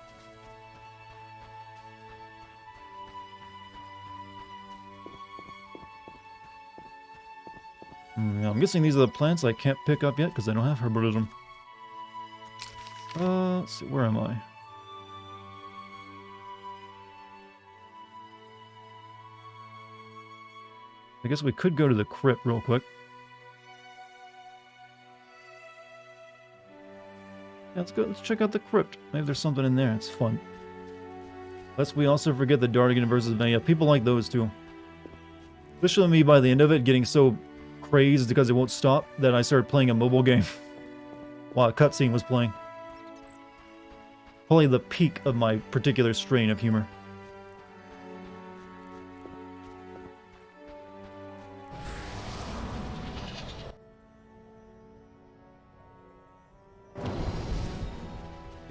I'm guessing these are the plants I can't pick up yet because I don't have herbalism. Let's see, where am I? I guess we could go to the crypt real quick. Yeah, let's go. Let's check out the crypt. Maybe there's something in there. It's fun. Lest we also forget the Dartigan versus Vanilla. People like those too. Especially me by the end of it getting so crazed because it won't stop that I started playing a mobile game while a cutscene was playing. Probably the peak of my particular strain of humor.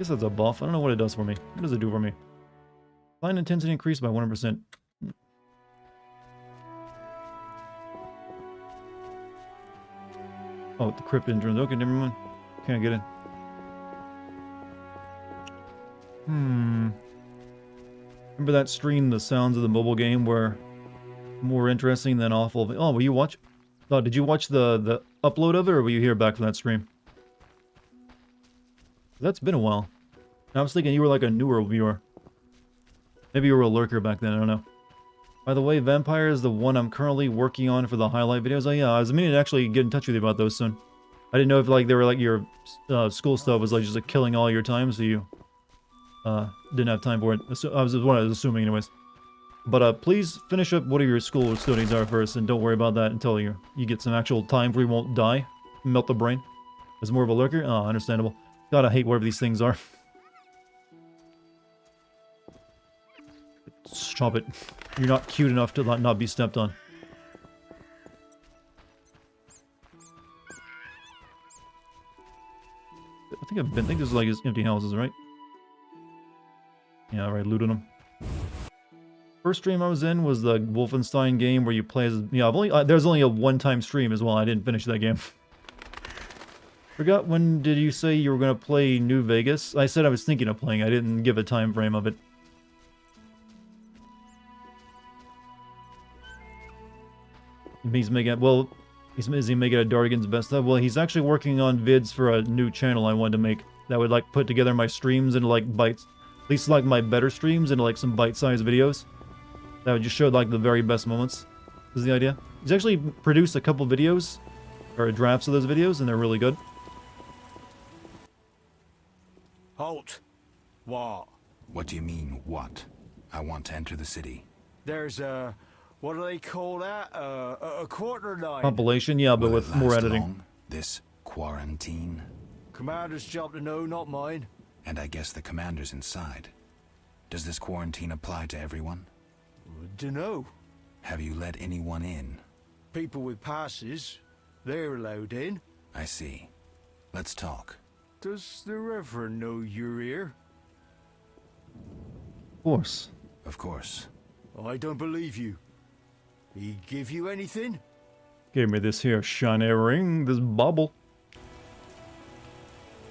guess that's a buff. I don't know what it does for me. What does it do for me? Blind intensity increased by 100%. Oh, the crypt entrance. Okay, never mind. Can't get in. Remember that stream, the sounds of the mobile game were more interesting than awful. Oh, will you watch? Oh, did you watch the upload of it, or were you here back from that stream? That's been a while. I was thinking you were like a newer viewer. Maybe you were a lurker back then, I don't know. By the way, Vampire is the one I'm currently working on for the highlight videos. Oh yeah, I was meaning to actually get in touch with you about those soon. I didn't know if like they were like your school stuff was like just like killing all your time, so you didn't have time for it. I was what I was assuming anyways. But please finish up whatever your school studies are first, and don't worry about that until you get some actual time where you won't die, melt the brain. As more of a lurker? Oh, understandable. God, I hate whatever these things are. Stop it. You're not cute enough to not be stepped on. I think this is like his empty houses, right? Yeah, right, looting them. First stream I was in was the Wolfenstein game where you play as... Yeah, I've only, there's only a one-time stream as well. I didn't finish that game. Forgot when did you say you were going to play New Vegas? I said I was thinking of playing. I didn't give a time frame of it. He's making... Well, is he making a Dartigan's best of? Well, he's actually working on vids for a new channel I wanted to make. That would, like, put together my streams into, like, bites. At least, like, my better streams into, like, some bite-sized videos. That would just show, like, the very best moments. Is the idea. He's actually produced a couple videos. Or drafts of those videos, and they're really good. Halt. What? What do you mean, what? I want to enter the city. There's a... What do they call that? A quarter line. Compilation, yeah, but with more editing. Long, this quarantine? Commander's job to know, not mine. And I guess the commander's inside. Does this quarantine apply to everyone? Dunno. Have you let anyone in? People with passes, they're allowed in. I see. Let's talk. Does the Reverend know you're here? Of course. Of course. I don't believe you. He give you anything? Gave me this here shiny ring, this bauble.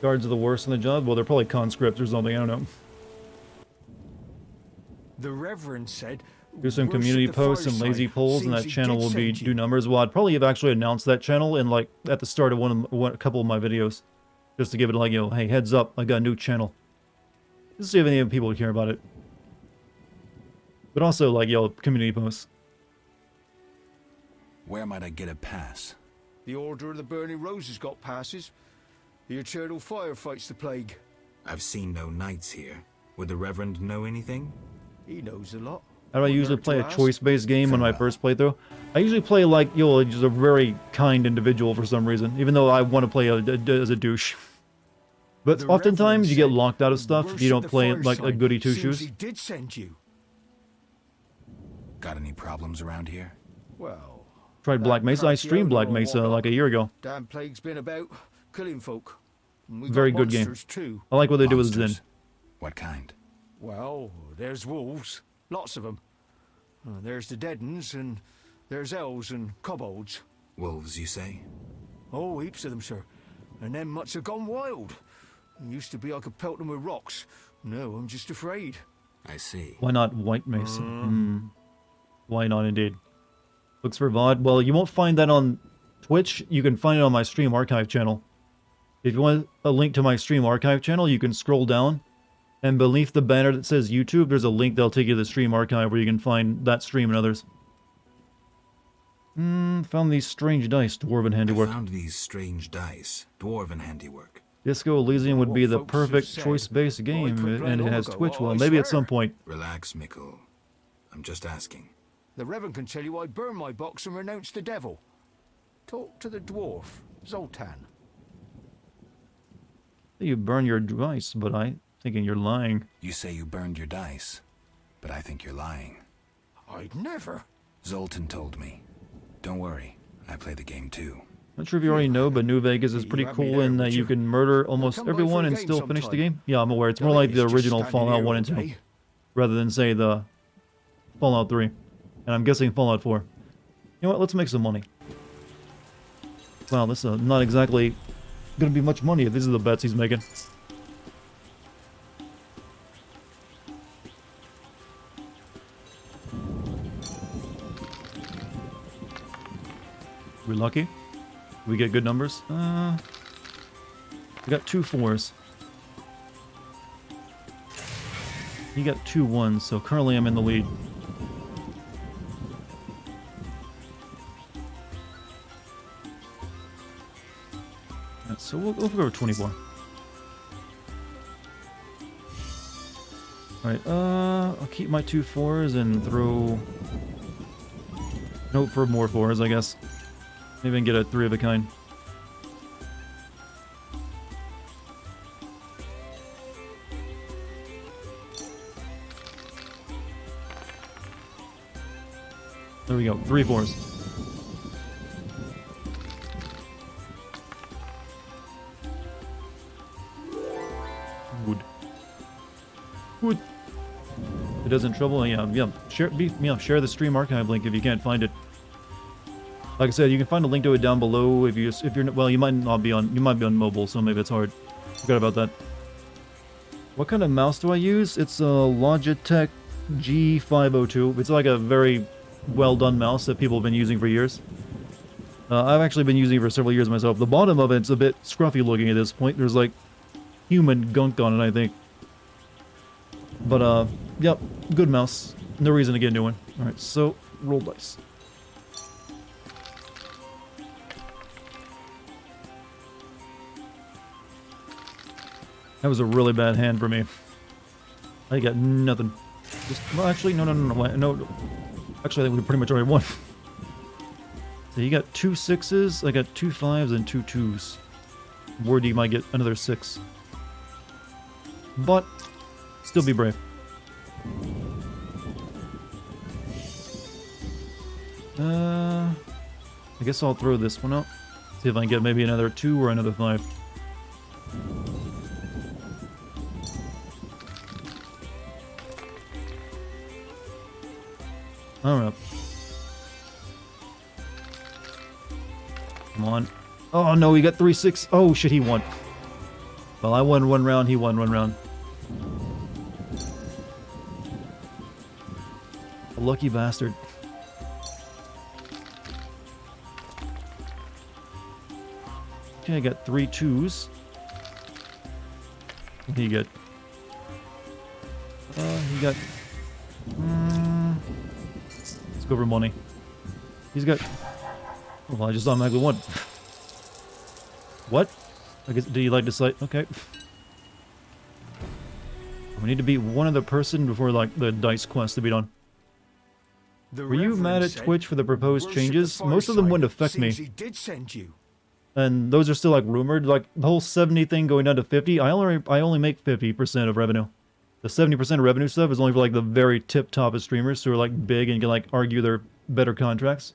Guards are the worst in the job. Well, they're probably conscripts or something, I don't know. The Reverend said... Do some community posts and lazy polls, and that channel will be do numbers. Well, I'd probably have actually announced that channel in, like, at the start of a couple of my videos. Just to give it, like, you know, hey, heads up, I got a new channel. Just to see if any people would care about it. But also, like, yo, community posts. Where might I get a pass? The Order of the Burning Roses got passes. The Eternal Fire fights the plague. I've seen no knights here. Would the Reverend know anything? He knows a lot. How do I usually play a choice-based game on my first playthrough? I usually play like, yo, just a very kind individual for some reason, even though I want to play as a douche. But oftentimes you get locked out of stuff if you don't play like a goody two-shoes. He did send you. Got any problems around here? Well... Tried Black Mesa. I streamed Black Mesa like a year ago. Damn plague's been about killing folk. Very good game. Too. I like what they do with Zen. What kind? Well, there's wolves. Lots of them. There's the dead uns, and there's elves and kobolds. Wolves, you say? Oh, heaps of them, sir. And them much have gone wild. Used to be I could pelt them with rocks. No, I'm just afraid. I see. Why not White Mesa? Why not indeed? Looks for VOD. Well, you won't find that on Twitch. You can find it on my stream archive channel. If you want a link to my stream archive channel, you can scroll down. And beneath the banner that says YouTube, there's a link that'll take you to the stream archive where you can find that stream and others. Found these strange dice, dwarven handiwork. I found these strange dice, dwarven handiwork. Disco Elysium would be the perfect choice-based game, and it has Twitch. Well, maybe at some point. Relax, Mikkel. I'm just asking. The Reverend can tell you I burned my box and renounced the devil. Talk to the dwarf, Zoltan. You burn your dice, but I thinking you're lying. You say you burned your dice, but I think you're lying. I'd never. Zoltan told me. Don't worry, I play the game too. Not sure if you already know, but New Vegas is pretty cool in that you can murder almost everyone and still finish the game. Yeah, I'm aware. It's more like the original Fallout 1 and 2, rather than, say, the Fallout 3. And I'm guessing Fallout 4. You know what? Let's make some money. Wow, this is not exactly going to be much money if these are the bets he's making. We lucky? We get good numbers? We got 2 4s. He got 2 1s, so currently I'm in the lead. Right, so we'll go for 24. Alright, I'll keep my 2 4s and throw... Nope, for more 4s, I guess. Maybe I can get a 3 of a kind. There we go, 3 4s. Good. Good. It doesn't trouble. Yeah. Share the stream archive link if you can't find it. Like I said, you can find a link to it down below if you're well, you might be on mobile, so maybe it's hard. Forgot about that. What kind of mouse do I use? It's a Logitech G502. It's like a very well done mouse that people have been using for years. I've actually been using it for several years myself. The bottom of it's a bit scruffy looking at this point. There's like human gunk on it, I think. But yep, good mouse. No reason to get a new one. All right, so roll dice. That was a really bad hand for me. I got nothing. Well, actually, no. Actually, I think we pretty much already won. So you got 2 6s, I got 2 5s, and 2 2s. Wordy might get another 6. But, still be brave. I guess I'll throw this one out. See if I can get maybe another 2 or another 5. Alright. Come on. Oh no, he got 3 6. Oh shit, he won. Well, I won 1 round, he won 1 round. A lucky bastard. Okay, I got 3 2s. What do you get? He got... let's go for money. He's got... Oh, well, I just automatically won. What? I guess, do you like to cite? Okay. We need to beat one other person before, like, the dice quest to be done. Were you mad at Twitch for the proposed changes? Most of them wouldn't affect me. He did send you. And those are still, like, rumored. Like, the whole 70 thing going down to 50, I only make 50% of revenue. The 70% of revenue stuff is only for, like, the very tip-top of streamers who are, like, big and can, like, argue their better contracts.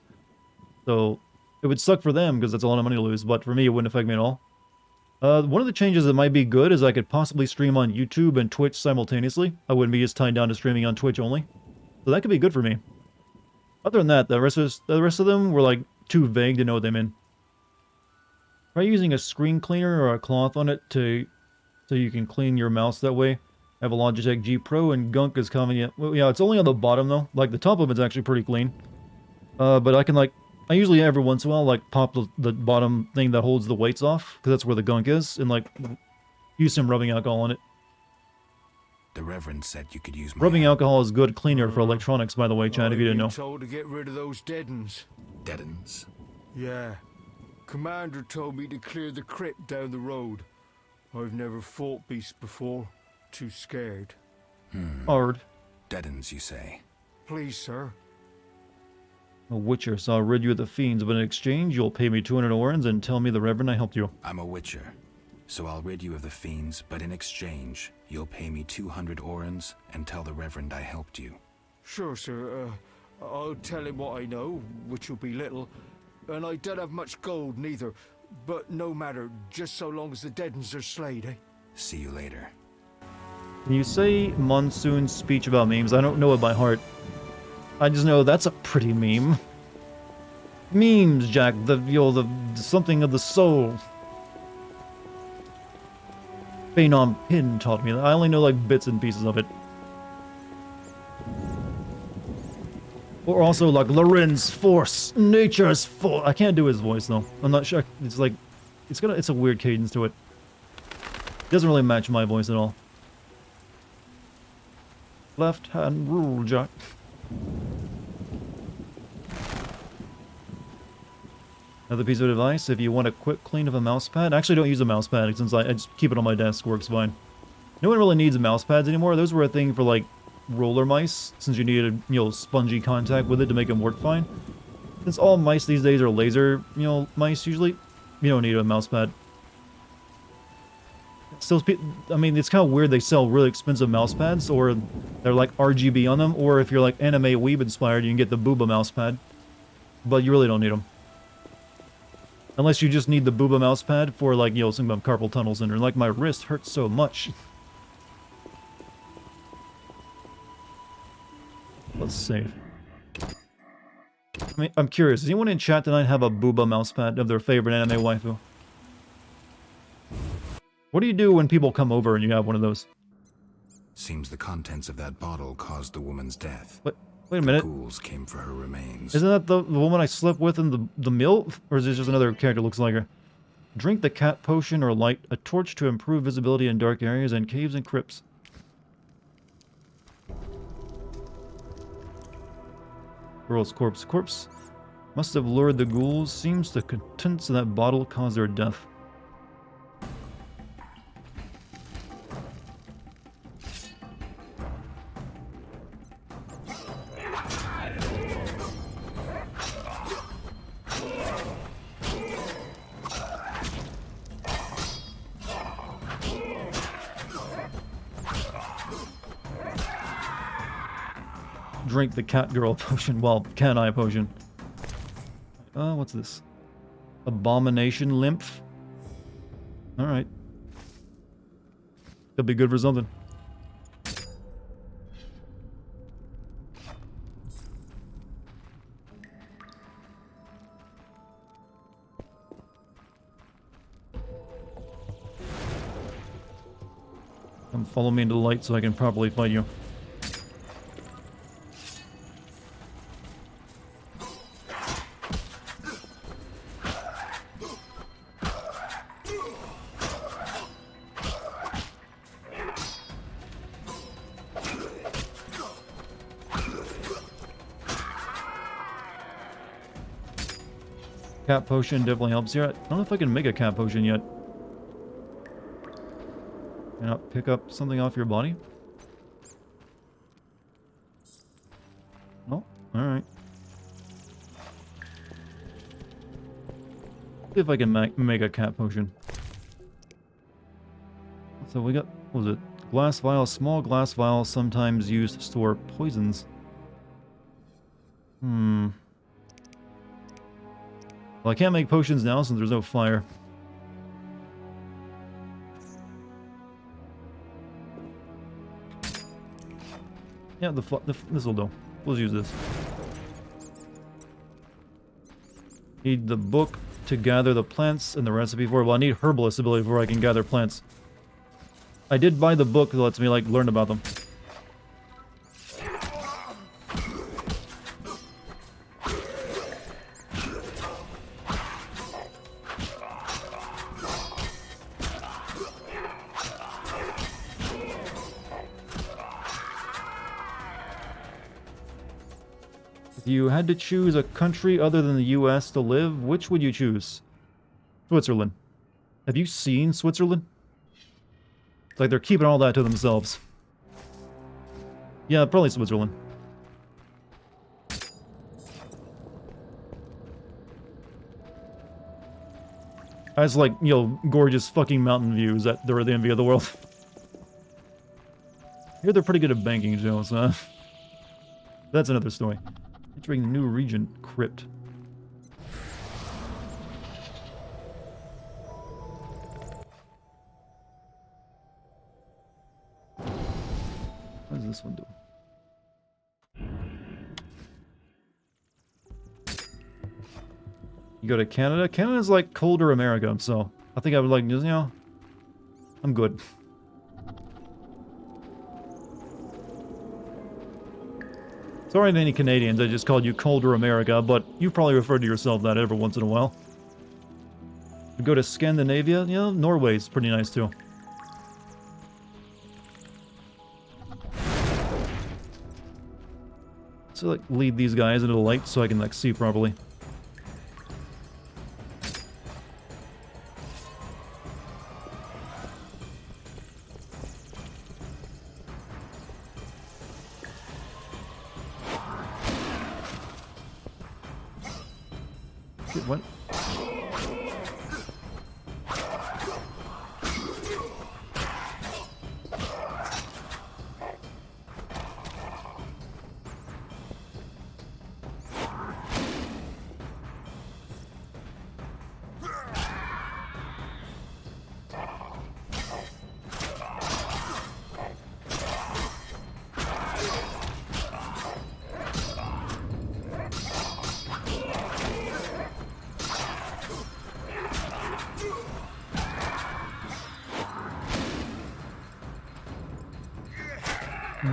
So, it would suck for them, because that's a lot of money to lose, but for me, it wouldn't affect me at all. One of the changes that might be good is I could possibly stream on YouTube and Twitch simultaneously. I wouldn't be just tied down to streaming on Twitch only. So that could be good for me. Other than that, the rest of them were, like, too vague to know what they mean. Try using a screen cleaner or a cloth on it so you can clean your mouse that way. I have a Logitech G Pro and gunk is coming. Well, yeah, it's only on the bottom though. Like the top of it's actually pretty clean. But I can I usually every once in a while like pop the bottom thing that holds the weights off because that's where the gunk is and like use some rubbing alcohol on it. The Reverend said you could use my rubbing alcohol is good cleaner for electronics, by the way, Chad, if you didn't know. Told to get rid of those deadens. Deadens? Yeah. Commander told me to clear the crypt down the road. I've never fought beasts before. Too scared. Hard. Deadens, you say? Please, sir. A Witcher, so I'll rid you of the fiends, but in exchange, you'll pay me 200 orens and tell me the Reverend I helped you. I'm a Witcher, so I'll rid you of the fiends, but in exchange, you'll pay me 200 orens and tell the Reverend I helped you. Sure, sir. I'll tell him what I know, which will be little. and I don't have much gold neither. But no matter, just so long as the dead uns are slayed, eh? See you later. Can you say Monsoon's speech about memes? I don't know it by heart. I just know that's a pretty meme. Memes, Jack. The something of the soul. Phenom Pin taught me that. I only know like bits and pieces of it. Or also like Loren's force, nature's force. I can't do his voice though. I'm not sure. It's like, it's a weird cadence to it. It doesn't really match my voice at all. Left hand rule, Jack. Another piece of advice, if you want a quick clean of a mouse pad, actually don't use a mouse pad since I just keep it on my desk, works fine. No one really needs mouse pads anymore. Those were a thing for like roller mice, since you needed, spongy contact with it to make them work fine. Since all mice these days are laser, mice usually, you don't need a mouse pad. Still, I mean, it's kind of weird they sell really expensive mouse pads, or they're like RGB on them, or if you're like anime weeb inspired, you can get the Booba mouse pad. But you really don't need them. Unless you just need the Booba mouse pad for like, something about carpal tunnel syndrome. Like, my wrist hurts so much. Let's save. I mean, I'm curious, does anyone in chat tonight have a Booba mousepad of their favorite anime waifu? What do you do when people come over and you have one of those? Seems the contents of that bottle caused the woman's death. Wait a minute. The ghouls came for her remains. Isn't that the woman I slept with in the mill? Or is this just another character looks like her? Drink the cat potion or light a torch to improve visibility in dark areas and caves and crypts. Girl's corpse. Must have lured the ghouls. Seems the contents of that bottle caused their death. Drink the cat girl potion. Well, cat eye potion. What's this? Abomination lymph? Alright. Could be good for something. Come follow me into the light so I can properly fight you. Cat potion definitely helps here. I don't know if I can make a cat potion yet. Can I not pick up something off your body? Oh, alright. See if I can make a cat potion. So we got, what was it? Glass vial, small glass vial, sometimes used to store poisons. Well, I can't make potions now since there's no fire. Yeah, this'll do. We'll use this. Need the book to gather the plants and the recipe for it. Well, I need herbalist ability before I can gather plants. I did buy the book that lets me, like, learn about them. If you had to choose a country other than the US to live, which would you choose? Switzerland. Have you seen Switzerland? It's like they're keeping all that to themselves. Yeah, probably Switzerland. Has like, gorgeous fucking mountain views that they're the envy of the world. Here they're pretty good at banking, Joe, so that's another story. Entering the new region, crypt. does this one do? You go to Canada? Canada's like colder America, so I think I would like, I'm good. Sorry to any Canadians, I just called you colder America, but you probably refer to yourself that every once in a while. We go to Scandinavia? Norway's pretty nice too. So like lead these guys into the light so I can like see properly. What?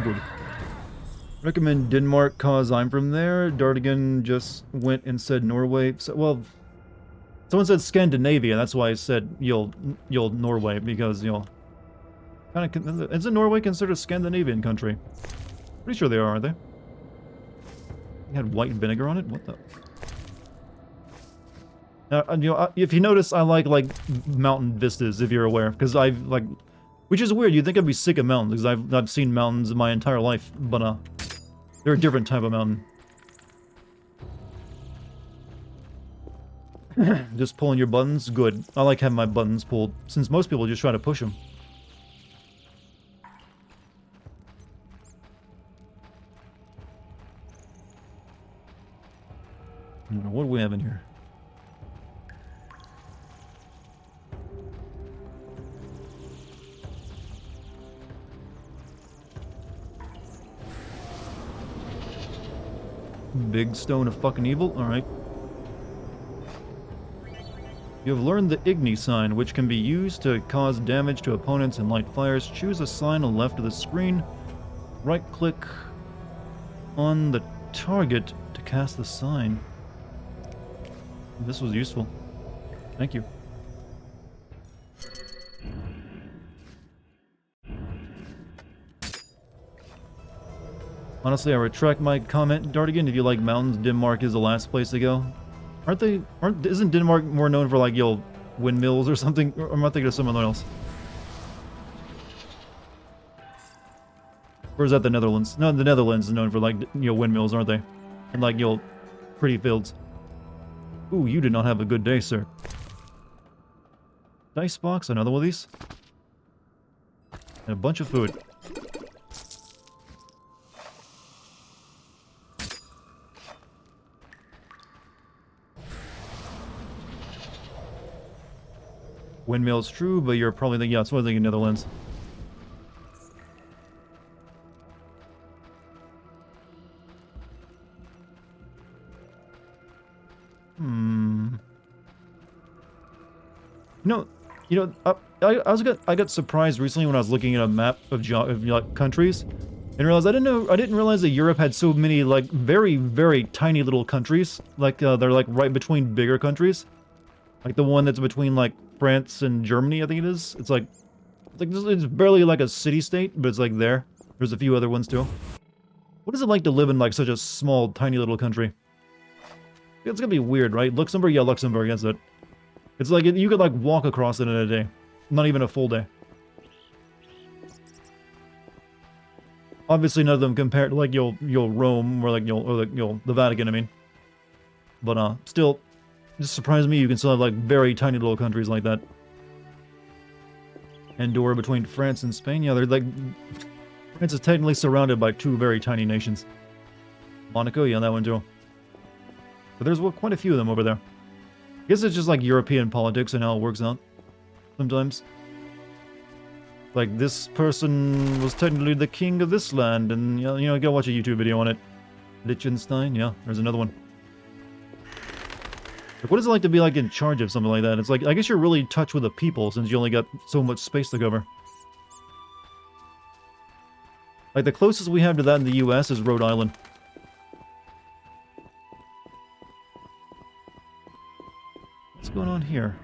Good. Recommend Denmark cause I'm from there. Dartigan just went and said Norway. So, well, someone said Scandinavia. That's why I said you'll Norway because kind of isn't Norway considered a Scandinavian country? Pretty sure they are, aren't they? It had white vinegar on it. What the? If you notice, I like mountain vistas. If you're aware, because I've like. Which is weird, you'd think I'd be sick of mountains, because I've seen mountains in my entire life, but, they're a different type of mountain. Just pulling your buttons? Good. I like having my buttons pulled, since most people just try to push them. What do we have in here? Big stone of fucking evil? Alright. You have learned the Igni sign, which can be used to cause damage to opponents and light fires. Choose a sign on the left of the screen. Right-click on the target to cast the sign. This was useful. Thank you. Honestly, I retract my comment, Dartigan. If you like mountains, Denmark is the last place to go. Isn't Denmark more known for like, windmills or something? Or am I thinking of someone else? Or is that the Netherlands? No, the Netherlands is known for like, windmills, aren't they? And like, pretty fields. Ooh, you did not have a good day, sir. Dice box, another one of these. And a bunch of food. Windmill's true, but you're probably thinking, it's one thing in Netherlands. I got surprised recently when I was looking at a map of countries, and realized I didn't realize that Europe had so many like very, very tiny little countries. Like they're like right between bigger countries. Like the one that's between like France and Germany, I think it is. It's like it's barely like a city-state, but it's like there. There's a few other ones too. What is it like to live in like such a small, tiny little country? It's gonna be weird, right? Luxembourg, yeah, Luxembourg, that's it. It's like you could like walk across it in a day, not even a full day. Obviously, none of them compared to like Rome or like the Vatican. I mean, but still. It just surprised me you can still have, like, very tiny little countries like that. Andorra between France and Spain. Yeah, they're, like... France is technically surrounded by two very tiny nations. Monaco, yeah, that one too. But there's quite a few of them over there. I guess it's just, like, European politics and how it works out. Sometimes. Like, this person was technically the king of this land, and, you know, go watch a YouTube video on it. Liechtenstein, yeah, there's another one. Like, what is it like to be, like, in charge of something like that? It's like, I guess you're really in touch with the people, since you only got so much space to cover. Like, the closest we have to that in the US is Rhode Island. What's going on here?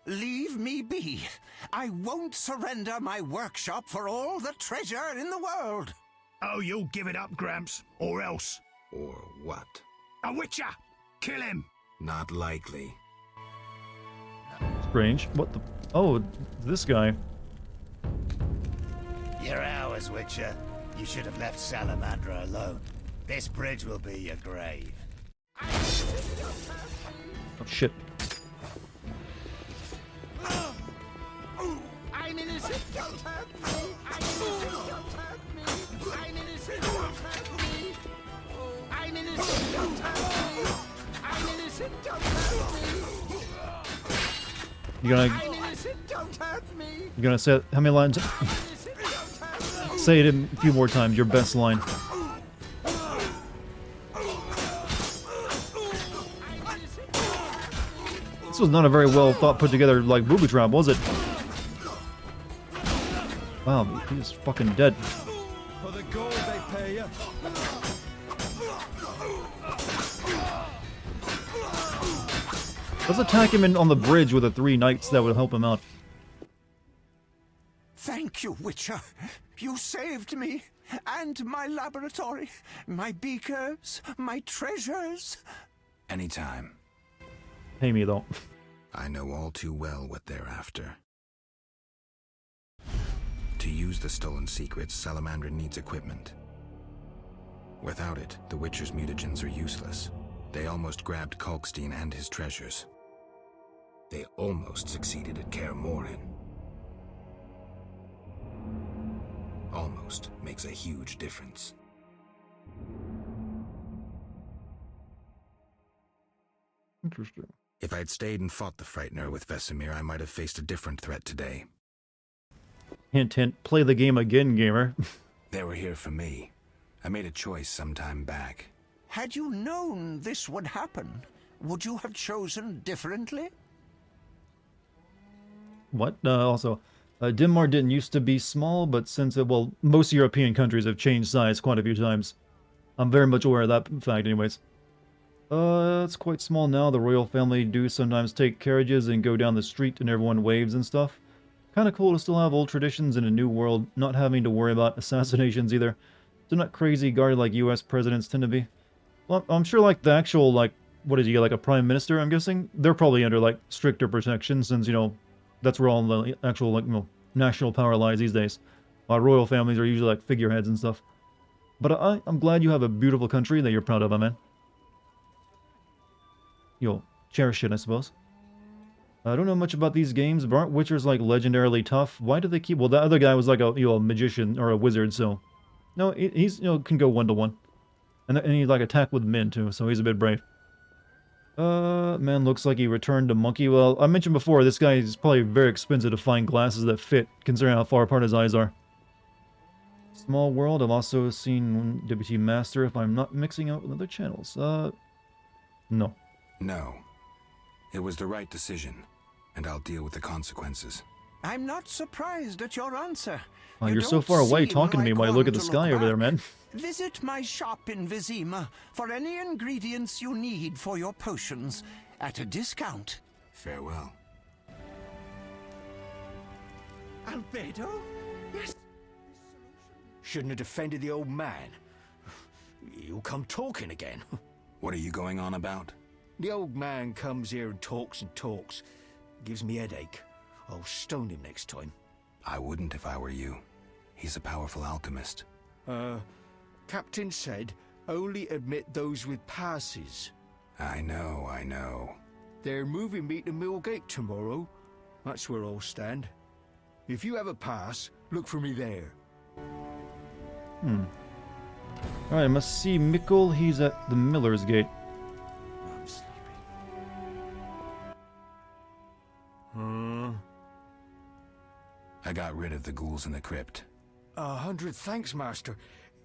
Leave me be. I won't surrender my workshop for all the treasure in the world. Oh, you'll give it up, Gramps, or else. Or what? A witcher! Kill him! Not likely. Strange. What the... Oh, this guy. You're ours, Witcher. You should have left Salamandra alone. This bridge will be your grave. Oh, shit. I'm innocent, don't hurt me! I'm innocent, don't hurt me! I'm innocent, don't hurt me! I'm innocent, don't hurt me! I'm innocent, don't hurt me! You gonna... I'm innocent, don't hurt me! You gonna say it? How many lines? Say it a few more times, your best line. This was not a very well thought put together, like, booby trap, was it? Wow, he's fucking dead. For the gold they pay you. Let's attack him on the bridge with the 3 knights that would help him out. Thank you, Witcher. You saved me. And my laboratory. My beakers. My treasures. Anytime. Pay me, though. I know all too well what they're after. To use the stolen secrets, Salamandra needs equipment. Without it, the Witcher's mutagens are useless. They almost grabbed Kalkstein and his treasures. They almost succeeded at Kaer Morhen. Almost makes a huge difference. Interesting. If I'd stayed and fought the Frightener with Vesemir, I might have faced a different threat today. Hint, hint. Play the game again, gamer. They were here for me. I made a choice some time back. Had you known this would happen, would you have chosen differently? What? Also, Denmark didn't used to be small, but since it, well, most European countries have changed size quite a few times. I'm very much aware of that fact anyways. It's quite small now. The royal family do sometimes take carriages and go down the street and everyone waves and stuff. Kind of cool to still have old traditions in a new world, not having to worry about assassinations either. They're not crazy guarded like US presidents tend to be. Well, I'm sure like the actual, like, what is he, like a prime minister, I'm guessing? They're probably under, like, stricter protection since, you know, that's where all the actual, like, you know, national power lies these days. Royal families are usually, like, figureheads and stuff. But I'm glad you have a beautiful country that you're proud of, my man. You'll cherish it, I suppose. I don't know much about these games, but aren't Witchers, like, legendarily tough? Why do they keep... Well, the other guy was, like, a, you know, a magician or a wizard, so... No, he's, you know, can go 1-to-1. And he, like, attack with men, too, so he's a bit brave. Man looks like he returned to Monkey. Well, I mentioned before, this guy is probably very expensive to find glasses that fit, considering how far apart his eyes are. Small World, I've also seen WT Master, if I'm not mixing up with other channels. No. No. It was the right decision, and I'll deal with the consequences. I'm not surprised at your answer. Oh, you're so far away talking to me while you look at the sky over there, man. Visit my shop in Vizima for any ingredients you need for your potions at a discount. Farewell. Albedo? Yes. Shouldn't have defended the old man. He'll come talking again. What are you going on about? The old man comes here and talks. Gives me headache. I'll stone him next time. I wouldn't if I were you. He's a powerful alchemist. Captain said only admit those with passes. I know. They're moving me to Millgate tomorrow. That's where I'll stand. If you have a pass, look for me there. Alright, I must see Mikkel. He's at the Miller's Gate. I'm sleepy. I got rid of the ghouls in the crypt. 100 thanks, Master.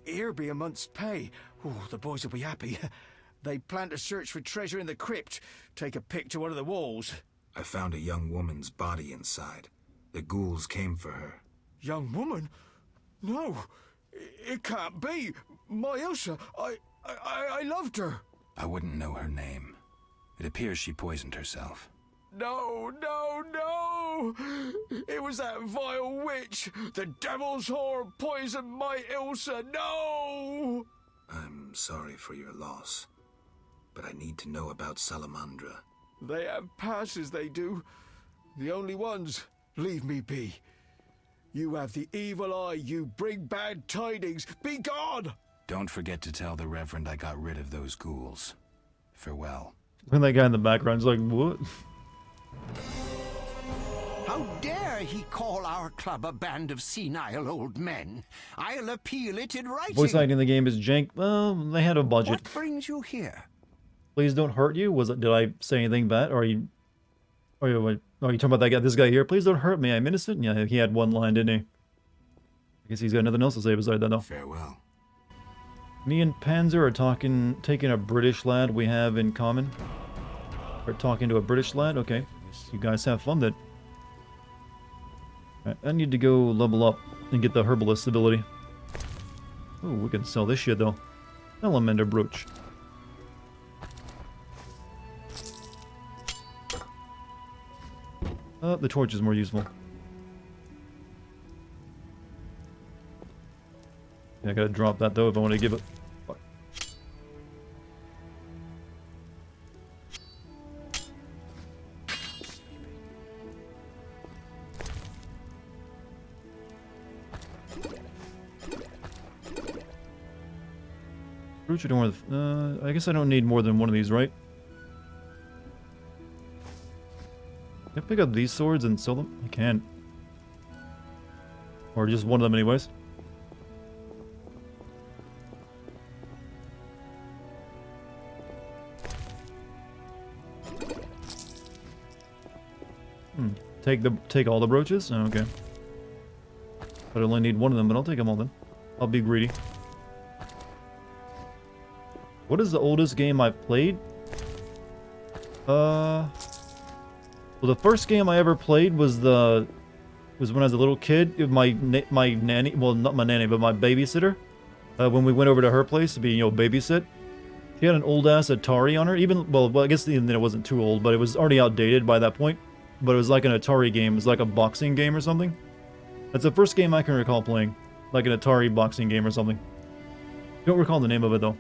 Here be a month's pay. Oh, the boys will be happy. They plan to search for treasure in the crypt. Take a pic to one of the walls. I found a young woman's body inside. The ghouls came for her. Young woman? No, it can't be. My Ilsa, I loved her. I wouldn't know her name. It appears she poisoned herself. No, no, no! It was that vile witch! The devil's whore poisoned my Ilsa! No! I'm sorry for your loss, but I need to know about Salamandra. They have passes, they do. The only ones. Leave me be. You have the evil eye, you bring bad tidings. Be gone! Don't forget to tell the Reverend I got rid of those ghouls. Farewell. And that guy in the background's like, what? How dare he call our club a band of senile old men? I'll appeal it in writing. Voice acting in the game is jank. Well, they had a budget. What brings you here? Please don't hurt you. Was it? Did I say anything bad? Or are you? Are you talking about that guy? This guy here. Please don't hurt me. I'm innocent. Yeah, he had one line, didn't he? I guess he's got nothing else to say beside that, though. Farewell. Me and Panzer are taking a British lad we have in common. We're talking to a British lad. Okay, you guys have fun then. Right, I need to go level up and get the herbalist ability. Oh, we can sell this shit though. Salamander brooch. The torch is more useful. Yeah, I gotta drop that though if I want to give it. Fuck. Brooch, I guess I don't need more than one of these, right? Can I pick up these swords and sell them? I can. Or just one of them anyways. Take all the brooches? Oh, okay. But I only need one of them, but I'll take them all then. I'll be greedy. What is the oldest game I've played? Well, the first game I ever played was when I was a little kid. My nanny, well, not my nanny, but my babysitter. When we went over to her place to be, babysit. She had an old ass Atari on her. Well, I guess it wasn't too old, but it was already outdated by that point. But it was like an Atari game. It was like a boxing game or something. That's the first game I can recall playing. Like an Atari boxing game or something. Don't recall the name of it though.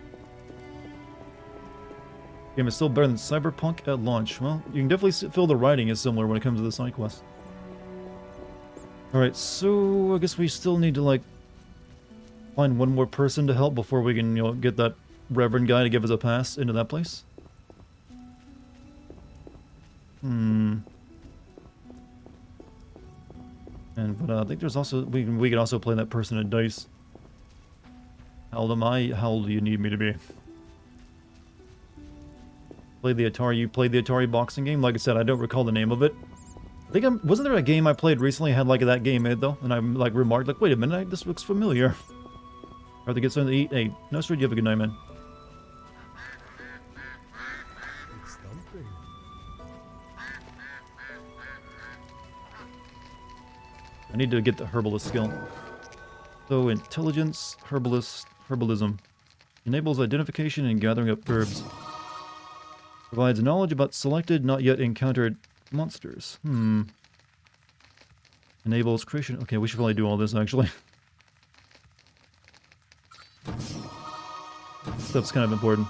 Game is still better than Cyberpunk at launch. Well, you can definitely feel the writing is similar when it comes to the side quest. Alright, so I guess we still need to find one more person to help before we can, get that Reverend guy to give us a pass into that place. But I think there's also we can also play that person at dice. How old am I? How old do you need me to be? Play the Atari. You played the Atari boxing game. Like I said, I don't recall the name of it. I think wasn't there a game I played recently had that game made though, and I remarked wait a minute, this looks familiar. Have to get something to eat. Hey, no sir, you have a good night, man. I need to get the herbalist skill. So intelligence, herbalism. Enables identification and gathering up herbs. Provides knowledge about selected, not yet encountered monsters. Enables creation. Okay, we should probably do all this actually. Stuff's kind of important.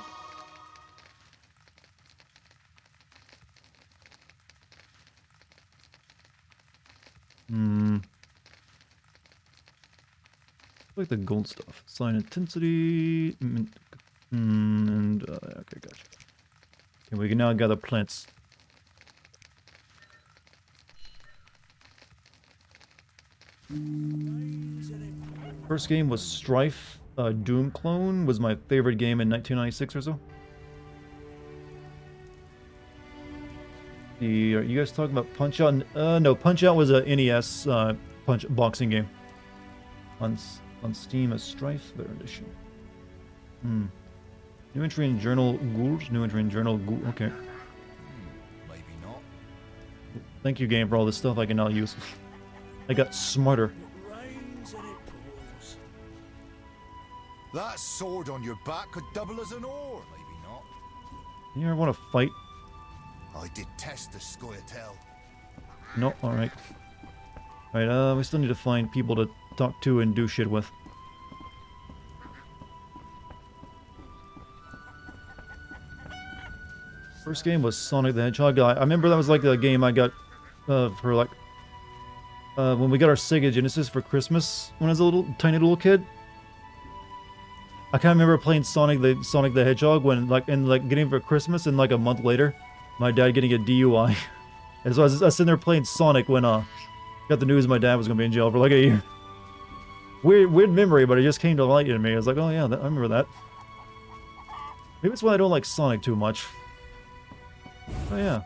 Like the gold stuff. Sign intensity. And okay, gotcha. Okay, we can now gather plants. First game was Strife. Doom Clone was my favorite game in 1996 or so. Are you guys talking about Punch Out? No, Punch Out was a NES punch boxing game. On Steam, a Strife edition. New entry in Journal Ghouls. New entry in Journal Ghouls. Okay. Maybe not. Thank you, game, for all this stuff I can now use. I got smarter. That sword on your back could double as an oar. Maybe not. You ever want to fight? I detest the Scoia'tael. No? Alright. Alright, we still need to find people to talk to and do shit with. First game was Sonic the Hedgehog. I remember that was like the game I got for like when we got our Sega Genesis for Christmas when I was a tiny little kid. I kind of remember playing Sonic the Hedgehog when getting it for Christmas, and like a month later, my dad getting a DUI. And so I was sitting there playing Sonic when got the news my dad was gonna be in jail for like a year. Weird memory, but it just came to light in me. I was like, oh yeah, I remember that. Maybe that's why I don't like Sonic too much. Oh yeah.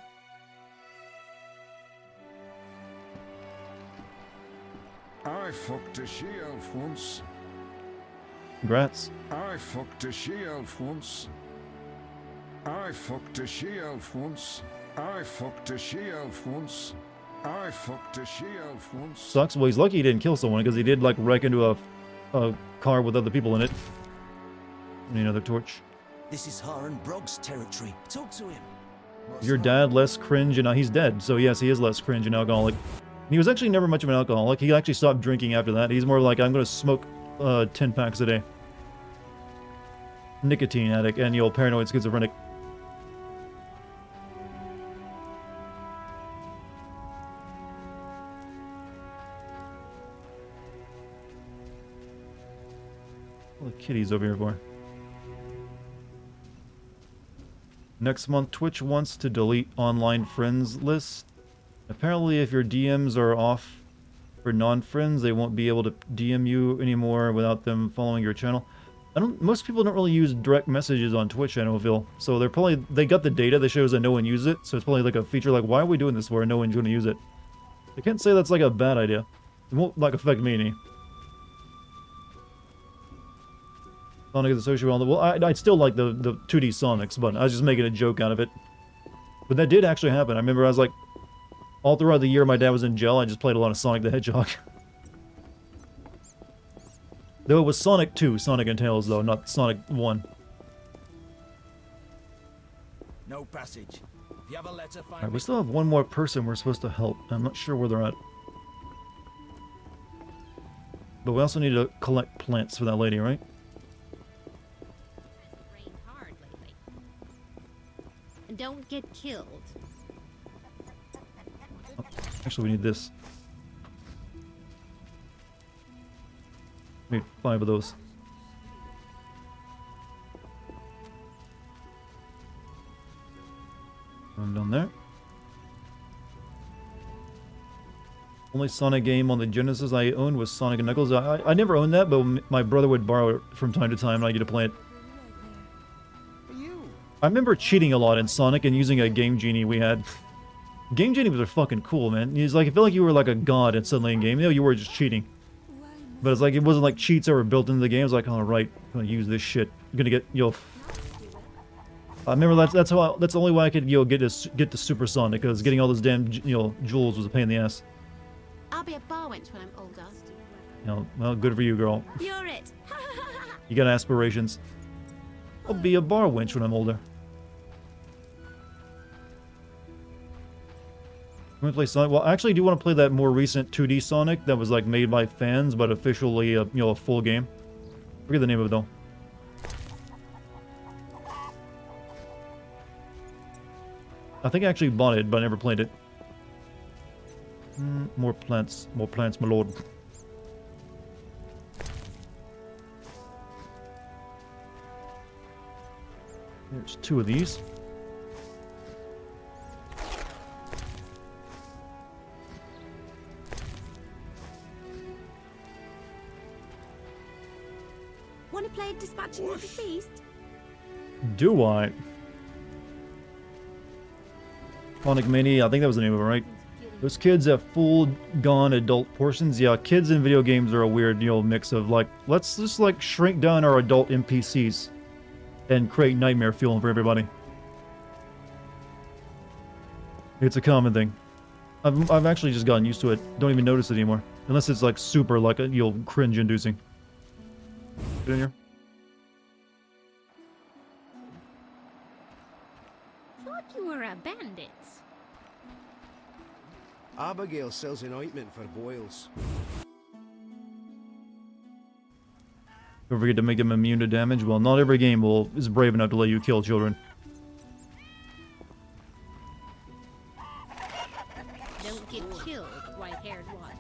I fucked a she-elf once. Congrats. I fucked a she-elf once. I fucked a she-elf once. I fucked a she-elf once. I fucked a she-elf once. Sucks. Well, he's lucky he didn't kill someone, because he did like wreck into a car with other people in it. Need another torch. This is Haran Brog's territory. Talk to him. Your dad less cringe, and now he's dead. So yes, he is less cringe and alcoholic. He was actually never much of an alcoholic. He actually stopped drinking after that. He's more like, I'm going to smoke 10 packs a day. Nicotine addict and the old paranoid schizophrenic. What the kitties over here for? Next month, Twitch wants to delete online friends list. Apparently, if your DMs are off for non-friends, they won't be able to DM you anymore without them following your channel. Most people don't really use direct messages on Twitch, I don't feel. So they got the data that shows that no one uses it, so it's probably like a feature like, why are we doing this where no one's going to use it? I can't say that's like a bad idea. It won't like affect me any. Sonic is associated with all the... Well, I'd still like the 2D Sonics, but I was just making a joke out of it. But that did actually happen. I remember I was like... All throughout the year my dad was in jail, I just played a lot of Sonic the Hedgehog. Though it was Sonic 2, Sonic and Tails, though, not Sonic 1. No passage. If you have a letter, find Alright, we still have one more person we're supposed to help. I'm not sure where they're at. But we also need to collect plants for that lady, right? And don't get killed. Oh, actually, we need this. We need 5 of those. I'm down there. Only Sonic game on the Genesis I owned was Sonic and Knuckles. I never owned that, but my brother would borrow it from time to time and I get to play it. I remember cheating a lot in Sonic and using a Game Genie we had. Game Genie was fucking cool, man. It's like, it felt like you were like a god in suddenly in game. You know, you were just cheating. But it's like, it wasn't like cheats that were built into the game. It was like, oh, right, I'm gonna use this shit. I'm gonna get, I remember that's the only way I could, get to Super Sonic, because getting all those damn, jewels was a pain in the ass. I'll be a bar wench when I'm older. Well, good for you, girl. You're it. You got aspirations. I'll be a bar wench when I'm older. Want to play Sonic? Well, I actually do want to play that more recent 2D Sonic that was like made by fans, but officially a full game. Forget the name of it though. I think I actually bought it, but I never played it. More plants, my lord. There's 2 of these. Want to play Dispatching the Deceased? Do I? Chronic Mania, I think that was the name of it, right? Those kids have full-gone adult portions. Yeah, kids in video games are a weird, mix of, like, let's just, like, shrink down our adult NPCs and create nightmare fuel for everybody. It's a common thing. I've actually just gotten used to it. Don't even notice it anymore. Unless it's, like, super, like, cringe-inducing. Get in here. Thought you were a bandit. Abigail sells an ointment for boils. Don't forget to make them immune to damage. Well, not every game is brave enough to let you kill children. Don't get killed, white-haired one.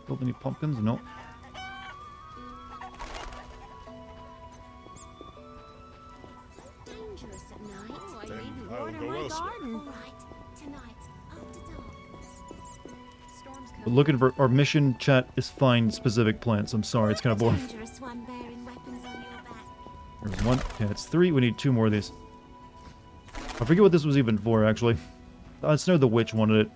Build any pumpkins? No. Dangerous at night. Oh, I Then need I'll water go my elsewhere. garden. All right, tonight, after dark. We're looking for our mission chat is find specific plants. I'm sorry, it's kind of boring. Dangerous one bearing weapons on your back. There's one. Okay, it's 3. We need 2 more of these. I forget what this was even for, actually. I just know the witch wanted it.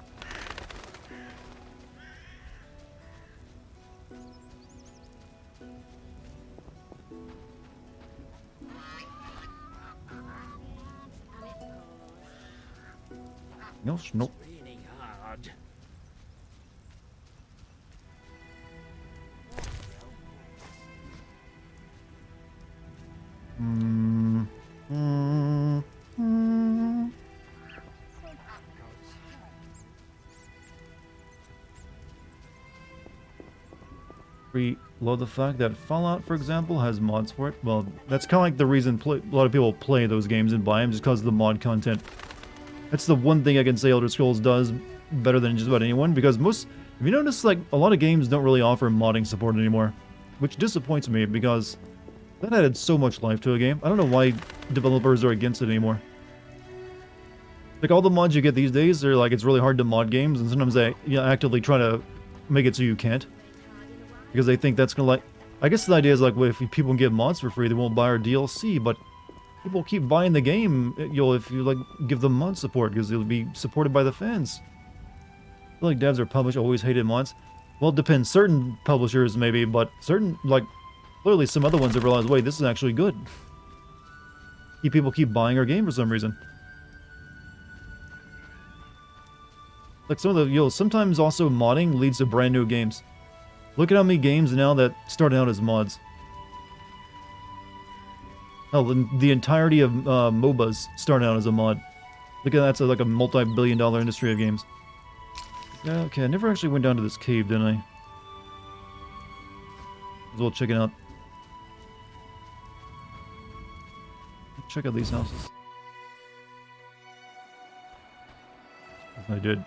No, nope. Raining hard. We love the fact that Fallout, for example, has mods for it. Well, that's kind of like the reason a lot of people play those games and buy them, just because of the mod content. That's the one thing I can say Elder Scrolls does better than just about anyone, because if you notice, like, a lot of games don't really offer modding support anymore, which disappoints me, because that added so much life to a game. I don't know why developers are against it anymore. Like, all the mods you get these days are like, it's really hard to mod games, and sometimes they actively try to make it so you can't. Because they think that's gonna, like... I guess the idea is, like, well, if people can get mods for free, they won't buy our DLC, but people keep buying the game, if you, like, give them mod support, because it'll be supported by the fans. I feel like devs or publishers always hated mods. Well, it depends. Certain publishers, maybe, but certain, like, clearly some other ones have realized, wait, this is actually good. People keep buying our game for some reason. Like, some of the, sometimes also modding leads to brand new games. Look at how many games now that started out as mods. Oh, the entirety of MOBAs started out as a mod. Look at that, it's like a multi-billion-dollar industry of games. Yeah, okay, I never actually went down to this cave, didn't I? Might as well check it out. Check out these houses. I did.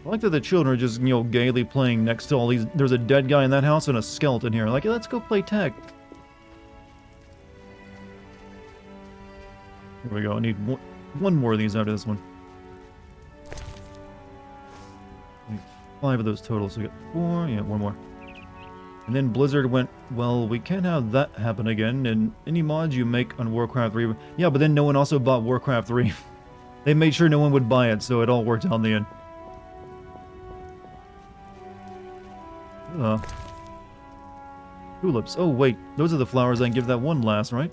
I like that the children are just, gaily playing next to all these... There's a dead guy in that house and a skeleton here. Like, let's go play tag. Here we go. I need one more of these after this one. I need 5 of those total, so we got 4. Yeah, 1 more. And then Blizzard went, well, we can't have that happen again, and any mods you make on Warcraft 3... Yeah, but then no one also bought Warcraft 3. They made sure no one would buy it, so it all worked out in the end. Tulips. Oh, wait. Those are the flowers I can give that one last, right?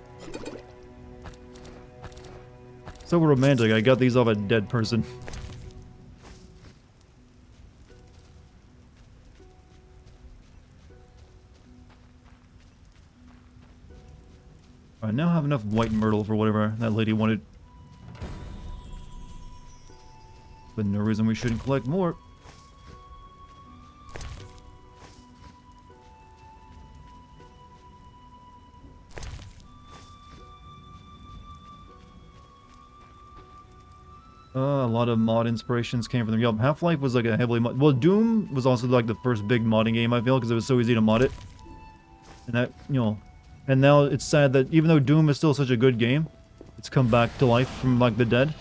So romantic. I got these off a dead person. I now have enough white myrtle for whatever that lady wanted. But no reason we shouldn't collect more. A lot of mod inspirations came from them. Yup, Half-Life was like a heavily mod... Well, Doom was also like the first big modding game, I feel, because it was so easy to mod it. And that, And now it's sad that even though Doom is still such a good game, it's come back to life from like the dead.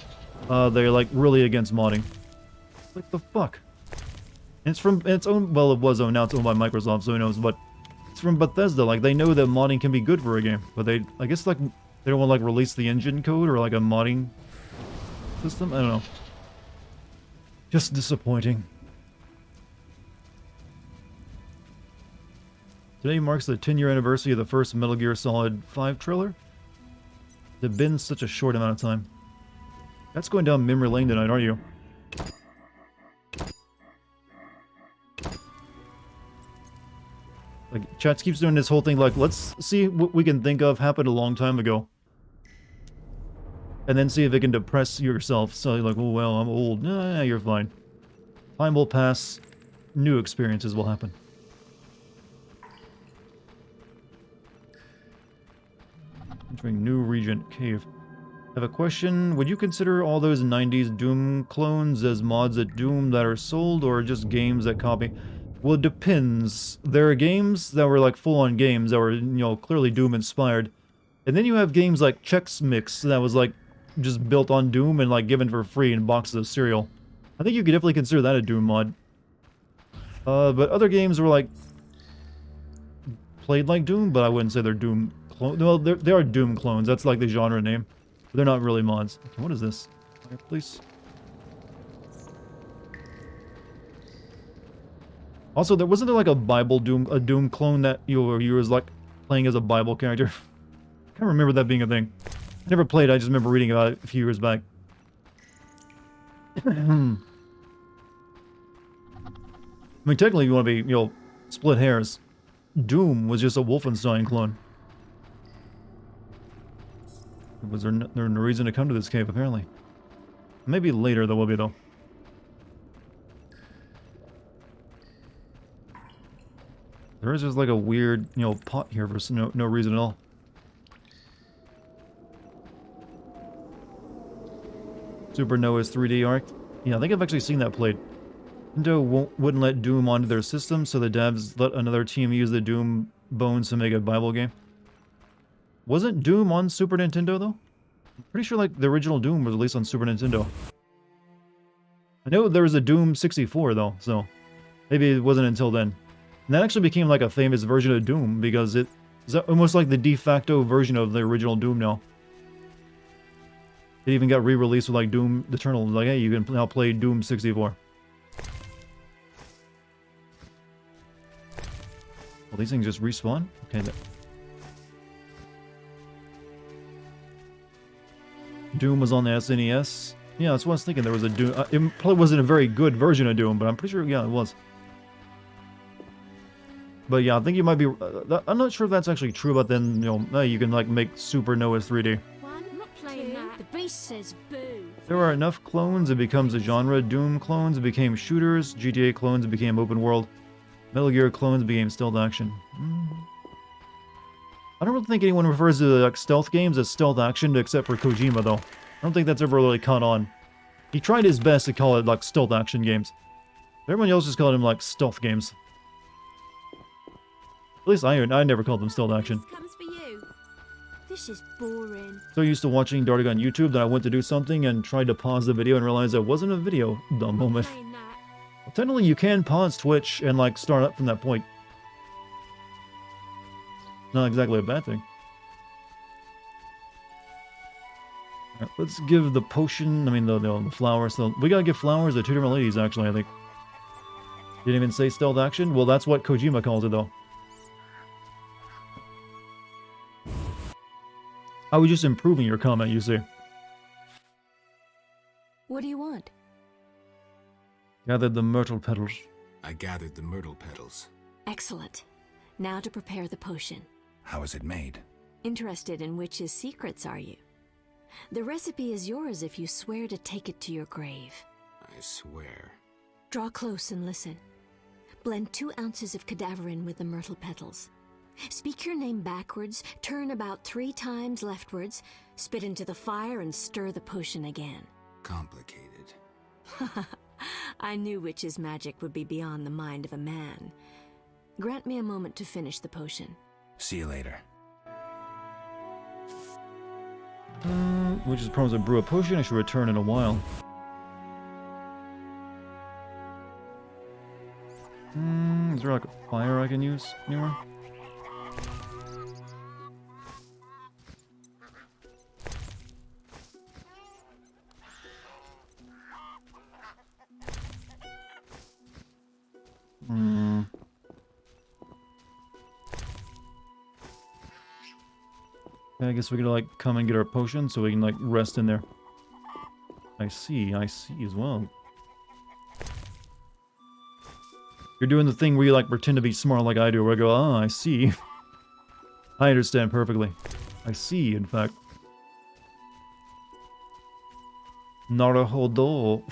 They're like really against modding. Like the fuck? And it's owned, well, it was owned, now it's owned by Microsoft, so who knows, but it's from Bethesda. Like, they know that modding can be good for a game, but I guess like they don't want to like release the engine code or like a modding system. I don't know. Just disappointing. Today marks the 10-year anniversary of the first Metal Gear Solid 5 trailer. It's been such a short amount of time. That's going down memory lane tonight, aren't you? Like, chat keeps doing this whole thing like, let's see what we can think of happened a long time ago. And then see if it can depress yourself. So you're like, oh well, I'm old. Nah, you're fine. Time will pass. New experiences will happen. Entering new region, cave. I have a question. Would you consider all those 90s Doom clones as mods at Doom that are sold, or just games that copy? Well, it depends. There are games that were like full-on games that were, you know, clearly Doom inspired. And then you have games like Chex Mix that was like just built on Doom and like given for free in boxes of cereal. I think you could definitely consider that a Doom mod. But other games were like played like Doom, but I wouldn't say they're Doom clones. Well, they are Doom clones. That's like the genre name. But they're not really mods. Okay, what is this? Please. Also, wasn't there like a Doom clone that you was like playing as a Bible character? I can't remember that being a thing. I never played. I just remember reading about it a few years back. I mean, technically, you want to be, you know, split hairs. Doom was just a Wolfenstein clone. Was there no reason to come to this cave, apparently? Maybe later there will be, though. There is just like a weird, you know, pot here for no reason at all. Supernova's 3D arc. Yeah, I think I've actually seen that played. Nintendo wouldn't let Doom onto their system, so the devs let another team use the Doom bones to make a Bible game. Wasn't Doom on Super Nintendo, though? I'm pretty sure, like, the original Doom was released on Super Nintendo. I know there was a Doom 64, though, so maybe it wasn't until then. And that actually became, like, a famous version of Doom, because it is almost like the de facto version of the original Doom now. It even got re-released with, like, Doom Eternal. Like, hey, you can now play Doom 64. Well, these things just respawn? Okay, Doom was on the SNES. Yeah, that's what I was thinking. There was a Doom. It probably wasn't a very good version of Doom, but I'm pretty sure, yeah, it was. But yeah, I think you might be... I'm not sure if that's actually true, but then, you know, you can, like, make Supernova's 3D. I'm not playing that. The beast says boo. If there are enough clones, it becomes a genre. Doom clones became shooters. GTA clones became open world. Metal Gear clones became stealth action. I don't really think anyone refers to like stealth games as stealth action, except for Kojima, though. I don't think that's ever really caught on. He tried his best to call it like stealth action games. Everyone else just called them like stealth games. At least I never called them stealth action. This comes for you. This is boring. So used to watching Dartigan on YouTube that I went to do something and tried to pause the video and realized it wasn't a video. Dumb moment. Well, technically, you can pause Twitch and like start up from that point. Not exactly a bad thing. Alright, let's give the potion, I mean the flowers. So we gotta give flowers to two different ladies, actually, I think. Didn't even say stealth action? Well, that's what Kojima calls it, though. I was just improving your comment, you see. What do you want? Gathered the myrtle petals. I gathered the myrtle petals. Excellent. Now to prepare the potion. How is it made? Interested in witches' secrets, are you? The recipe is yours if you swear to take it to your grave. I swear. Draw close and listen. Blend 2 ounces of cadaverine with the myrtle petals. Speak your name backwards, turn about 3 times leftwards, spit into the fire and stir the potion again. Complicated. I knew witches' magic would be beyond the mind of a man. Grant me a moment to finish the potion. See you later. Which is promised to brew a potion. I should return in a while. Is there like a fire I can use anywhere? Yeah, I guess we could like come and get our potion so we can like rest in there. I see as well. You're doing the thing where you like pretend to be smart like I do, where I go, ah, I see. I understand perfectly. I see, in fact. Naruhodo.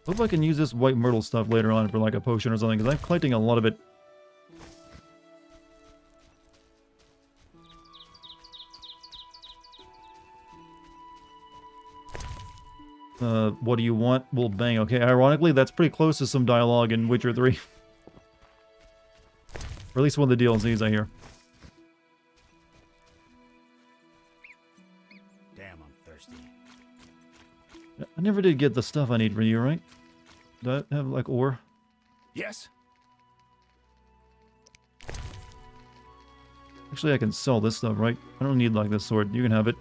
Hope I can use this white myrtle stuff later on for like a potion or something, because I'm collecting a lot of it. What do you want? Well, bang. Okay, ironically, that's pretty close to some dialogue in Witcher 3. Or at least one of the DLCs I hear. Damn, I'm thirsty. I never did get the stuff I need for you, right? Do I have, like, ore? Yes. Actually, I can sell this stuff, right? I don't need, like, this sword. You can have it.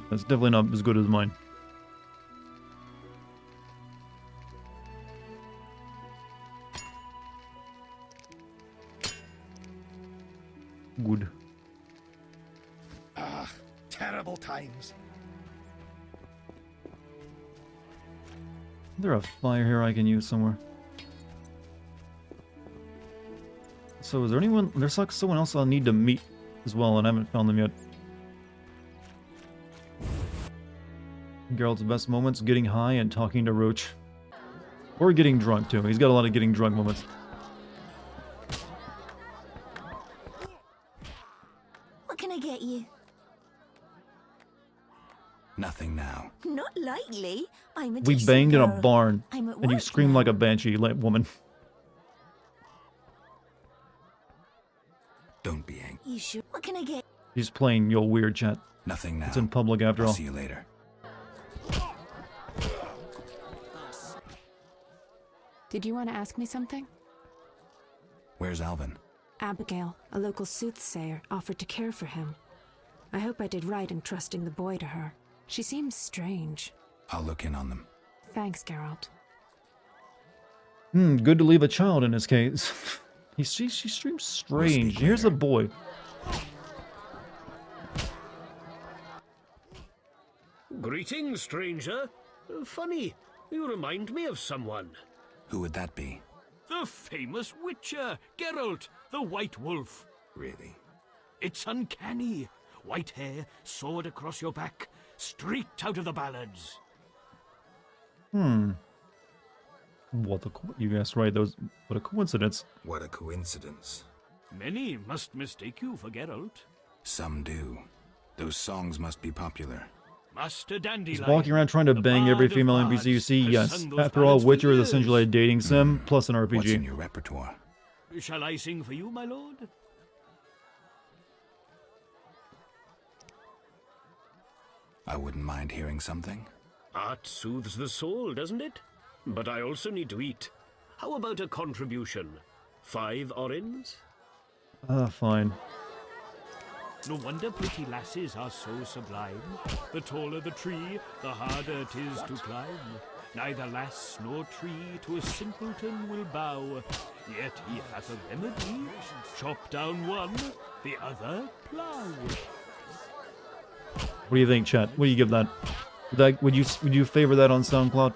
That's definitely not as good as mine. Good. Ah, terrible times. Is there a fire here I can use somewhere? So is there anyone... There's like someone else I'll need to meet as well, and I haven't found them yet. Geralt's best moments, getting high and talking to Roach. Or getting drunk, too. He's got a lot of getting drunk moments. What can I get you? Nothing now. Not likely. I'm a We decent banged in a girl. barn, I'm at and you work screamed now. like a banshee woman. Don't be angry. You sure? What can I get? He's playing your weird chat. Nothing now. It's in public after I'll all. see you later. Did you want to ask me something? Where's Alvin? Abigail, a local soothsayer, offered to care for him. I hope I did right in trusting the boy to her. She seems strange. I'll look in on them. Thanks, Geralt. Good to leave a child in his case. she streams strange. Here's a boy. Greetings, stranger. Funny, you remind me of someone. Who would that be? The famous Witcher, Geralt, the White Wolf. Really? It's uncanny. White hair, sword across your back, straight out of the ballads. What a you guessed right. What a coincidence. What a coincidence. Many must mistake you for Geralt. Some do. Those songs must be popular. Master Dandelion. He's walking around trying to bang every female NPC you see, yes. After all, Witcher is essentially a dating sim, plus an RPG. What's in your repertoire? Shall I sing for you, my lord? I wouldn't mind hearing something. Art soothes the soul, doesn't it? But I also need to eat. How about a contribution? 5 orens? Fine. No wonder pretty lasses are so sublime. The taller the tree, the harder it is to climb. Neither lass nor tree to a simpleton will bow. Yet he hath a remedy. Chop down one, the other plough. What do you think, chat? What do you give that? Would you favor that on SoundCloud?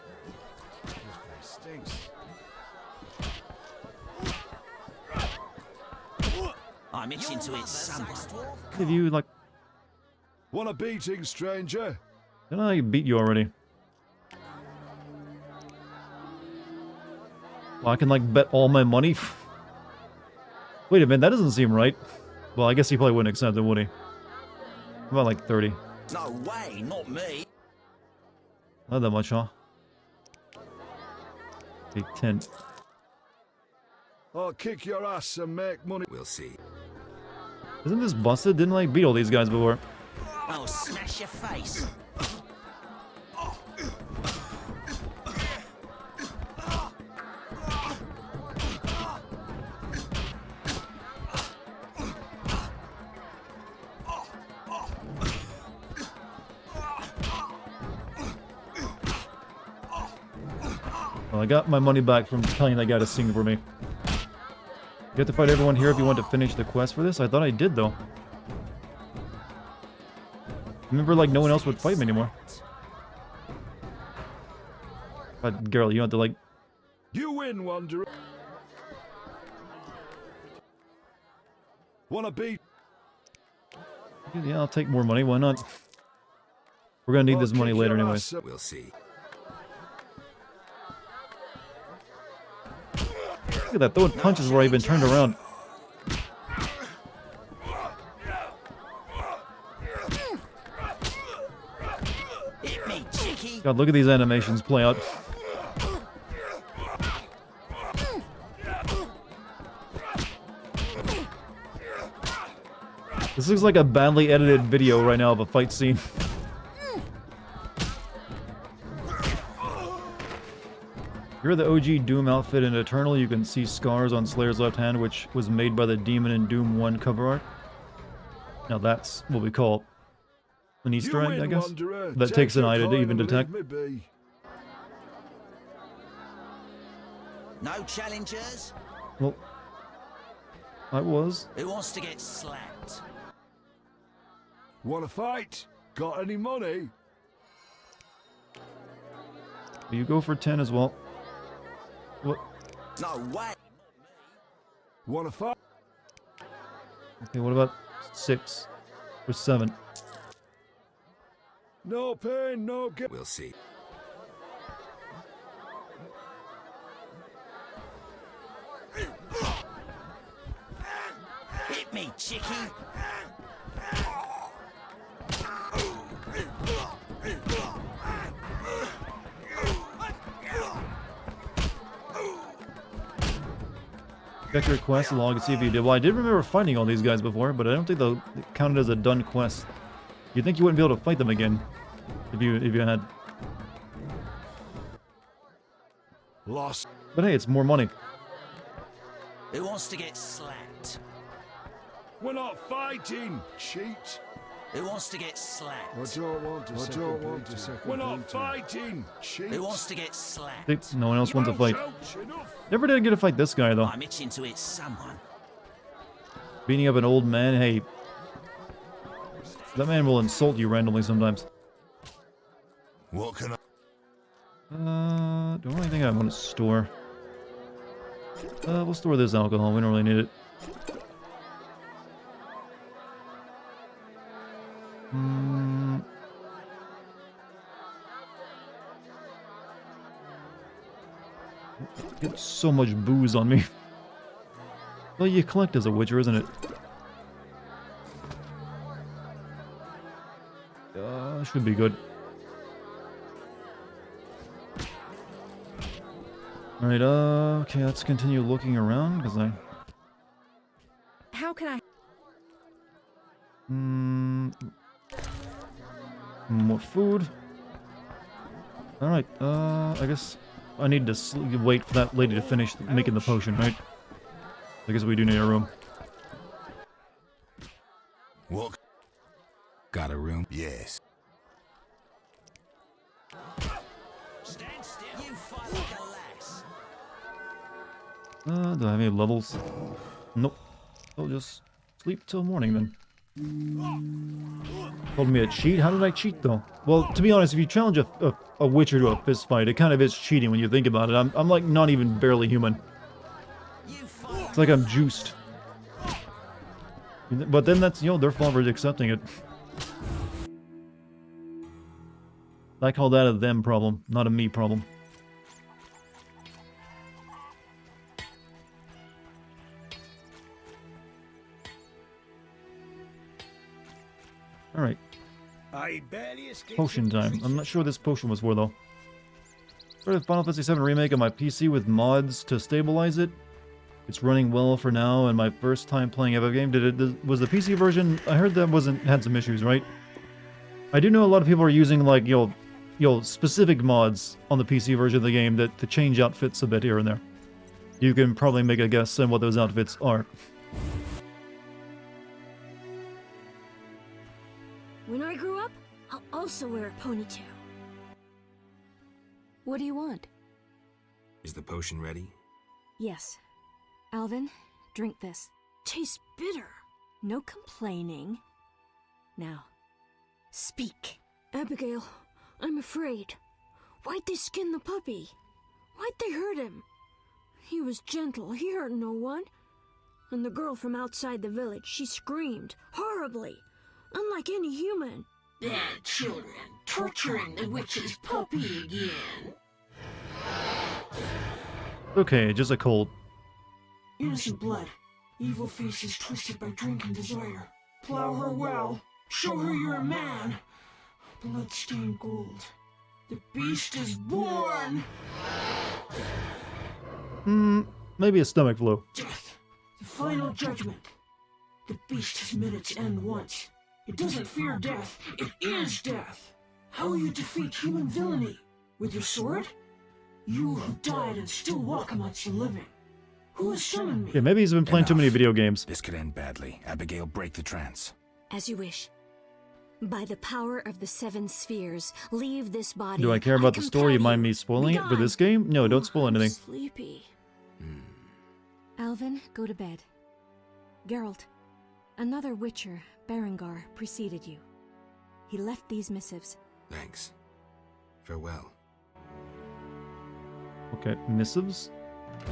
I'm itching to eat someone. Have you, like... Want a beating, stranger? Didn't I beat you already? Well, I can, like, bet all my money? Wait a minute, that doesn't seem right. Well, I guess he probably wouldn't accept it, would he? About, like, 30. No way, not me. Not that much, huh? Okay, 10. I'll kick your ass and make money. We'll see. Isn't this busted? Didn't I beat all these guys before? I'll smash your face. Well, I got my money back from telling that guy to sing for me. You have to fight everyone here if you want to finish the quest for this? I thought I did, though. Remember, like, no one else would fight me anymore. But, girl, you don't have to, like... You win, Wanderer. Wanna beat? Yeah, I'll take more money. Why not? We're gonna need this money later anyways. We'll see. Look at that, throwing punches where I even turned around. God, look at these animations play out. This looks like a badly edited video right now of a fight scene. You're the OG Doom outfit in Eternal. You can see scars on Slayer's left hand, which was made by the Demon in Doom 1 cover art. Now that's what we call an Easter egg, I guess. That takes an eye to even detect. No challengers? Well, I was. Who wants to get slapped? Wanna fight? Got any money? You go for 10 as well. What? No way. Wanna fight? Okay, what about 6 or 7? No pain, no gain. We'll see. Hit me, chickie. Check your quest log and see if you did. Well, I did remember fighting all these guys before, but I don't think they'll count it as a done quest. You'd think you wouldn't be able to fight them again if you had. Lost. But hey, it's more money. Who wants to get slapped? We're not fighting, cheat. Who wants to get slapped? I don't want to second. We're not fighting, cheat. Who wants to get slapped? No one else wants to fight. Never did get to fight this guy, though. I'm itching to hit someone. Beating up an old man, hey. That man will insult you randomly sometimes. What can I... Don't really think I want to store. We'll store this alcohol. We don't really need it. Get so much booze on me. Well, you collect as a witcher, isn't it? Should be good. Alright, okay, let's continue looking around, because How can I... more food. Alright, I guess I need to wait for that lady to finish making the potion, right? I guess we do need a room. What? Got a room? Yes. Stand still. You fight like a lass. Do I have any levels? Nope. I'll just sleep till morning then. Told me a cheat? How did I cheat though? Well, to be honest, if you challenge a witcher to a fist fight, it kind of is cheating when you think about it. I'm like not even barely human. It's like I'm juiced. But then that's, you know, their fault for accepting it. I call that a them problem, not a me problem. Alright. I barely escaped Potion time. I'm not sure what this potion was for, though. Started Final Fantasy VII Remake on my PC with mods to stabilize it. It's running well for now, and my first time playing ever game. Was the PC version? I heard that had some issues, right? I do know a lot of people are using like specific mods on the PC version of the game to change outfits a bit here and there. You can probably make a guess on what those outfits are. When I grow up, I'll also wear a ponytail. What do you want? Is the potion ready? Yes. Alvin, drink this. Tastes bitter. No complaining. Now, speak. Abigail, I'm afraid. Why'd they skin the puppy? Why'd they hurt him? He was gentle, he hurt no one. And the girl from outside the village, she screamed, horribly, unlike any human. Bad children, torturing the witch's puppy again. Okay, just a cold. Innocent blood. Evil faces twisted by drink and desire. Plow her well. Show her you're a man. Blood-stained gold. The beast is born! Maybe a stomach flu. Death. The final judgment. The beast has met its end once. It doesn't fear death. It is death. How will you defeat human villainy? With your sword? You who died and still walk amongst the living. Who has summoned me? Yeah, maybe he's been playing too many video games. This could end badly. Abigail, break the trance. As you wish. By the power of the 7 spheres, leave this body. Do I care about the story? You mind me spoiling it for this game? No, don't spoil anything. Sleepy. Alvin, go to bed. Geralt, another Witcher, Berengar, preceded you. He left these missives. Thanks. Farewell. Okay, missives.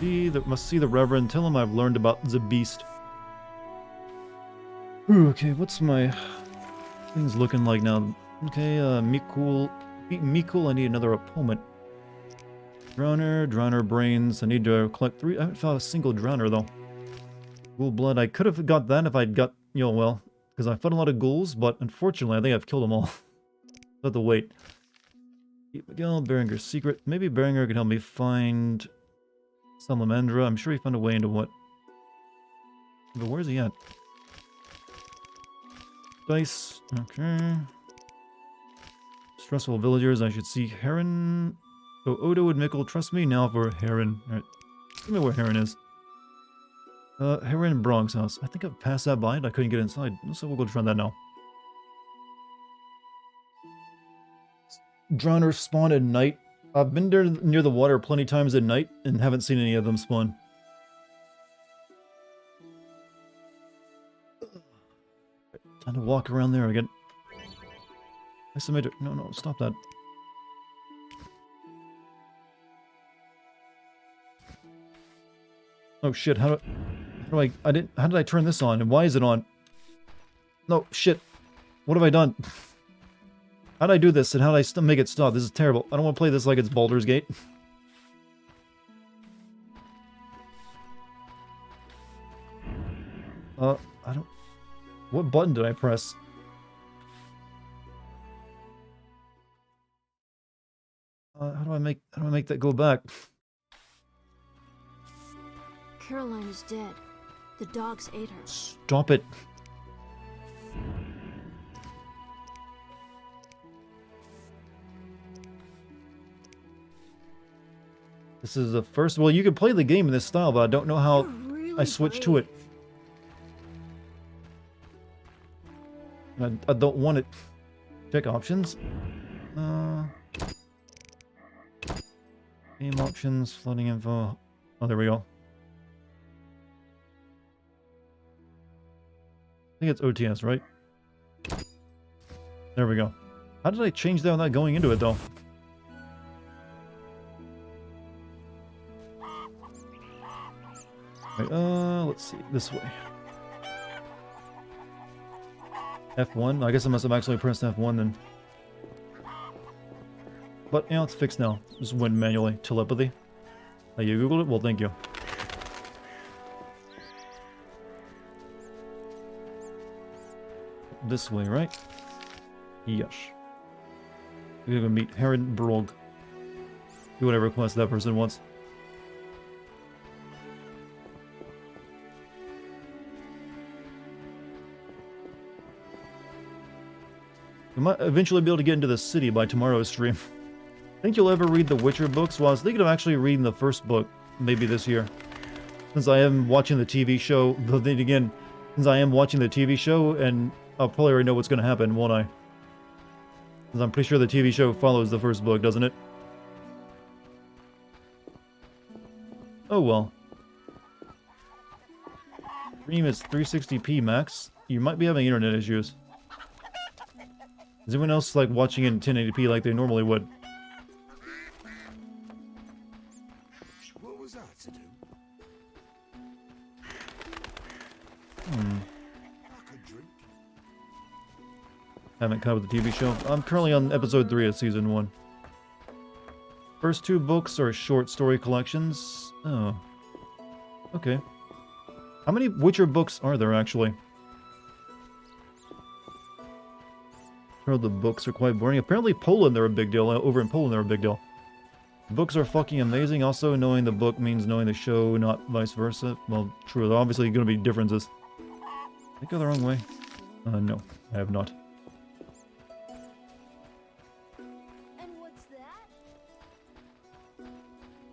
Must see the Reverend. Tell him I've learned about the beast. Ooh, okay, what's my things looking like now? Okay, Mikul. Beat Mikul, I need another opponent. Drowner brains. I need to collect 3. I haven't found a single Drowner though. Ghoul blood. I could have got that if I'd got, well, because I fought a lot of ghouls, but unfortunately I think I've killed them all. I'll have to wait. Miguel, Berengar's secret. Maybe Berengar can help me find Salamandra. I'm sure he found a way into what. But where's he at? Dice. Okay. Stressful villagers. I should see Heron. Oh, Odo and Mikkel, trust me now for Heron. Alright. Tell me where Heron is. Heron Bronx house. I think I've passed that by and I couldn't get inside. So we'll go try that now. Drowners spawn at night. I've been there near the water plenty times at night and haven't seen any of them spawn. Time to walk around there again. No, stop that. Oh shit, how did I turn this on and why is it on? No, shit. What have I done? How did I do this and how did I make it stop? This is terrible. I don't want to play this like it's Baldur's Gate. I don't... What button did I press? How do I make that go back? Caroline is dead. The dogs ate her. Stop it. This is the first... Well, you can play the game in this style, but I don't know how I switched to it. I don't want it. Check options. Game options, floating info. Oh, there we go. I think it's OTS, right? There we go. How did I change that without going into it, though? Right, let's see. This way. F1? I guess I must have actually pressed F1 then. But, yeah, it's fixed now. Just went manually. Telepathy. Oh, you googled it? Well, thank you. This way, right? Yes. We're gonna meet Heron Brog. Do whatever quest that person wants. We might eventually be able to get into the city by tomorrow's stream. Think you'll ever read the Witcher books? Well, I was thinking of actually reading the first book, maybe this year. Since I am watching the TV show, but then again, since I am watching the TV show, and I'll probably already know what's going to happen, won't I? Because I'm pretty sure the TV show follows the first book, doesn't it? Oh well. Stream is 360p max. You might be having internet issues. Is anyone else like watching in 1080p like they normally would? What was that to do? Haven't caught up with the TV show. I'm currently on episode 3 of season 1. First 2 books are short story collections. Oh. Okay. How many Witcher books are there, actually? The books are quite boring. Apparently Poland, they're a big deal. Over in Poland, they're a big deal. The books are fucking amazing. Also, knowing the book means knowing the show, not vice versa. Well, true. There are obviously going to be differences. Did I go the wrong way? No, I have not.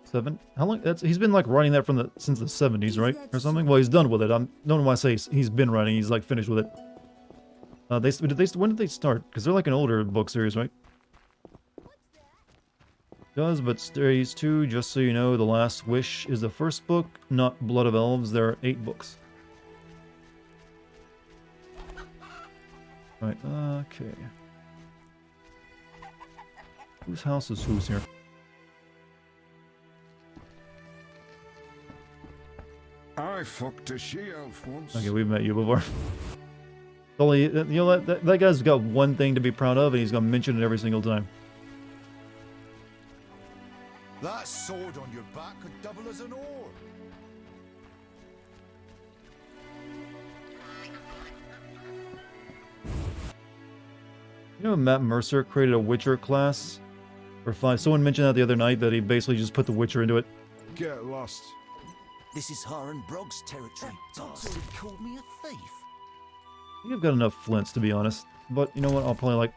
Seven? How long? He's been like writing that since the 70s, right? Or something? Well, he's done with it. I don't know why I say he's been writing. He's like finished with it. When did they start? Because they're like an older book series, right? Does, but series 2, just so you know, The Last Wish is the first book, not Blood of Elves. There are 8 books. Right, okay. Whose house is whose here? I fucked a she-elf once. Okay, we've met you before. Only, you know, that guy's got one thing to be proud of, and he's gonna mention it every single time. That sword on your back could double as an oar. You know, Matt Mercer created a Witcher class for 5. Someone mentioned that the other night, that he basically just put the Witcher into it. Get lost. This is Haran Brog's territory. Bastard called me a thief. I think I've got enough flints, to be honest. But, you know what, I'll probably, like,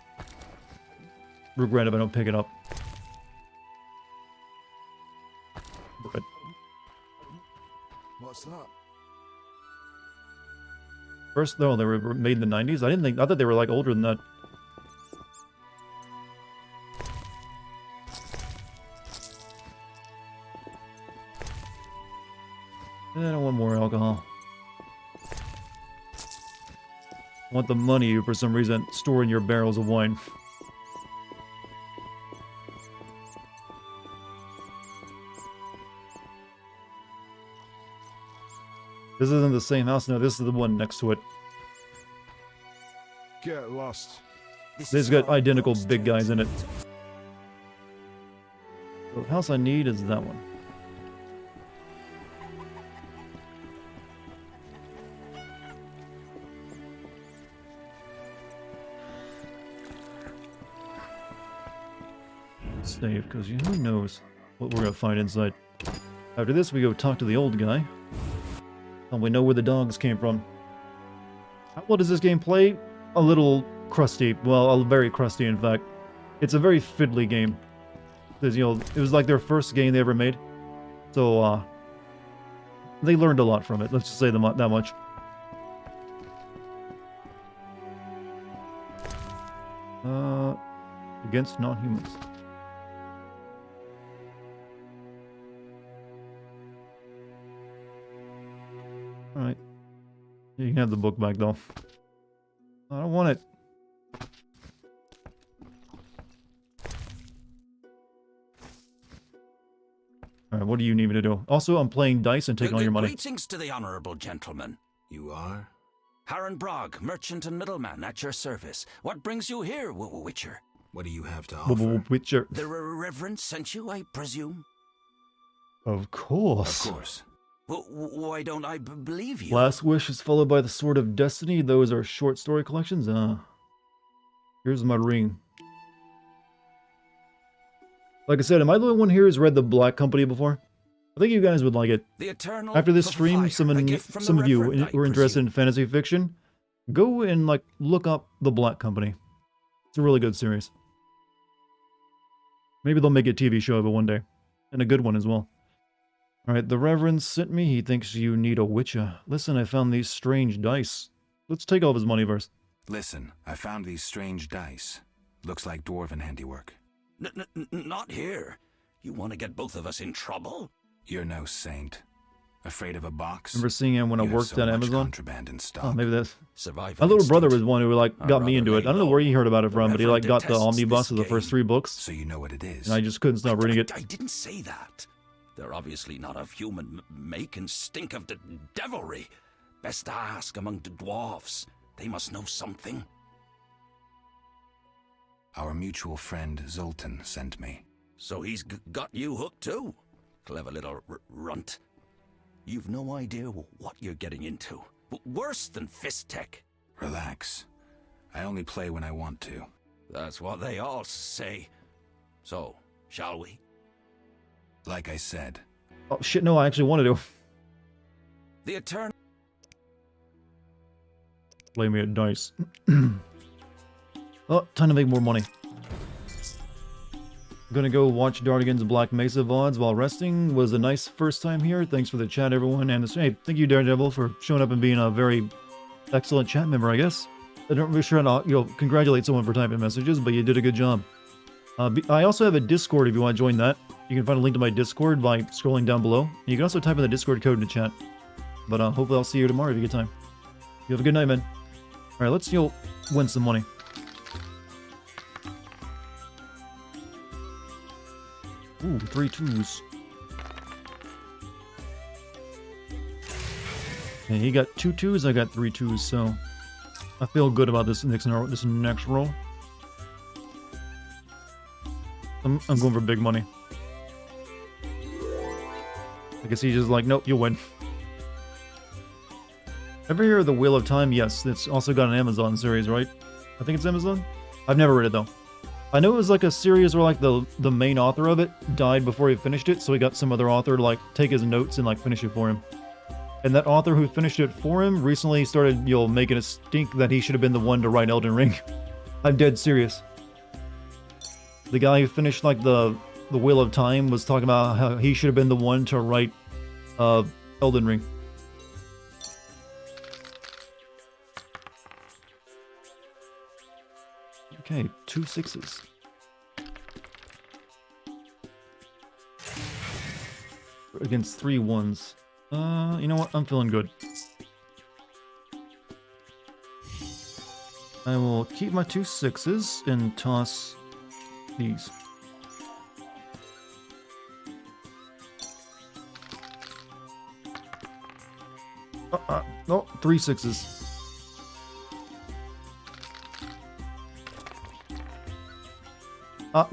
regret if I don't pick it up. But What's that? first, though, they were made in the 90s. I thought they were, like, older than that. I don't want more alcohol. I want the money you, for some reason, store in your barrels of wine. This isn't the same house. No, this is the one next to it. Get lost. This has got identical big guys in it. The house I need is that one. Save, because who knows what we're going to find inside. After this, we go talk to the old guy. And we know where the dogs came from. How well does this game play? A little crusty. Well, very crusty, in fact. It's a very fiddly game. Because, you know, it was like their first game they ever made. So, they learned a lot from it. Let's just say that much. Against non-humans. Alright. You can have the book back, though. I don't want it. Alright, what do you need me to do? Also, I'm playing dice and taking all your money. Greetings to the honourable gentleman. You are? Haran Brog, merchant and middleman, at your service. What brings you here, Witcher? What do you have to offer? Witcher. The Reverend sent you, I presume? Of course. Of course. Why don't I believe you? Last Wish is followed by the Sword of Destiny. Those are short story collections. Here's my ring. Like I said, am I the only one here who's read The Black Company before? I think you guys would like it. The Eternal After this Fire, stream, a gift from some the of you Reverend, who are I interested presume. in fantasy fiction, go and like look up The Black Company. It's a really good series. Maybe they'll make a TV show of it one day, and a good one as well. All right, the Reverend sent me. He thinks you need a witcher. Listen, I found these strange dice. Let's take all of his money first. Listen, I found these strange dice. Looks like dwarven handiwork. Not here. You want to get both of us in trouble? You're no saint. Afraid of a box? Remember seeing him when I You have worked so at much Amazon? contraband in stock. Oh, maybe that's... Survival My little brother instinct. was one who like got me into it. I don't know where he heard about it from, but he like got the detests omnibus this of the first 3 books. So you know what it is. And I just couldn't stop reading it. I didn't say that. They're obviously not of human make and stink of the devilry. Best to ask among the dwarfs. They must know something. Our mutual friend Zoltan sent me. So he's got you hooked too? Clever little runt. You've no idea what you're getting into. Worse than fist tech. Relax. I only play when I want to. That's what they all say. So, shall we? Like I said. Oh shit, no, I actually wanted to. The Eternal... Play me at dice. Oh, time to make more money. I'm gonna go watch Dartigan's Black Mesa VODs while resting. Was a nice first time here. Thanks for the chat, everyone. And hey, thank you, Daredevil, for showing up and being a very excellent chat member, I guess. I don't really sure how to, congratulate someone for typing messages, but you did a good job. I also have a Discord if you want to join that. You can find a link to my Discord by scrolling down below. You can also type in the Discord code in the chat. But hopefully I'll see you tomorrow if you get time. You have a good night, man. Alright, let's win some money. Ooh, 3 2s. And he got 2 2s, I got 3 2s, so I feel good about this next roll. I'm going for big money. I guess he's just like, nope, you'll win. Ever hear of The Wheel of Time? Yes, it's also got an Amazon series, right? I think it's Amazon? I've never read it, though. I know it was like a series where like the main author of it died before he finished it, so he got some other author to like take his notes and like finish it for him. And that author who finished it for him recently started, making a stink that he should have been the one to write Elden Ring. I'm dead serious. The guy who finished like the Wheel of Time was talking about how he should have been the one to write Elden Ring. Okay, 2 6s. Against 3 1s. You know what? I'm feeling good. I will keep my 2 6s and toss these. No, 3 6s.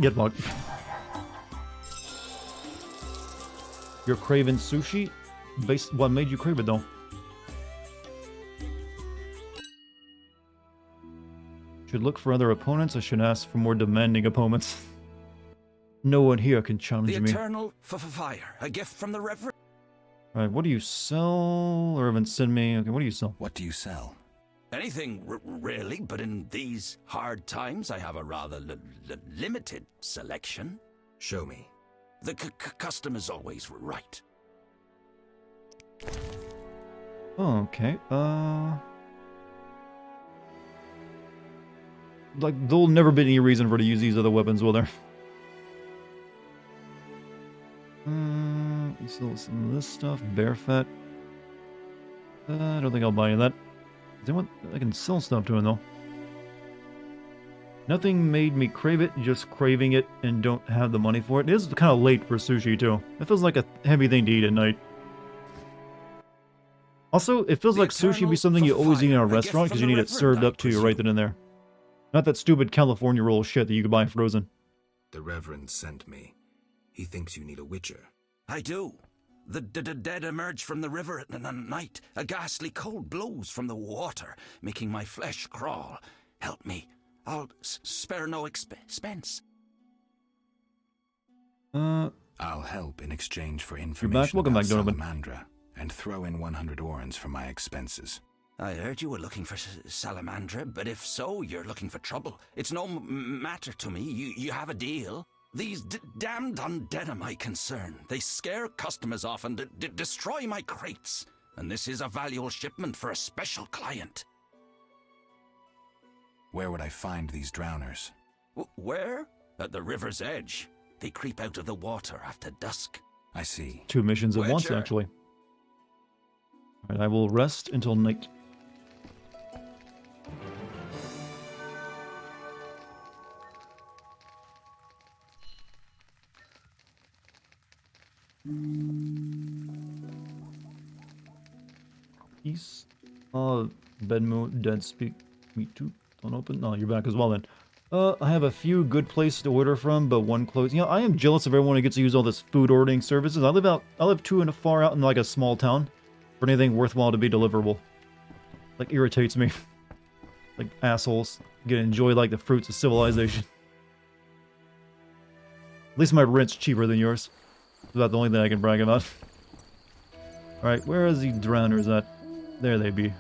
Get mugged. You're craving sushi? What made you crave it, though? Should look for other opponents. I should ask for more demanding opponents. No one here can challenge The me. Eternal Fire, a gift from the Reverend. Alright, what do you sell? Or haven't sent me. Okay, what do you sell? What do you sell? Anything, really, but in these hard times, I have a rather limited selection. Show me. The custom is always right. Oh, okay. Like, there'll never be any reason for to use these other weapons, will there? Still some of this stuff. Bear fat. I don't think I'll buy any of that. I can sell stuff to him, though. Nothing made me crave it, just craving it and don't have the money for it. It is kind of late for sushi, too. It feels like a heavy thing to eat at night. Also, it feels like sushi would be something you always eat in a restaurant because you need it served up to you right then and there. Not that stupid California roll shit that you could buy frozen. The Reverend sent me. He thinks you need a witcher. I do. The dead emerge from the river at night. A ghastly cold blows from the water, making my flesh crawl. Help me. I'll spare no expense. I'll help in exchange for You're information back. Welcome about back, Donovan. Salamandra, and throw in 100 orens for my expenses. I heard you were looking for Salamandra, but if so, you're looking for trouble. It's no matter to me. You have a deal. These damned undead are my concern. They scare customers off and destroy my crates. And this is a valuable shipment for a special client. Where would I find these drowners? Where? At the river's edge. They creep out of the water after dusk. I see. 2 missions at once, Witcher. actually. Alright, I will rest until night. Peace. Bedmo, dead speak. Me too. Don't open. No, you're back as well then. I have a few good places to order from, but one closed. You know, I am jealous of everyone who gets to use all this food ordering services. I live too far out in like a small town for anything worthwhile to be deliverable. Like, irritates me. Like, assholes get to enjoy like the fruits of civilization. At least my rent's cheaper than yours. That's about the only thing I can brag about. Alright, where is the drowners at? There they be.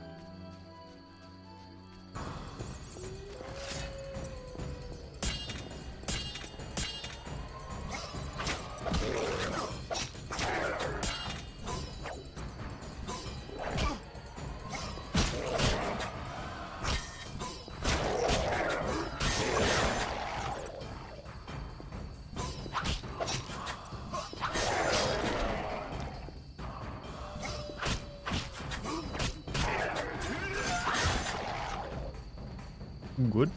Good.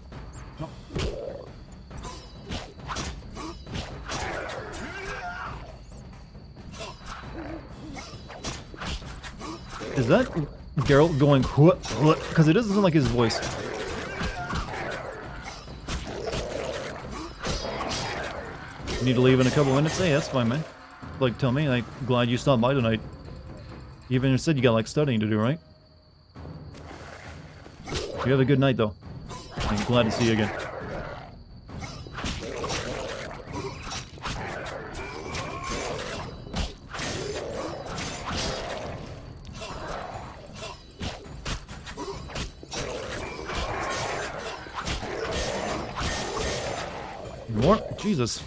Is that Geralt going what? Because it doesn't sound like his voice. You need to leave in a couple minutes? Hey, that's fine, man. Like, tell me, I'm glad you stopped by tonight. You even said you got, like, studying to do, right? You have a good night, though. I'm glad to see you again. More? Jesus.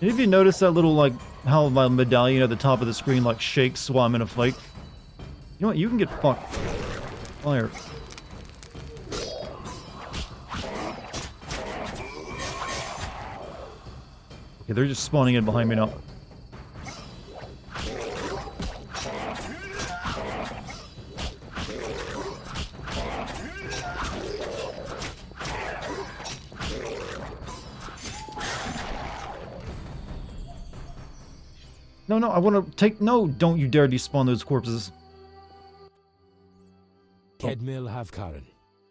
Have you noticed that little, like, how my medallion at the top of the screen, like, shakes while I'm in a fight? You know what? You can get fucked. Fire. Okay, they're just spawning in behind me now. No, no, I want to take... No, don't you dare despawn those corpses. Kedmil Havkaran.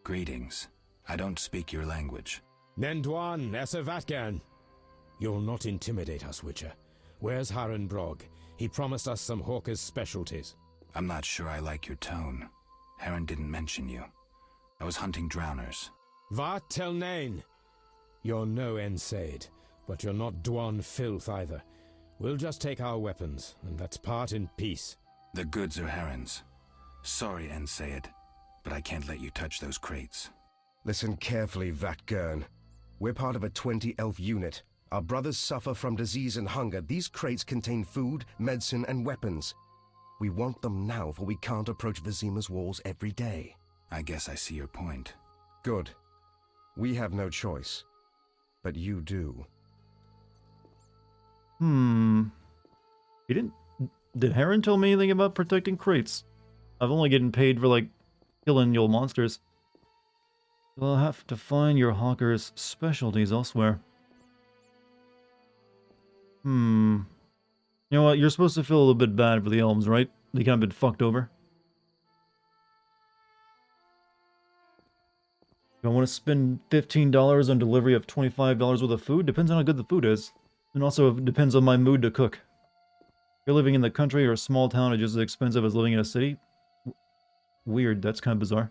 Greetings. I don't speak your language. Nendwan Esavatgan. You'll not intimidate us, Witcher. Where's Haran Brog? He promised us some hawker's specialties. I'm not sure I like your tone. Haran didn't mention you. I was hunting drowners. Va tel nain. You're no Ensaid, but you're not Dwan filth either. We'll just take our weapons, and let's part in peace. The goods are Haran's. Sorry, Ensaid, but I can't let you touch those crates. Listen carefully, Vatgern. We're part of a 20-elf unit. Our brothers suffer from disease and hunger. These crates contain food, medicine, and weapons. We want them now, for we can't approach Vizima's walls every day. I guess I see your point. Good. We have no choice. But you do. He didn't... Did Haran tell me anything about protecting crates? I've only getting paid for, like, killing your monsters. You'll have to find your hawker's specialties elsewhere. You know what? You're supposed to feel a little bit bad for the elves, right? They kind of been fucked over. Do I want to spend $15 on delivery of $25 worth of food? Depends on how good the food is. And also, it depends on my mood to cook. If you're living in the country or a small town, it's just as expensive as living in a city. Weird, that's kind of bizarre.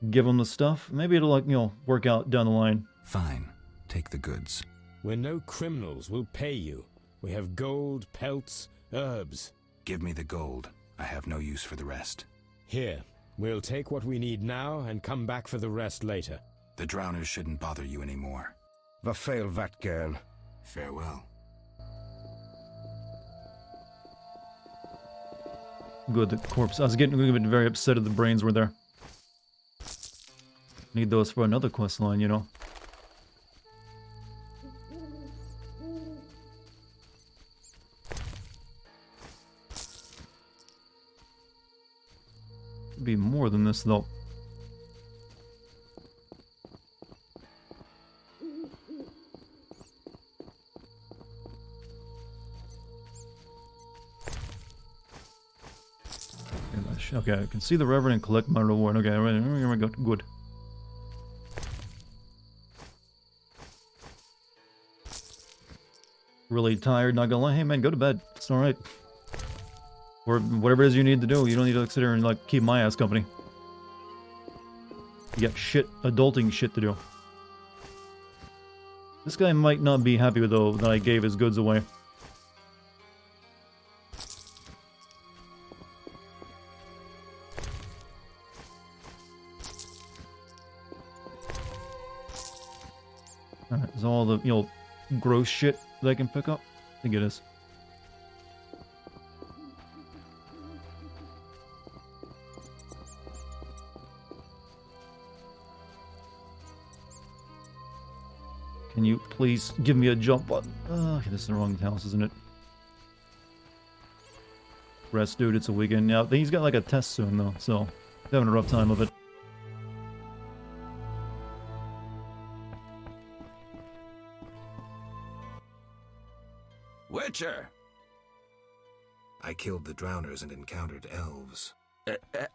Give them the stuff. Maybe it'll, like, you know, work out down the line. Fine. Take the goods. We're no criminals. We'll pay you. We have gold, pelts, herbs. Give me the gold. I have no use for the rest. Here. We'll take what we need now and come back for the rest later. The drowners shouldn't bother you anymore. Vafail Vatgern. Farewell. Good, the corpse. I was getting very upset that the brains were there. Need those for another quest line, you know. Could be more than this, though. Okay, I can see the Reverend and collect my reward. Okay, here we go. Good. Really tired, not gonna lie. Hey man, go to bed. It's alright. Or whatever it is you need to do. You don't need to sit here and like keep my ass company. You got shit, adulting shit to do. This guy might not be happy though that I gave his goods away. Alright, is all the, you know, gross shit that I can pick up? I think it is. Can you please give me a jump button? Okay, this is the wrong house, isn't it? Rest, dude, it's a weekend. Now, he's got like a test soon, though, so he's having a rough time of it. Witcher! I killed the drowners and encountered elves.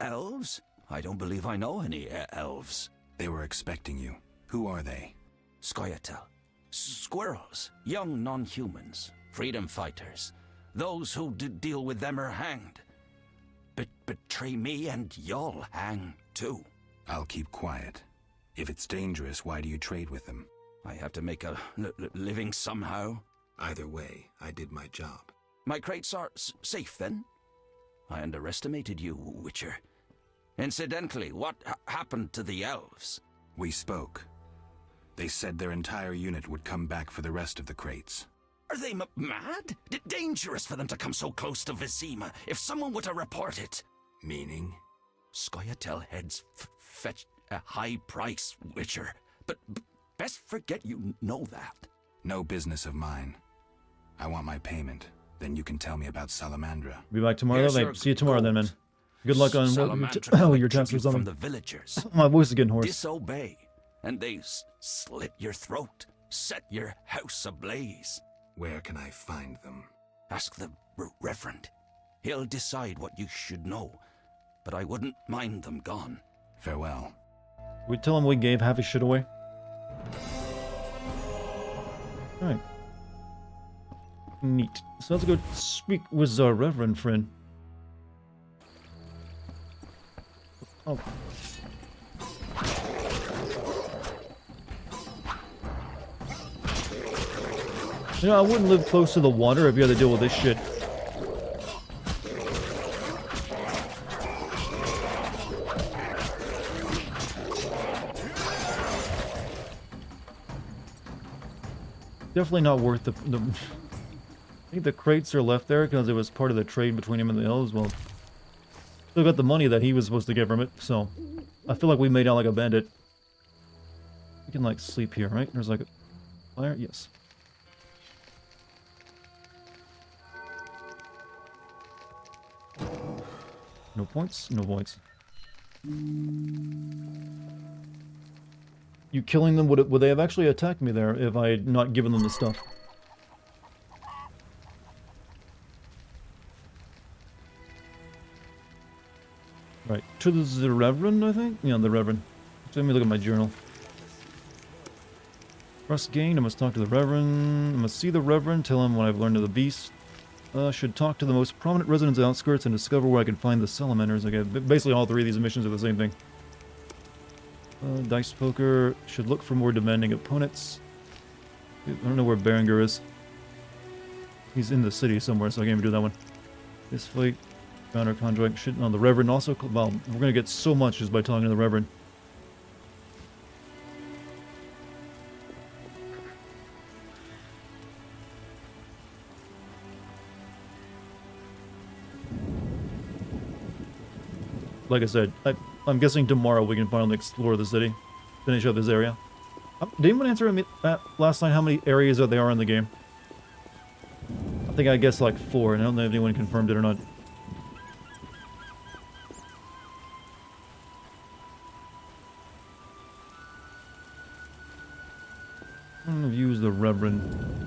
Elves? I don't believe I know any elves. They were expecting you. Who are they? Scoia'tael. Squirrels. Young non-humans. Freedom fighters. Those who deal with them are hanged. Betray me and you'll hang too. I'll keep quiet. If it's dangerous, why do you trade with them? I have to make a living somehow. Either way, I did my job. My crates are safe, then? I underestimated you, Witcher. Incidentally, what happened to the elves? We spoke. They said their entire unit would come back for the rest of the crates. Are they mad? Dangerous for them to come so close to Vizima. If someone were to report it... Meaning? Scoia'tael heads fetch a high price, Witcher. But best forget you know that. No business of mine. I want my payment. Then you can tell me about Salamandra. Be back tomorrow, though, mate. See you tomorrow, then, man. Good luck on your tests or something. From the villagers. My voice is getting hoarse. Disobey, and they slit your throat, set your house ablaze. Where can I find them? Ask the Reverend. He'll decide what you should know, but I wouldn't mind them gone. Farewell. We tell him we gave half his shit away. Alright. Neat. So let's go speak with our Reverend friend. Oh. You know, I wouldn't live close to the water if you had to deal with this shit. Definitely not worth the I think the crates are left there because it was part of the trade between him and the elves. Well, still got the money that he was supposed to get from it, so I feel like we made out like a bandit. We can like sleep here, right? There's like a fire. Yes. No points. No points. You killing them, would they have actually attacked me there if I had not given them the stuff? Right, to the Reverend, I think? Yeah, the Reverend. Let me look at my journal. Trust gained, I must talk to the Reverend. I must see the Reverend, tell him what I've learned of the beast. Should talk to the most prominent residents of the outskirts and discover where I can find the salamanders. Okay, basically all three of these missions are the same thing. Dice poker, should look for more demanding opponents. I don't know where Berenger is. He's in the city somewhere, so I can't even do that one. This fight, counter conjoint, shit on the Reverend also. Well, we're gonna get so much just by talking to the Reverend. Like I said, I'm guessing tomorrow we can finally explore the city, finish up this area. Did anyone answer me last night how many areas there are in the game? I think I guessed like 4, and I don't know if anyone confirmed it or not. I'm gonna use the Reverend.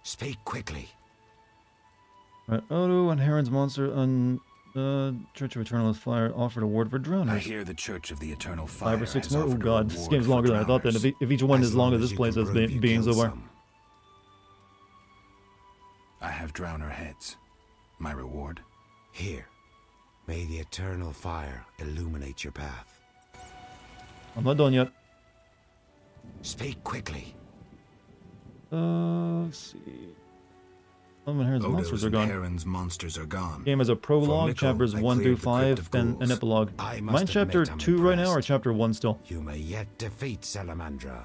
Speak quickly. Right, Odo and Heron's monster on Church of Eternal Fire offered a ward for drowners. I hear the Church of the Eternal Fire 5 or 6 has more. Oh offered a god, this reward game's for longer than I thought. Then drowners. if each one is As long long as as this you place can has prove you been so killed far. some. I have drowner heads. My reward? Here. May the Eternal Fire illuminate your path. I'm not done yet. Speak quickly. Let's see. Heron's monsters are gone. Heron's monsters are gone. Game has a prologue, Nickel, chapters I 1 through cleared the crypt 5, of and an ghouls. epilogue. I Am must I in chapter admit I'm 2 right now, or impressed. chapter 1 still? You may yet defeat Salamandra.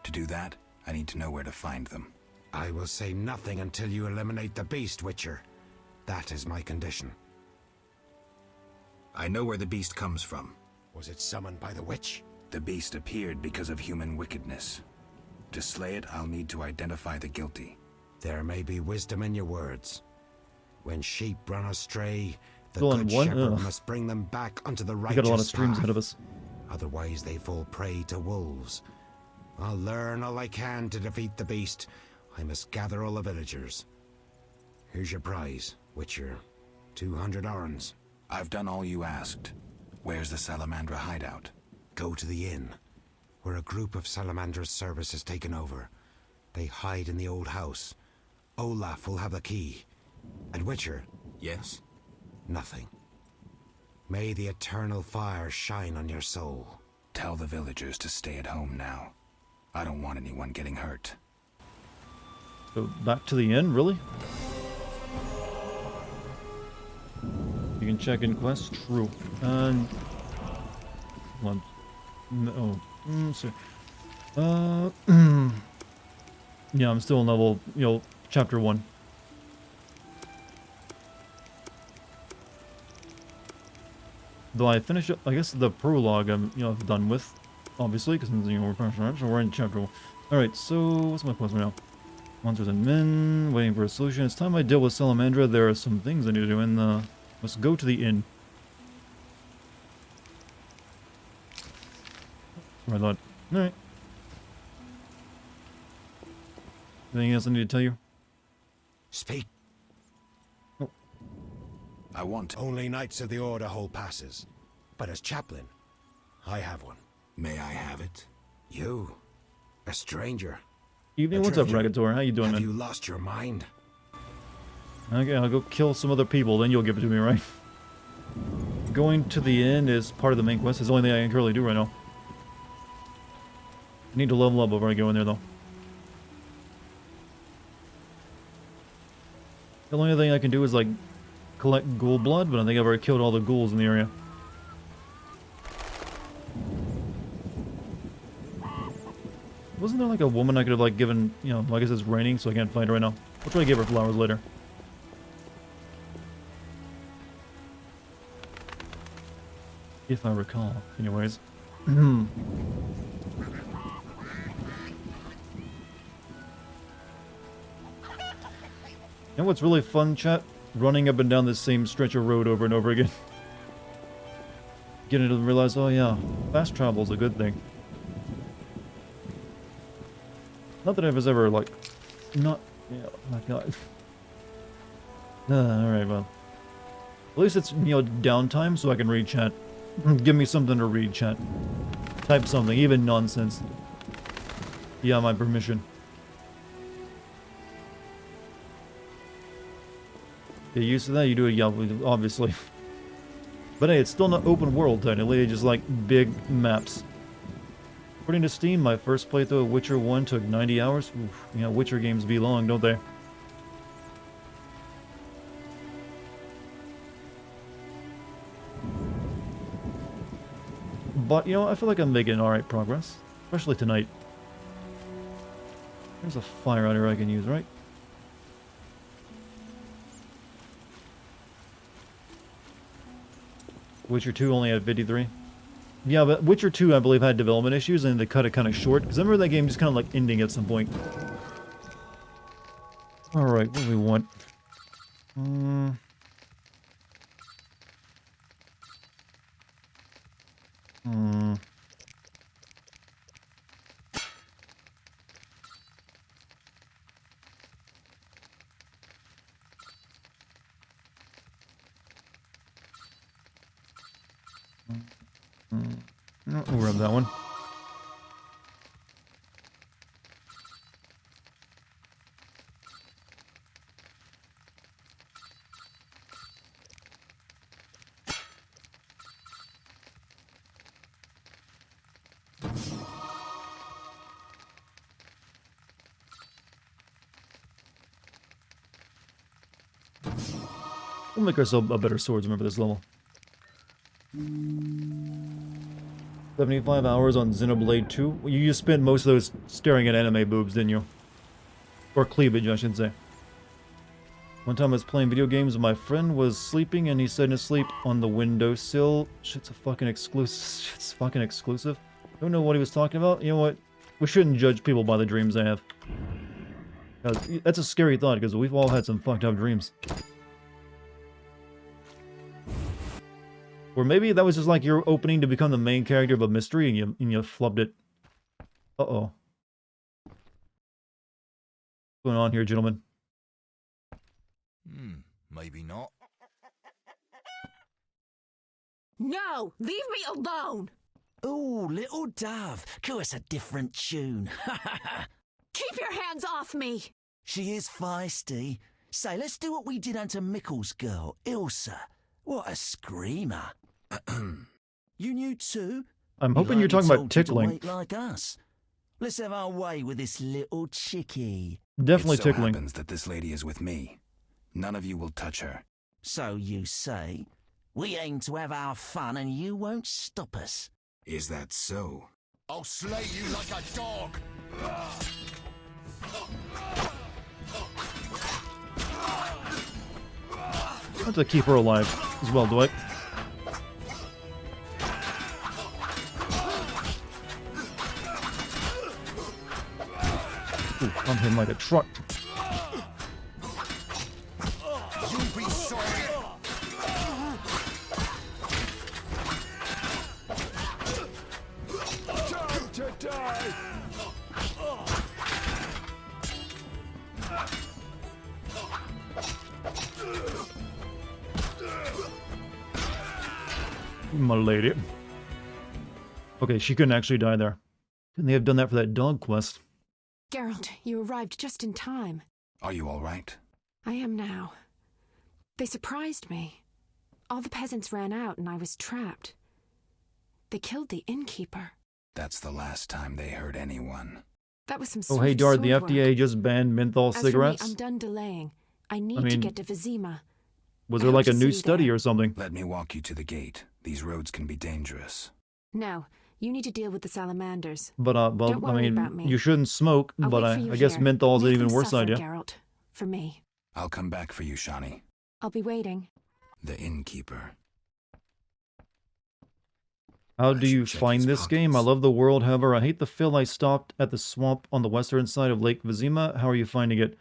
To do that, I need to know where to find them. I will say nothing until you eliminate the beast, Witcher. That is my condition. I know where the beast comes from. Was it summoned by the witch? The beast appeared because of human wickedness. To slay it, I'll need to identify the guilty. There may be wisdom in your words. When sheep run astray, the Still on good one? shepherd Ugh. must bring them back onto the We righteous got a lot of streams path. ahead of us. Otherwise they fall prey to wolves. I'll learn all I can to defeat the beast. I must gather all the villagers. Here's your prize, Witcher. 200 orens. I've done all you asked. Where's the Salamandra hideout? Go to the inn, where a group of Salamandra's service has taken over. They hide in the old house. Olaf will have the key. And Witcher? Yes? Nothing. May the Eternal Fire shine on your soul. Tell the villagers to stay at home now. I don't want anyone getting hurt. So back to the end, really? You can check in quests. True. And one. No. So, yeah, I'm still in level. Chapter 1. Though I finish up, I guess the prologue I'm done with, obviously, because we're so we're in chapter 1. All right. So what's my quest right now? Monsters and men, waiting for a solution. It's time I deal with Salamandra. There are some things I need to do, and let's go to the inn. Where I thought. All right. Anything else I need to tell you? Speak. Oh. I want to. Only Knights of the Order hold passes. But as chaplain, I have one. May I have it? You, a stranger. Evening, what's up, Drifter, Ragator? How you doing, have man? you lost your mind? Okay, I'll go kill some other people, then you'll give it to me, right? Going to the inn is part of the main quest. It's the only thing I can currently do right now. I need to level up before I go in there, though. The only thing I can do is, like, collect ghoul blood, but I think I've already killed all the ghouls in the area. Wasn't there, like, a woman I could have, like, given, I guess it's raining, so I can't find her right now. I'll try to give her flowers later. If I recall, anyways. And what's really fun, chat? Running up and down this same stretch of road over and over again. Getting to realize, oh yeah, fast travel is a good thing. Not that I was ever, like, not, my god. Alright, well. At least it's, downtime so I can read chat. Give me something to read, chat. Type something, even nonsense. Yeah, my permission. Get used to that, you do it, yeah, obviously. But hey, it's still not open world technically, it's just like big maps. According to Steam, my first playthrough of Witcher 1 took 90 hours. Oof, you know, Witcher games be long, don't they? But, you know, I feel like I'm making alright progress. Especially tonight. There's a fire out here I can use, right? Witcher 2 only had 53. Yeah, but Witcher 2, I believe, had development issues, and they cut it kind of short. Because I remember that game just kind of, like, ending at some point. Alright, what do we want? No, we'll grab that one. We'll make ourselves a better swordsman for this level. 75 hours on Xenoblade 2. You just spent most of those staring at anime boobs, didn't you? Or cleavage, I should say. One time I was playing video games and my friend was sleeping and he said in his sleep on the windowsill. Shit's a fucking exclusive. Shit's fucking exclusive. Don't know what he was talking about. You know what? We shouldn't judge people by the dreams they have. That's a scary thought because we've all had some fucked up dreams. Or maybe that was just like your opening to become the main character of a mystery and you flubbed it. Uh-oh. What's going on here, gentlemen? Maybe not. No! Leave me alone! Oh, little dove. Call us a different tune. Keep your hands off me! She is feisty. Say, let's do what we did unto Mickle's girl, Ilsa. What a screamer. You knew too? I'm hoping you're talking about tickling. Wait like us. Let's have our way with this little chickie. Definitely it so tickling. happens that this lady is with me. None of you will touch her. So you say? We aim to have our fun and you won't stop us. Is that so? I'll slay you like a dog! I have to keep her alive as well, Dwight. Ooh, I'm hitting like a truck. You'll be sorry! Time to die! My lady. Okay, she couldn't actually die there. Couldn't they have done that for that dog quest? Geralt, you arrived just in time. Are you all right? I am now. They surprised me. All the peasants ran out and I was trapped. They killed the innkeeper. That's the last time they hurt anyone. That was some Oh, hey, swift Dart, the sword FDA work. just banned menthol As for me, cigarettes? I'm done delaying. I need to mean, get to Vizima. Was I there hope like a to new see you study there. or something? Let me walk you to the gate. These roads can be dangerous. No, you need to deal with the salamanders. But, well, Don't worry I about mean, me. you shouldn't smoke, I'll but wait for you I guess here. menthol's an Make even them worse suffer, idea. Geralt, for me. I'll come back for you, Shani. I'll be waiting. The innkeeper. How do you find this game? I love the world, however, I hate the feel I stopped at the swamp on the western side of Lake Vizima. How are you finding it?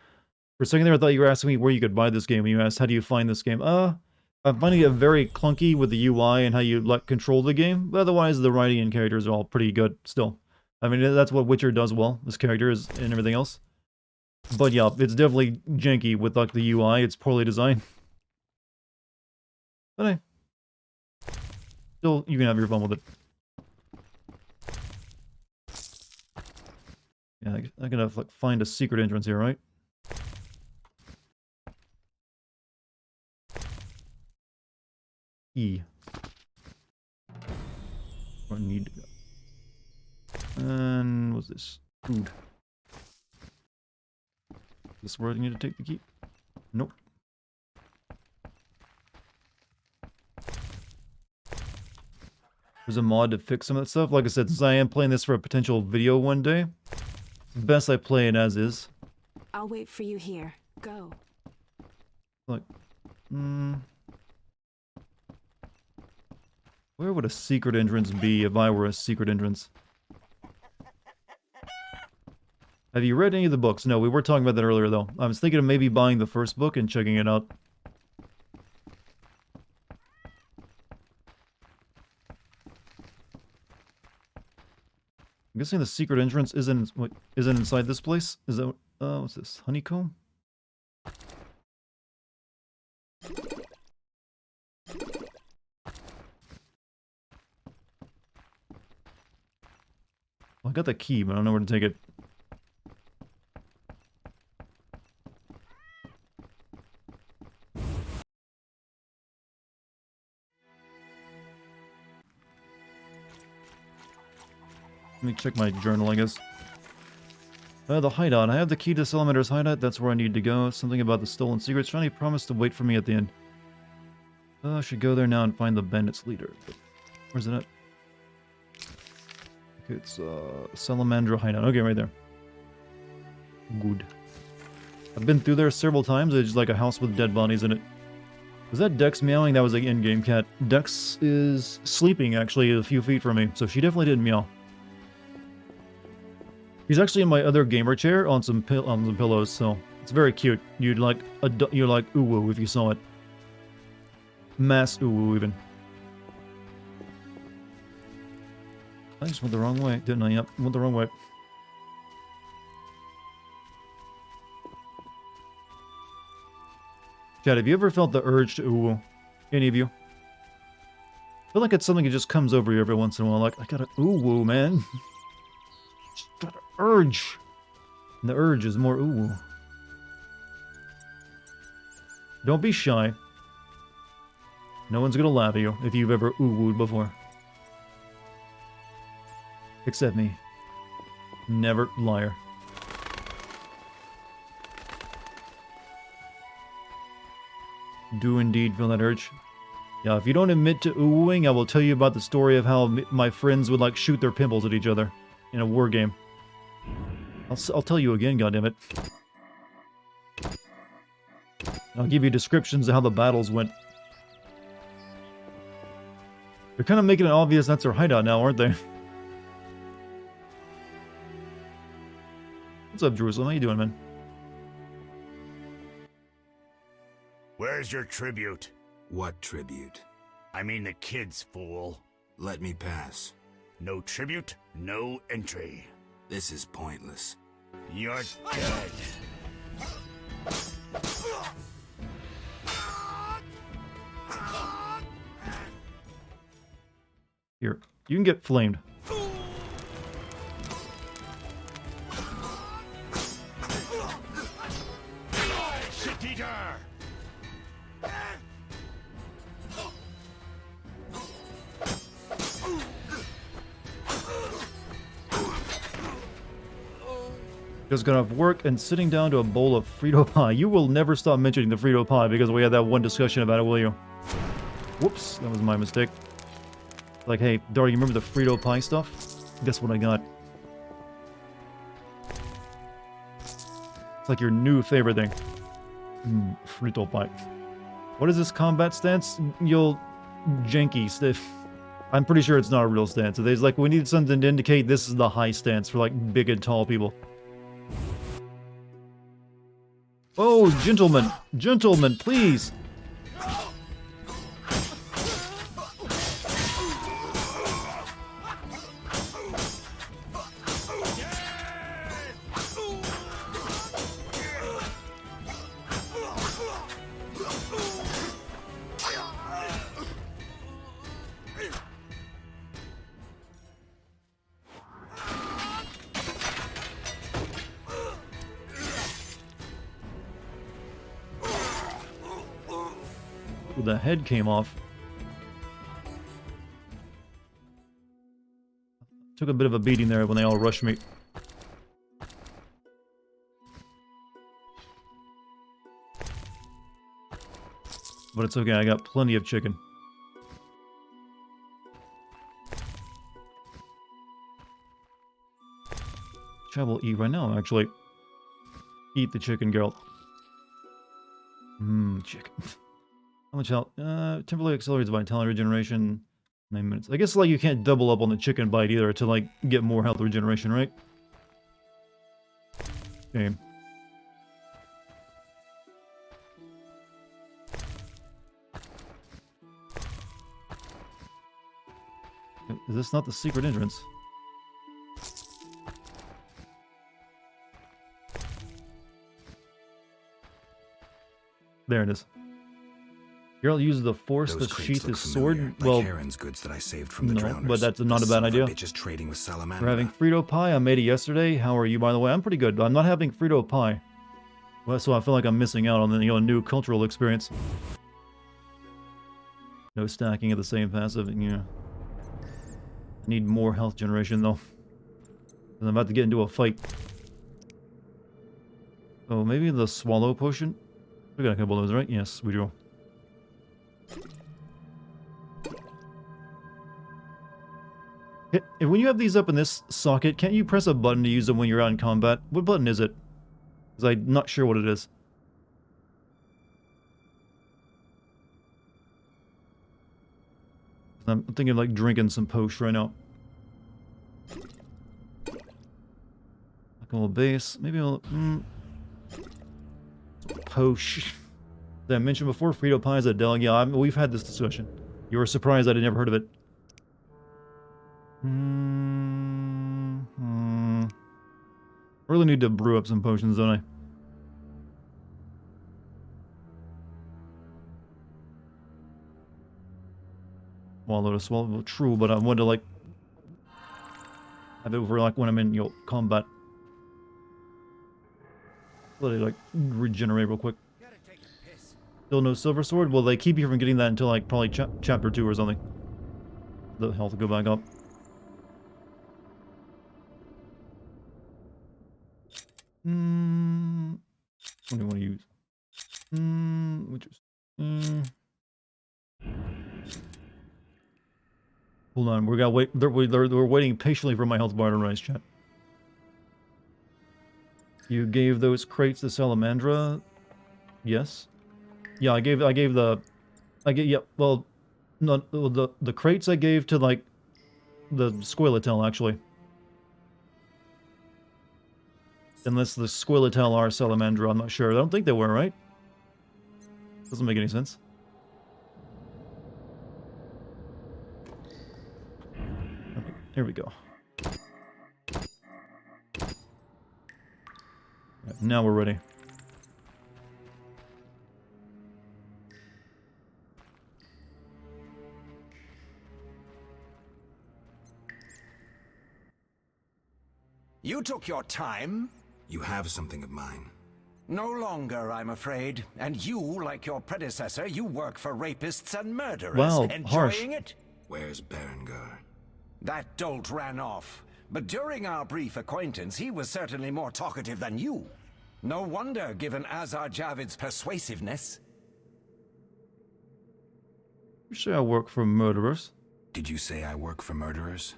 For a second there, I thought you were asking me where you could buy this game. When you asked, how do you find this game? I'm finding it very clunky with the UI and how you control the game. But otherwise, the writing and characters are all pretty good still. I mean, that's what Witcher does well. This character is and everything else. But yeah, it's definitely janky with like the UI. It's poorly designed. But hey, still, you can have your fun with it. Yeah, I gotta like find a secret entrance here, right? E. I need to go. And what's this? Food. Is this where I need to take the key? Nope. There's a mod to fix some of that stuff. Like I said, since I am playing this for a potential video one day, it's best I play it as is. I'll wait for you here. Go. Like, where would a secret entrance be if I were a secret entrance? Have you read any of the books? No, we were talking about that earlier, though. I was thinking of maybe buying the first book and checking it out. I'm guessing the secret entrance isn't inside this place? Is that, what's this? Honeycomb? Well, I got the key, but I don't know where to take it. Let me check my journal, I guess. The hideout. I have the key to Salamander's hideout. That's where I need to go. Something about the stolen secrets. Shiny promised to wait for me at the end. I should go there now and find the bandits' leader. But where's it at? Okay, it's Salamandra hideout. Okay, right there. Good. I've been through there several times. It's like a house with dead bodies in it. Was that Dex meowing? That was the in-game cat. Dex is sleeping, actually, a few feet from me, so she definitely didn't meow. He's actually in my other gamer chair on some pillows, so it's very cute. You'd like ooh if you saw it. Mass ooh even. I just went the wrong way, didn't I? Yep, went the wrong way. Chad, have you ever felt the urge to ooh? Any of you? I feel like it's something that just comes over you every once in a while. Like, I gotta ooh, man. Just got an urge. And the urge is more ooh. Don't be shy. No one's gonna laugh at you if you've ever ooh-wooed before. Except me. Never liar. Do indeed feel that urge. Yeah, if you don't admit to oohing, I will tell you about the story of how my friends would like shoot their pimples at each other in a war game. I'll tell you again, goddammit. I'll give you descriptions of how the battles went. They're kind of making it obvious that's their hideout now, aren't they? What's up, Jerusalem? How you doing, man? Where's your tribute? What tribute? I mean the kids, fool. Let me pass. No tribute, no entry. This is pointless. You're dead. Here, you can get flamed. Shit-eater! Just got off work and sitting down to a bowl of Frito pie. You will never stop mentioning the Frito pie because we had that one discussion about it, will you? Whoops, that was my mistake. Like, hey, Darty, you remember the Frito pie stuff? Guess what I got? It's like your new favorite thing. Frito pie. What is this combat stance? You'll janky stiff. I'm pretty sure it's not a real stance. It's like we need something to indicate this is the high stance for like big and tall people. Oh, gentlemen, gentlemen, please. The head came off. Took a bit of a beating there when they all rushed me. But it's okay, I got plenty of chicken. Which I will eat right now, actually. Eat the chicken, girl. Chicken. How much health? Temporarily accelerates vitality regeneration. 9 minutes. I guess, like, you can't double up on the chicken bite either to, like, get more health regeneration, right? Okay. Is this not the secret entrance? There it is. Geralt uses the Force to sheath his sword. Well, Charon's goods that I saved from the no, drowners. but that's not a bad idea. Bitches trading with Salamandra. We're having Frito pie. I made it yesterday. How are you, by the way? I'm pretty good, but I'm not having Frito pie. Well, so I feel like I'm missing out on the new cultural experience. No stacking of the same passive. Yeah. I need more health generation though. I'm about to get into a fight. Oh, maybe the swallow potion? We got a couple of those, right? Yes, we do. When you have these up in this socket, can't you press a button to use them when you're out in combat? What button is it? Because I'm not sure what it is. I'm thinking of like drinking some potion right now. Alcohol base. Maybe I'll... Posh. Did I mention before Frito pie is a deli? Yeah, we've had this discussion. You were surprised I'd never heard of it. Really need to brew up some potions, don't I? Swallow to swallow. True, but I want to like have it over like when I'm in combat. Let it like regenerate real quick. Still no silver sword? Well, they keep you from getting that until like probably chapter 2 or something. The health will go back up. What do you want to use? Which is hold on, we gotta wait. We're waiting patiently for my health bar to rise, chat. You gave those crates to Salamandra? Yes. Yeah, I gave well, no, the crates I gave to like the Squillitel actually. Unless the Squillitel are Salamandra, I'm not sure. I don't think they were, right? Doesn't make any sense. Okay, here we go. Right, now we're ready. You took your time. You have something of mine. No longer, I'm afraid. And you, like your predecessor, you work for rapists and murderers. Wow, enjoying harsh. it? Where's Berengar? That dolt ran off. But during our brief acquaintance, he was certainly more talkative than you. No wonder, given Azar Javid's persuasiveness. You say I work for murderers? Did you say I work for murderers?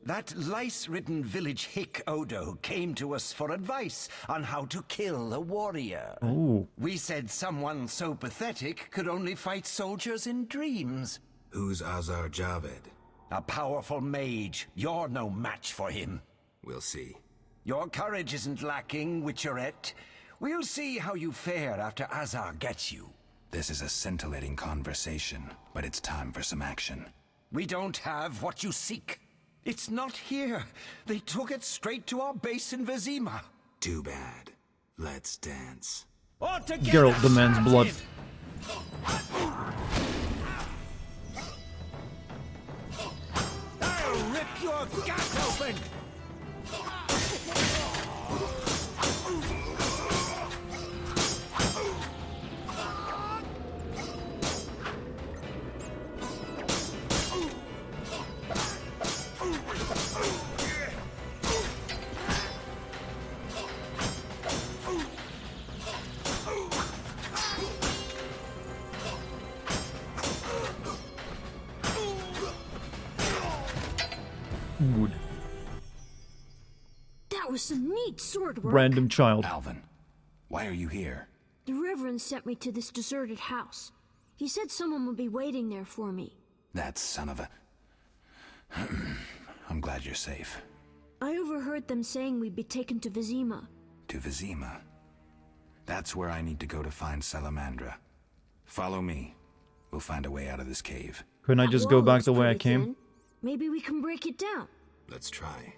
That lice-ridden village hick Odo came to us for advice on how to kill a warrior. Oh. We said someone so pathetic could only fight soldiers in dreams. Who's Azar Javed? A powerful mage. You're no match for him. We'll see. Your courage isn't lacking, Witcherette. We'll see how you fare after Azar gets you. This is a scintillating conversation, but it's time for some action. We don't have what you seek. It's not here. They took it straight to our base in Vizima. Too bad. Let's dance. Geralt demands blood. I'll rip your gut open! That was some neat sword work. Random child. Alvin, why are you here? The Reverend sent me to this deserted house. He said someone would be waiting there for me. That son of a... I'm glad you're safe. I overheard them saying we'd be taken to Vizima. To Vizima? That's where I need to go to find Salamandra. Follow me. We'll find a way out of this cave. Couldn't I just go back the way I came? Thin. Maybe we can break it down. Let's try.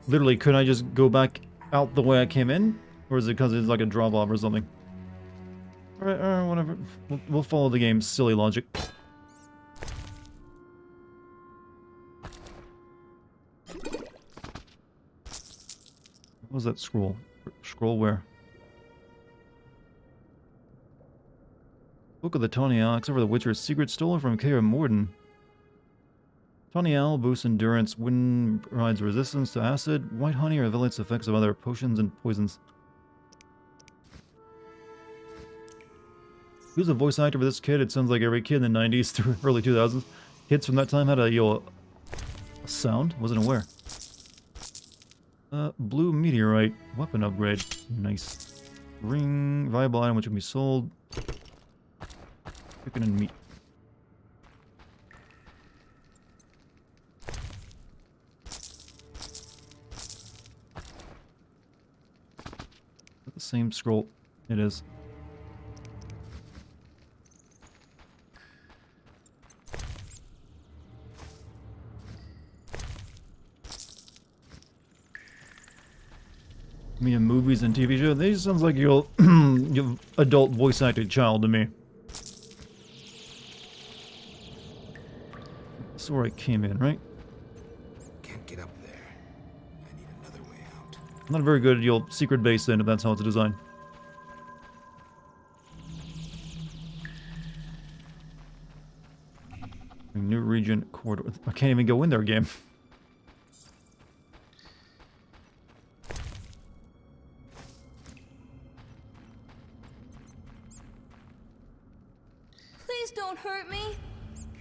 Literally, couldn't I just go back out the way I came in? Or is it because it's like a drop-off or something? Alright, whatever. We'll follow the game's silly logic. What was that scroll? Scroll where? Book of the Tawny Owl, except for the Witcher's secret stolen from Kaer Morden. Tawny Owl boosts endurance, wind provides resistance to acid, white honey elevates the effects of other potions and poisons. Who's the voice actor for this kid? It sounds like every kid in the 90s through early 2000s. Kids from that time had a sound? Wasn't aware. Blue meteorite. Weapon upgrade. Nice. Ring. Viable item which can be sold. Chicken and meat. The same scroll. It is. Me in movies and TV shows. This sounds like your adult voice acted child to me. That's where I came in, right? Can't get up there. I need another way out. I'm not very good at your secret base then, if that's how it's designed. New region corridor. I can't even go in there, game. Please don't hurt me.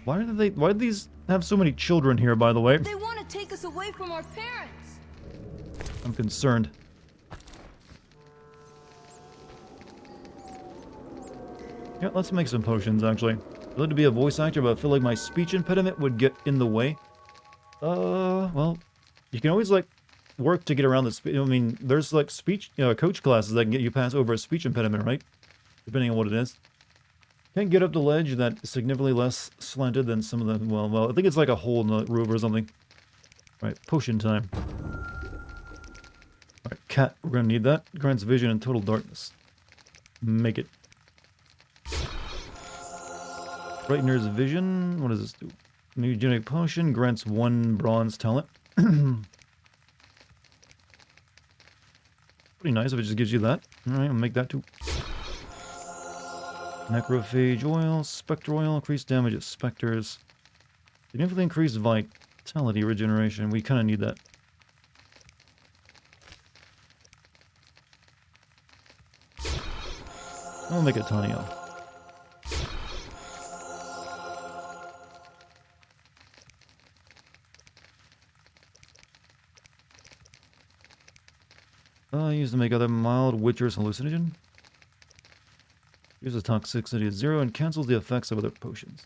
Why do these have so many children here, by the way? They want to take us away from our parents. I'm concerned. Yeah, let's make some potions, actually. I'd love to be a voice actor, but I feel like my speech impediment would get in the way. Well, you can always, like, work to get around the I mean, there's, like, speech, coach classes that can get you past over a speech impediment, right? Depending on what it is. Can't get up the ledge that's significantly less slanted than some of the... Well, I think it's like a hole in the roof or something. Right, potion time. Alright, cat, we're gonna need that. Grants vision and total darkness. Make it. Brightener's vision. What does this do? New genetic potion grants 1 bronze talent. Pretty nice if it just gives you that. Alright, I'll make that too. Necrophage oil, spectre oil, increased damage at specters. Significantly increased vitality regeneration. We kind of need that. I'll make a tiny oil. Used to make other mild Witcher's hallucinogen. Uses toxicity at 0 and cancels the effects of other potions.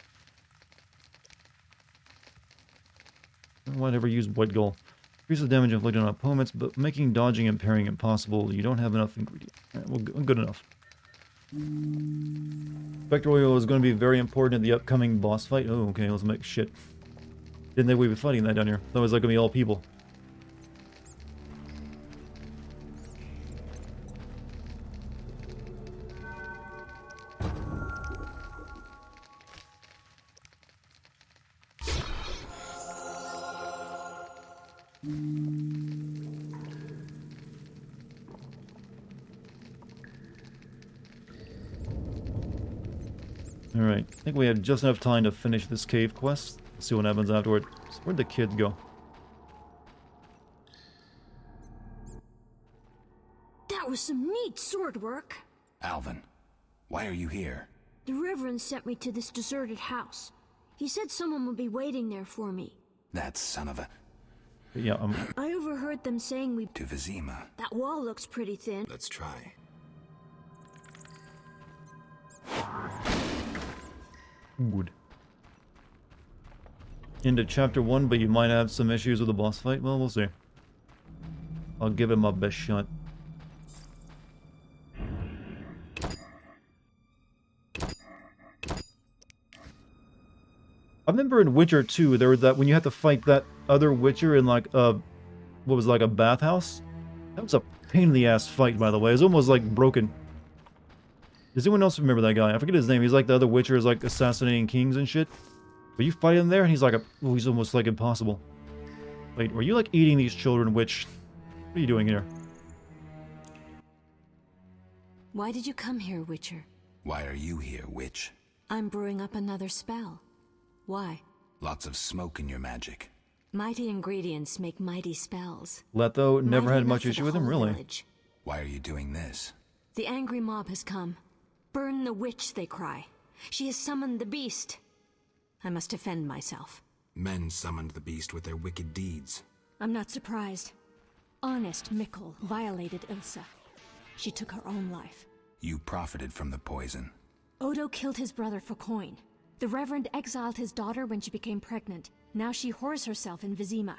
Why never use White Gull? Increases damage inflicted on opponents, but making dodging and parrying impossible. You don't have enough ingredients. Alright, well, good enough. Spectre oil is going to be very important in the upcoming boss fight. Oh, okay, let's make shit. Didn't think we'd be fighting that down here. That was like going to be all people. Alright, I think we have just enough time to finish this cave quest. See what happens afterward. Where'd the kids go? That was some neat sword work. Alvin, why are you here? The Reverend sent me to this deserted house. He said someone would be waiting there for me. That son of a... Yeah, I overheard them saying we... To Vizima. That wall looks pretty thin. Let's try. Good. Into chapter 1, but you might have some issues with the boss fight. Well, we'll see. I'll give it my best shot. I remember in Witcher 2, there was that when you had to fight that other Witcher in like a, what was it, like a bathhouse? That was a pain in the ass fight, by the way. It was almost like broken. Does anyone else remember that guy? I forget his name. He's like the other Witcher, is like assassinating kings and shit. But you fight him there, and he's like oh, he's almost like impossible. Wait, were you like eating these children, Witch? What are you doing here? Why did you come here, Witcher? Why are you here, Witch? I'm brewing up another spell. Why? Lots of smoke in your magic. Mighty ingredients make mighty spells. Leto never Mighty had much enough for issue the with him, whole really. village. Why are you doing this? The angry mob has come. Burn the witch, they cry. She has summoned the beast. I must defend myself. Men summoned the beast with their wicked deeds. I'm not surprised. Honest Mikkel violated Ilsa. She took her own life. You profited from the poison. Odo killed his brother for coin. The Reverend exiled his daughter when she became pregnant. Now she whores herself in Vizima.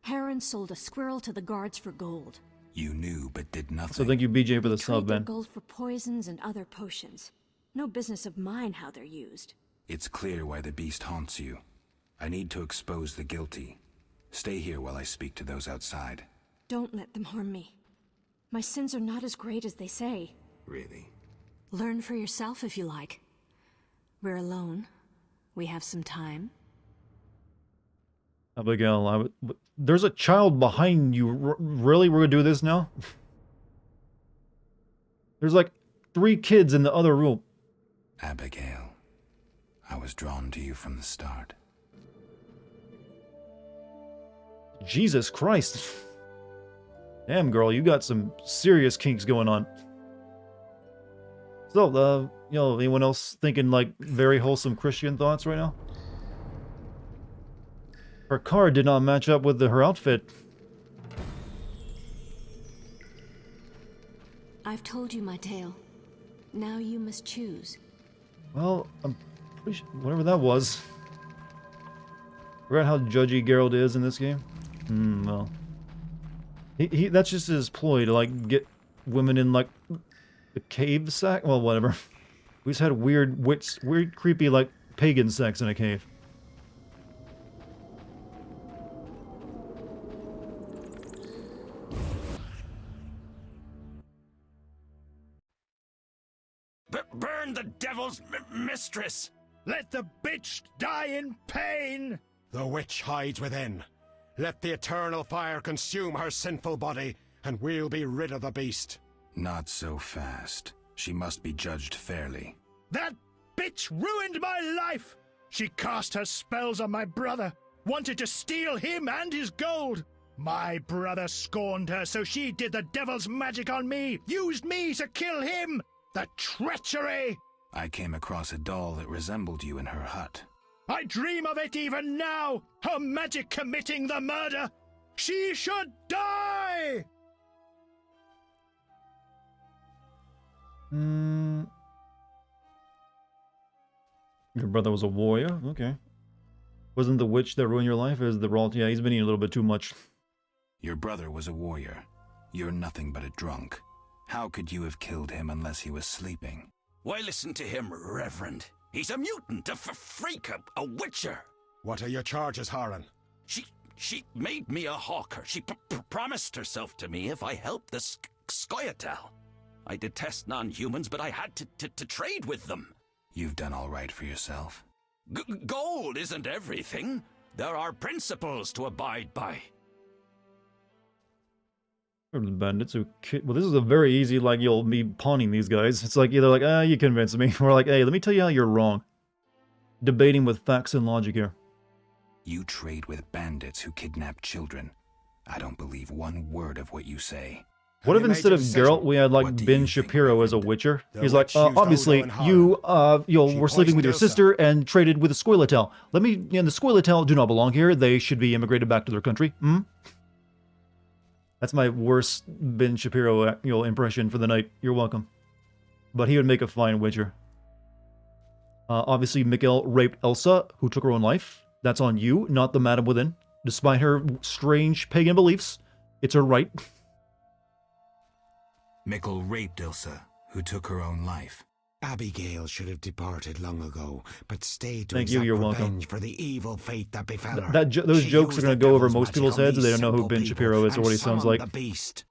Heron sold a squirrel to the guards for gold. You knew, but did nothing. So thank you, BJ, for the sub, Trade their man. gold for poisons and other potions. No business of mine how they're used. It's clear why the beast haunts you. I need to expose the guilty. Stay here while I speak to those outside. Don't let them harm me. My sins are not as great as they say. Really? Learn for yourself if you like. We're alone. We have some time. Abigail, there's a child behind you. Really? We're gonna do this now? There's like 3 kids in the other room. Abigail, I was drawn to you from the start. Jesus Christ. Damn, girl, you got some serious kinks going on. So, you know, anyone else thinking like very wholesome Christian thoughts right now? Her card did not match up with her outfit. I've told you my tale. Now you must choose. Well, I'm pretty sure, whatever that was. Forgot how judgy Geralt is in this game? Well. That's just his ploy to, like, get women in, like, the cave sack? Well, whatever. We just had weird, creepy, like, pagan sex in a cave. Burn the devil's mistress! Let the bitch die in pain! The witch hides within. Let the eternal fire consume her sinful body, and we'll be rid of the beast. Not so fast. She must be judged fairly. That bitch ruined my life! She cast her spells on my brother, wanted to steal him and his gold. My brother scorned her, so she did the devil's magic on me, used me to kill him! The treachery! I came across a doll that resembled you in her hut. I dream of it even now! Her magic committing the murder! She should die! Your brother was a warrior? Okay. Wasn't the witch that ruined your life? Is the Ralt? Yeah, he's been eating a little bit too much. Your brother was a warrior. You're nothing but a drunk. How could you have killed him unless he was sleeping? Why listen to him, Reverend? He's a mutant, a freak, a witcher. What are your charges, Haran? She made me a hawker. She promised herself to me if I helped the Skoyatel. I detest non-humans, but I had to trade with them. You've done all right for yourself. Gold isn't everything. There are principles to abide by. Bandits who well, this is a very easy, like, you'll be pawning these guys. It's like, either like, you convinced me, or like, hey, let me tell you how you're wrong. Debating with facts and logic here. You trade with bandits who kidnap children. I don't believe one word of what you say. What if instead of Geralt we had like Ben Shapiro as a Witcher? He's like, obviously you were sleeping with your sister and traded with a Squirrelatel. And the Squirrelatel do not belong here. They should be immigrated back to their country. That's my worst Ben Shapiro impression for the night. You're welcome. But he would make a fine Witcher. Obviously, Mikkel raped Elsa, who took her own life. That's on you, not the Madam Within. Despite her strange pagan beliefs, it's her right. Mikkel raped Ilsa, who took her own life. Abigail should have departed long ago, but stayed to Thank you, exact you're revenge welcome. for the evil fate that befell her. Those jokes are going to go over most people's heads, and they don't know who simple Ben people Shapiro is or and what he sounds summon like. the beast.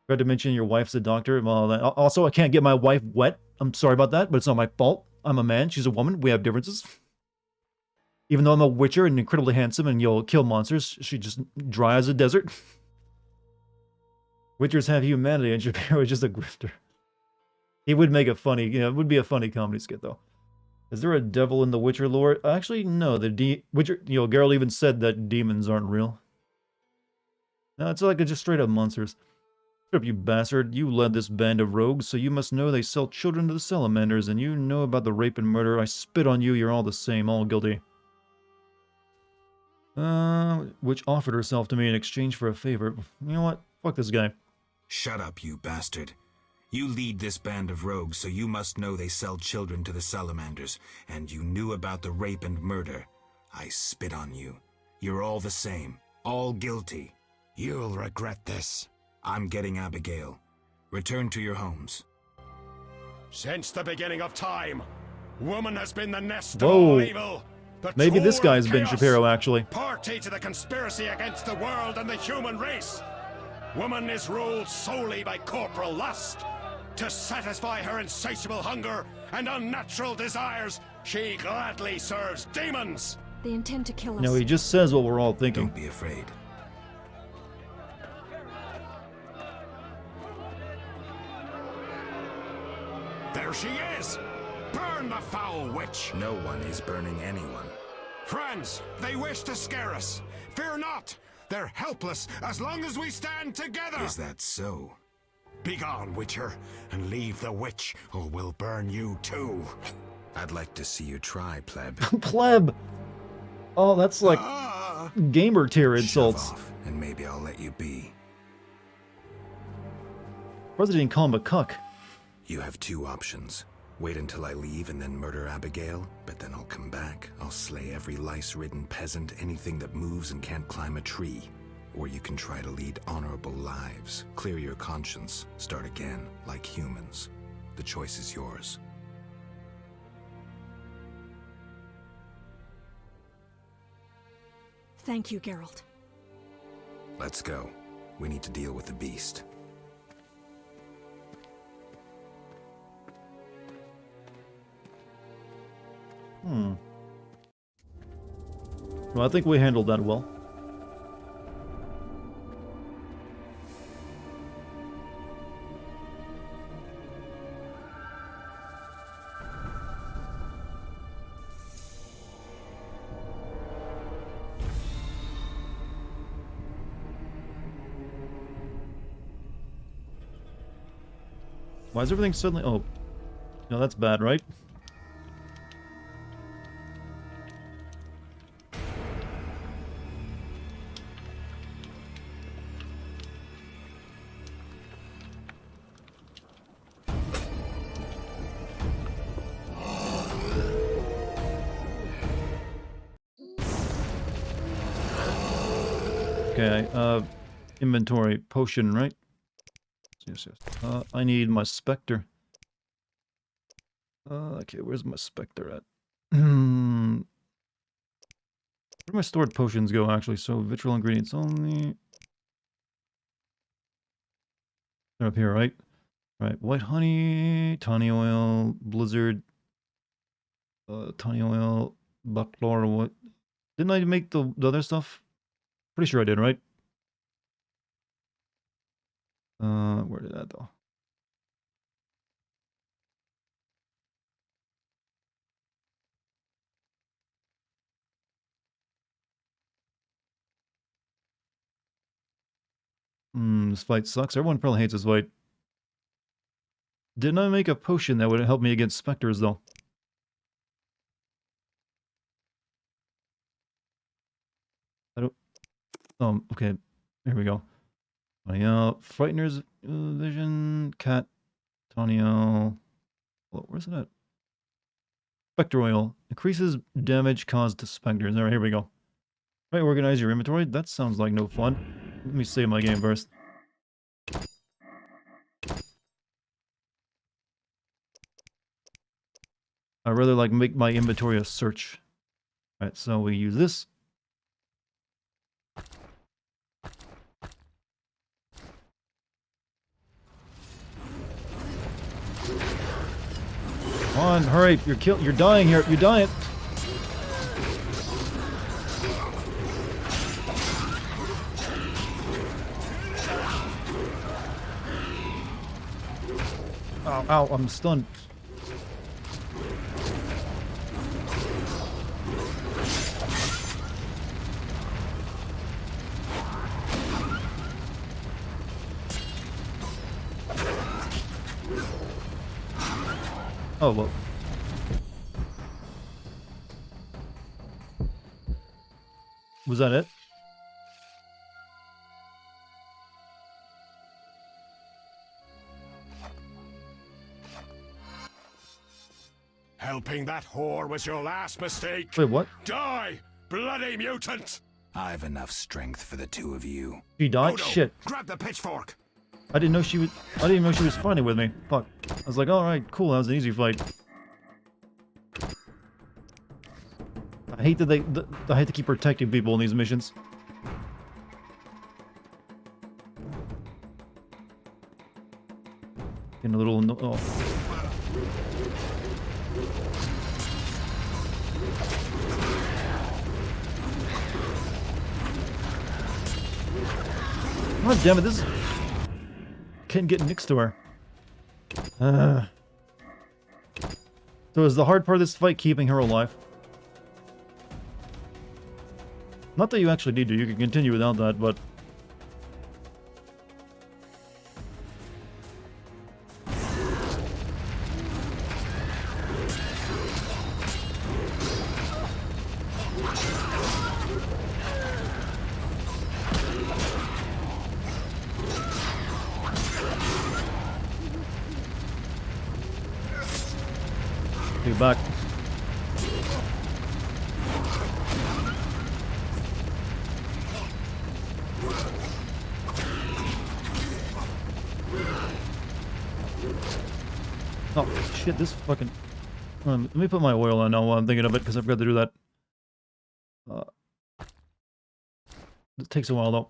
Forgot to mention your wife's a doctor. Well, also, I can't get my wife wet. I'm sorry about that, but it's not my fault. I'm a man, she's a woman, we have differences. Even though I'm a witcher and incredibly handsome and you'll kill monsters, she's just dry as a desert. Witchers have humanity and Shapiro is just a grifter. He would make a funny, it would be a funny comedy skit though. Is there a devil in the Witcher lore? Actually, no. Witcher, Geralt even said that demons aren't real. No, it's like just straight up monsters. Shut up, you bastard. You led this band of rogues, so you must know they sell children to the salamanders, and you know about the rape and murder. I spit on you, you're all the same, all guilty. Which offered herself to me in exchange for a favor. You know what? Fuck this guy. Shut up, you bastard. You lead this band of rogues, so you must know they sell children to the salamanders, and you knew about the rape and murder. I spit on you. You're all the same, all guilty. You'll regret this. I'm getting Abigail. Return to your homes. Since the beginning of time, woman has been the nest Whoa. of all evil. Maybe this tool of guy's Ben chaos, Shapiro, actually. Party to the conspiracy against the world and the human race. Woman is ruled solely by corporal lust. To satisfy her insatiable hunger and unnatural desires, she gladly serves demons. They intend to kill us. No, he just says what we're all thinking. Don't be afraid. There she is! Burn the foul witch! No one is burning anyone. Friends, they wish to scare us. Fear not! They're helpless as long as we stand together! Is that so? Begone, Witcher, and leave the witch, or we'll burn you too. I'd like to see you try, pleb. Pleb! Oh, that's like gamer tier insults. Shove off, and maybe I'll let you be. President didn't call him a cuck. You have two options. Wait until I leave and then murder Abigail, but then I'll come back. I'll slay every lice-ridden peasant, anything that moves and can't climb a tree. Or you can try to lead honorable lives, clear your conscience, start again, like humans. The choice is yours. Thank you, Geralt. Let's go. We need to deal with the beast. Well, I think we handled that well. Why is everything suddenly... Oh. No, that's bad, right? Okay, inventory, potion, right? Yes. I need my Spectre. Okay, where's my Spectre at? Where do my stored potions go, actually? So, vitriol ingredients only. They're up here, right? Right, white honey, tawny oil, blizzard, tawny oil, buckler, what? Didn't I make the other stuff? Pretty sure I did, right? Where did that go? This fight sucks. Everyone probably hates this fight. Didn't I make a potion that would help me against specters, though? I don't... okay. Here we go. Frightener's vision, cat, Toniel. Where's it at? Spectre oil. Increases damage caused to specters. Alright, here we go. Right, organize your inventory. That sounds like no fun. Let me save my game first. I'd rather like make my inventory a search. Alright, so we use this. Come on, hurry! You're dying here. You're dying. Ow, ow, I'm stunned. Oh, well. Was that it? Helping that whore was your last mistake. Wait, what? Die, bloody mutant! I've enough strength for the two of you. She died? Shit. Grab the pitchfork. I didn't know she was. I didn't even know she was fighting with me. Fuck. I was like, all right, cool. That was an easy fight. I hate that I hate to keep protecting people in these missions. Getting a little. Oh. God damn it! This can't get next to her. So is the hard part of this fight keeping her alive? Not that you actually need to. You can continue without that, but. Get back. Oh shit! This fucking. Let me put my oil on now while I'm thinking of it because I forgot to do that. It takes a while though.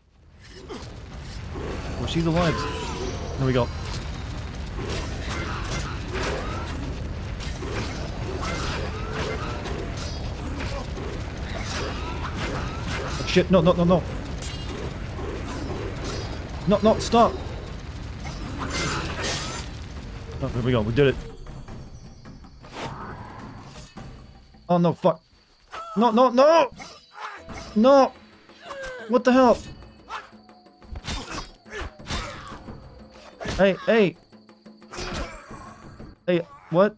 Oh, she's alive. There we go. Oh, shit! No! No! No! No! No! No! Stop! Oh, there we go. We did it. Oh no! Fuck! No! No! No! No! What the hell? Hey! Hey! Hey! What?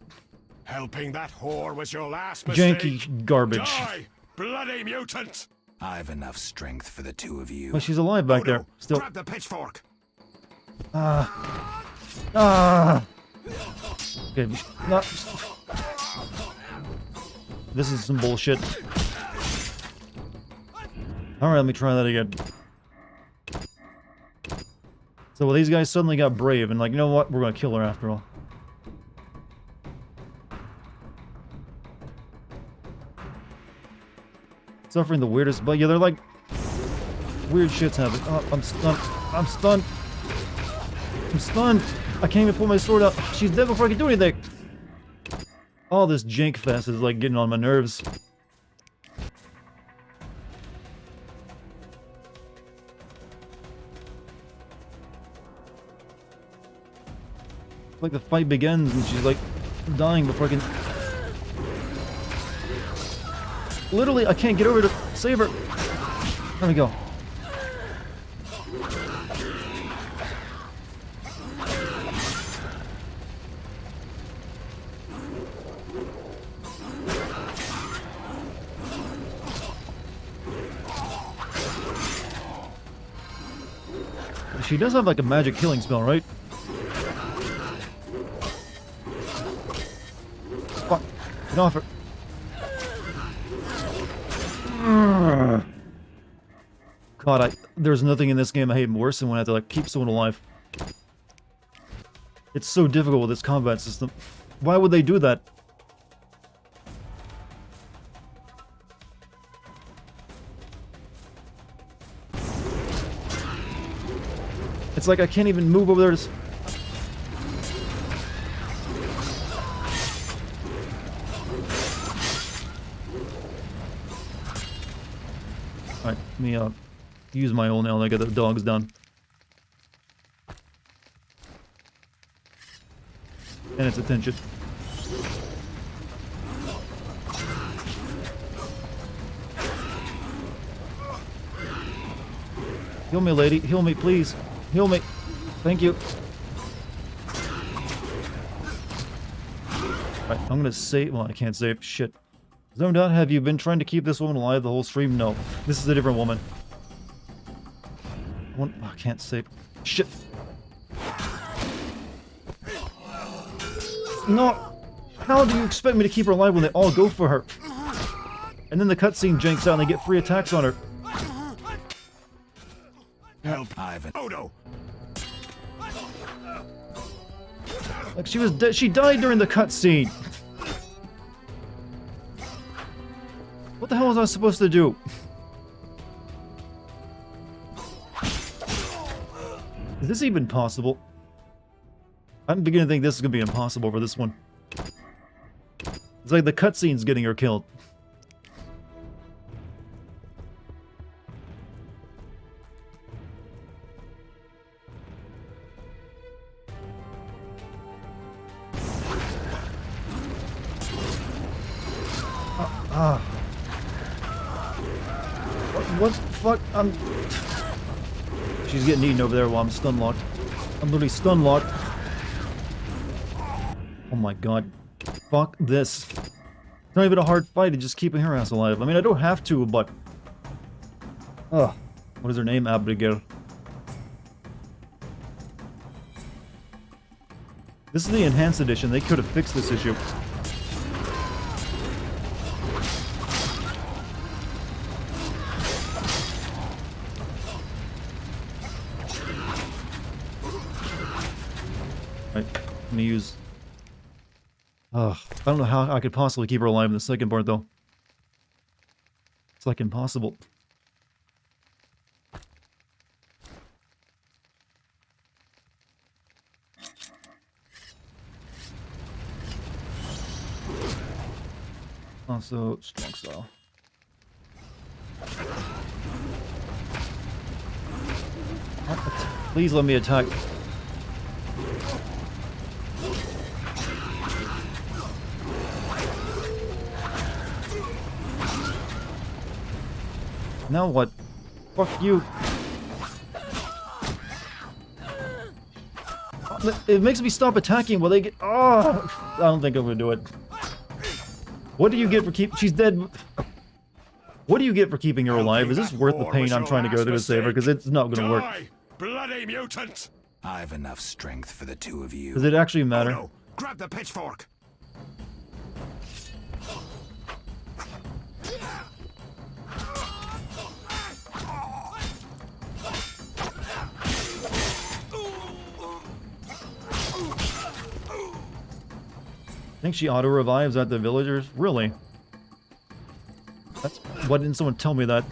Helping that whore was your last mistake. Janky garbage. Die, bloody mutant! I've enough strength for the two of you. Well, she's alive back there. Still. Grab the pitchfork. Okay, not. This is some bullshit. Alright, let me try that again. So, well, these guys suddenly got brave and like, you know what? We're gonna kill her after all. Suffering the weirdest, but yeah, they're like weird shit's happening. Oh, I'm stunned. I'm stunned. I'm stunned. I can't even pull my sword out. She's dead before I can do anything. All this jank fest is like getting on my nerves. Like the fight begins and she's like dying before I can. Literally, I can't get over to save her. There we go. She does have like a magic healing spell, right? Fuck. Get off her. God, there's nothing in this game I hate worse than when I have to like keep someone alive. It's so difficult with this combat system. Why would they do that? It's like I can't even move over there to... Alright, let me use my ult now and I get the dogs done. And its attention. Heal me, lady. Heal me, please. Heal me. Thank you. Alright, I'm gonna save... Well, I can't save. Shit. Zoned out, have you been trying to keep this woman alive the whole stream? No. This is a different woman. I can't save. Shit. No! How do you expect me to keep her alive when they all go for her? And then the cutscene janks out and they get free attacks on her. Help, Ivan. Oh no! Like she was dead. She died during the cutscene. What the hell was I supposed to do? Is this even possible? I'm beginning to think this is gonna be impossible for this one. It's like the cutscene's getting her killed. What the fuck? She's getting eaten over there while I'm stun locked. I'm literally stun locked. Oh my god. Fuck this. It's not even a hard fight, it's just keeping her ass alive. I mean, I don't have to, but... Ugh. What is her name? Abigail. This is the enhanced edition. They could have fixed this issue. Right, let me use... I don't know how I could possibly keep her alive in the second part, though. It's like impossible. Also, strong style. Please let me attack. Now what? Fuck you. It makes me stop attacking while they get... Oh! I don't think I'm gonna do it. What do you get for she's dead. What do you get for keeping her alive? Is this worth the pain I'm trying to go through to save her? Because it's not gonna work. Bloody mutant! I've enough strength for the two of you. Does it actually matter? Oh, no. Grab the pitchfork! I think she auto-revives at the villagers? Really? That's... Why didn't someone tell me that?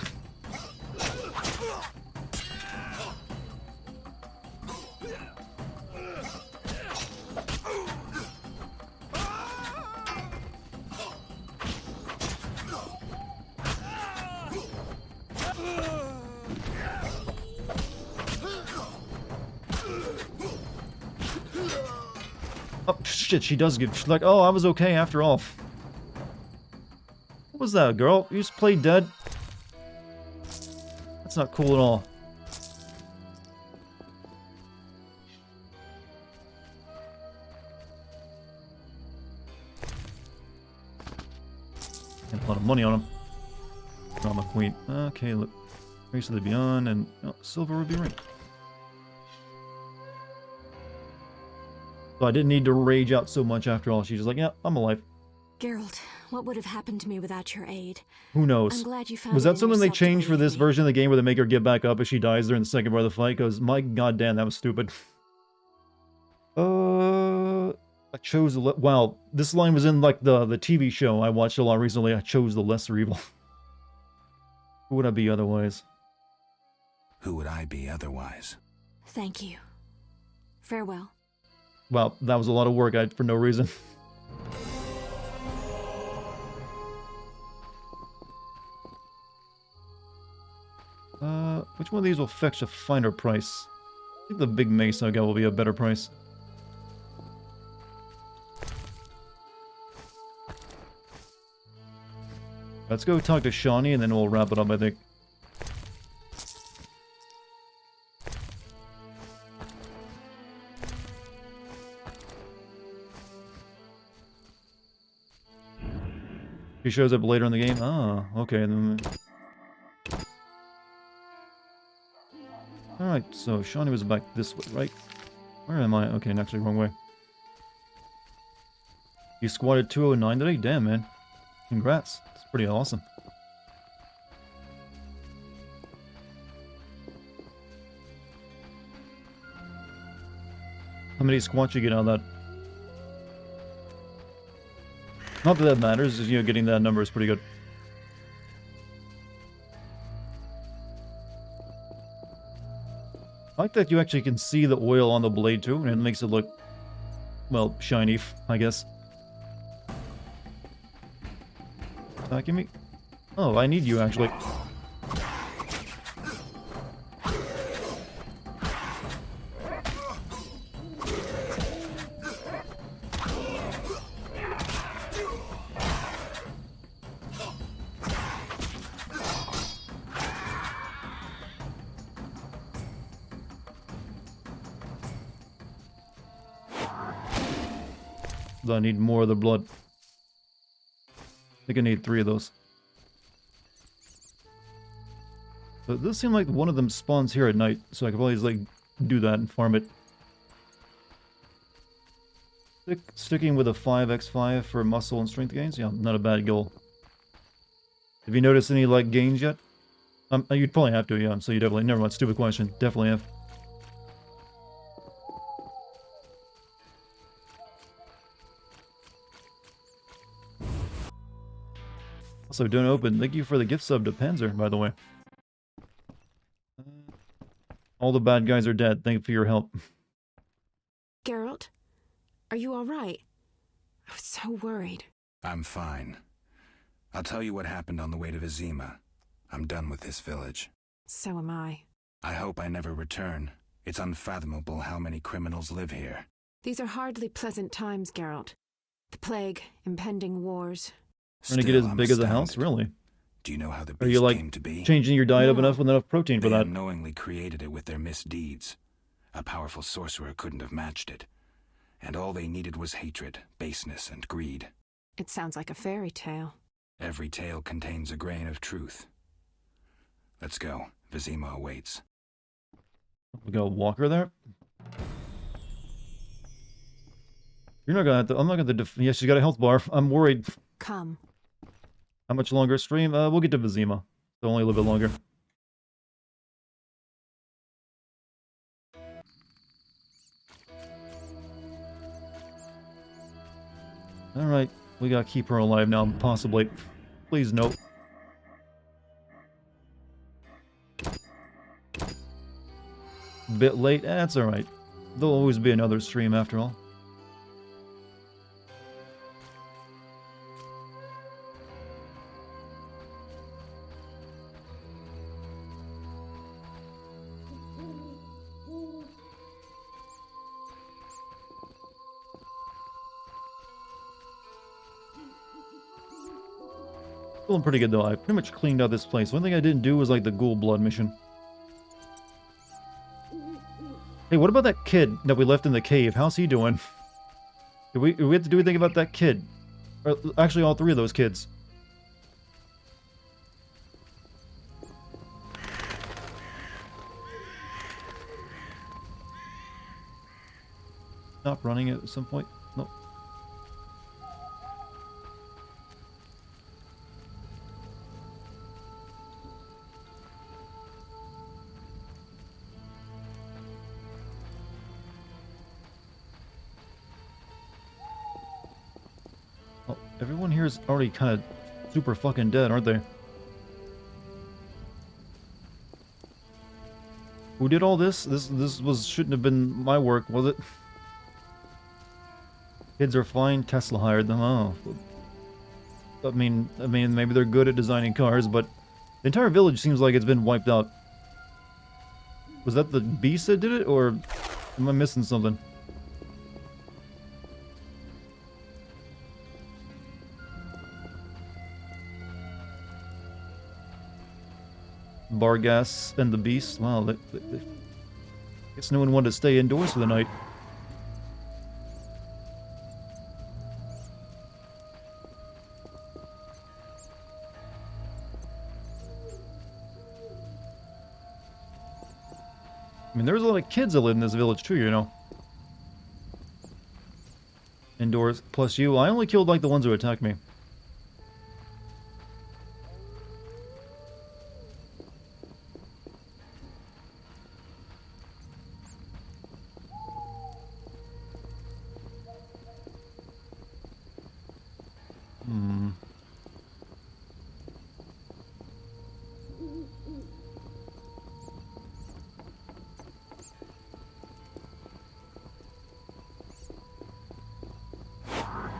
Oh, shit, she does get... She's like, oh, I was okay after all. What was that, girl? You just played dead? That's not cool at all. Got a lot of money on him. Drama queen. Okay, look. Race of the Beyond and... Oh, silver ruby ring. So I didn't need to rage out so much after all. She's just like, yeah, I'm alive. Geralt, what would have happened to me without your aid? Who knows? I'm glad you found Was it that in something they yourself to changed for believe this me. version of the game where they make her get back up if she dies during the second part of the fight? Because my goddamn, that was stupid. I chose the wow. This line was in like the TV show I watched a lot recently. I chose the lesser evil. Who would I be otherwise? Who would I be otherwise? Thank you. Farewell. Wow, that was a lot of work for no reason. Which one of these will fetch a finer price? I think the big mace I got will be a better price. Let's go talk to Shawnee and then we'll wrap it up, I think. She shows up later in the game? Ah, okay. Then... Alright, so Shawnee was back this way, right? Where am I? Okay, actually, wrong way. You squatted 209 today? Damn, man. Congrats. It's pretty awesome. How many squats you get out of that? Not that that matters, just, you know, getting that number is pretty good. I like that you actually can see the oil on the blade too, and it makes it look, well, shiny, I guess. Give me... Oh, I need you, actually. I need more of the blood. I think I need 3 of those. But it does seem like one of them spawns here at night, so I could probably just, like, do that and farm it. Sticking with a 5x5 for muscle and strength gains? Yeah, not a bad goal. Have you noticed any, like, gains yet? You'd probably have to, yeah, so you definitely... Never mind, stupid question. Definitely have. Also, don't open. Thank you for the gift sub to Panzer, by the way. All the bad guys are dead. Thank you for your help. Geralt, are you all right? I was so worried. I'm fine. I'll tell you what happened on the way to Vizima. I'm done with this village. So am I. I hope I never return. It's unfathomable how many criminals live here. These are hardly pleasant times, Geralt. The plague, impending wars. Trying to get as big as a house? Really? Do you know how the Are you, beast like, came to be? changing your diet up enough with enough protein for They that? unknowingly created it with their misdeeds. A powerful sorcerer couldn't have matched it. And all they needed was hatred, baseness, and greed. It sounds like a fairy tale. Every tale contains a grain of truth. Let's go. Vizima awaits. We got a walker there? You're not gonna have to... I'm not gonna... Yeah, she's got a health bar. I'm worried. Come. How much longer stream? We'll get to Vizima. So only a little bit longer. Alright, we gotta keep her alive now, possibly. Please, no. Bit late? That's alright. There'll always be another stream after all. Feeling pretty good though. I pretty much cleaned out this place. One thing I didn't do was like the ghoul blood mission. Hey, what about that kid that we left in the cave? How's he doing? Do we have to do anything about that kid? Or actually all 3 of those kids. stop running at some point? No. Well, everyone here is already kind of super fucking dead, aren't they? Who did all this? This shouldn't have been my work, was it? Kids are fine. Tesla hired them. Oh, I mean, maybe they're good at designing cars, but the entire village seems like it's been wiped out. Was that the beast that did it, or am I missing something? Bargas and the beast. Wow, guess no one wanted to stay indoors for the night. I mean, there's a lot of kids that live in this village too, you know. Indoors, plus you. I only killed like the ones who attacked me.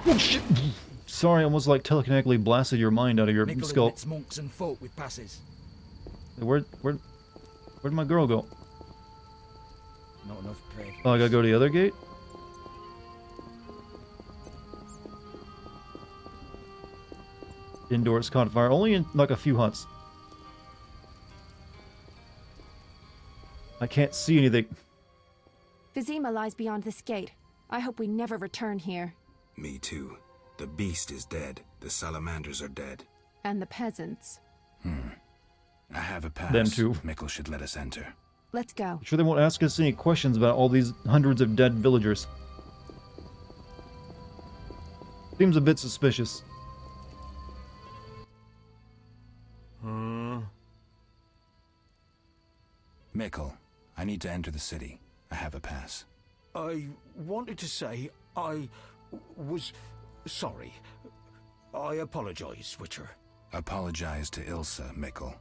Oh shit! Sorry, I almost like telekinetically blasted your mind out of your skull. Monks and folk with passes. Where'd my girl go? Not enough prayer. Oh, I gotta go to the other gate? Indoors caught fire. Only in like a few huts. I can't see anything. Vizima lies beyond this gate. I hope we never return here. Me too. The beast is dead. The salamanders are dead. And the peasants. I have a pass. Them too. Mikkel should let us enter. Let's go. Sure they won't ask us any questions about all these hundreds of dead villagers. Seems a bit suspicious. Mikkel, I need to enter the city. I have a pass. I wanted to say I was sorry. I apologize, Witcher. Apologize to Ilsa, Mikkel.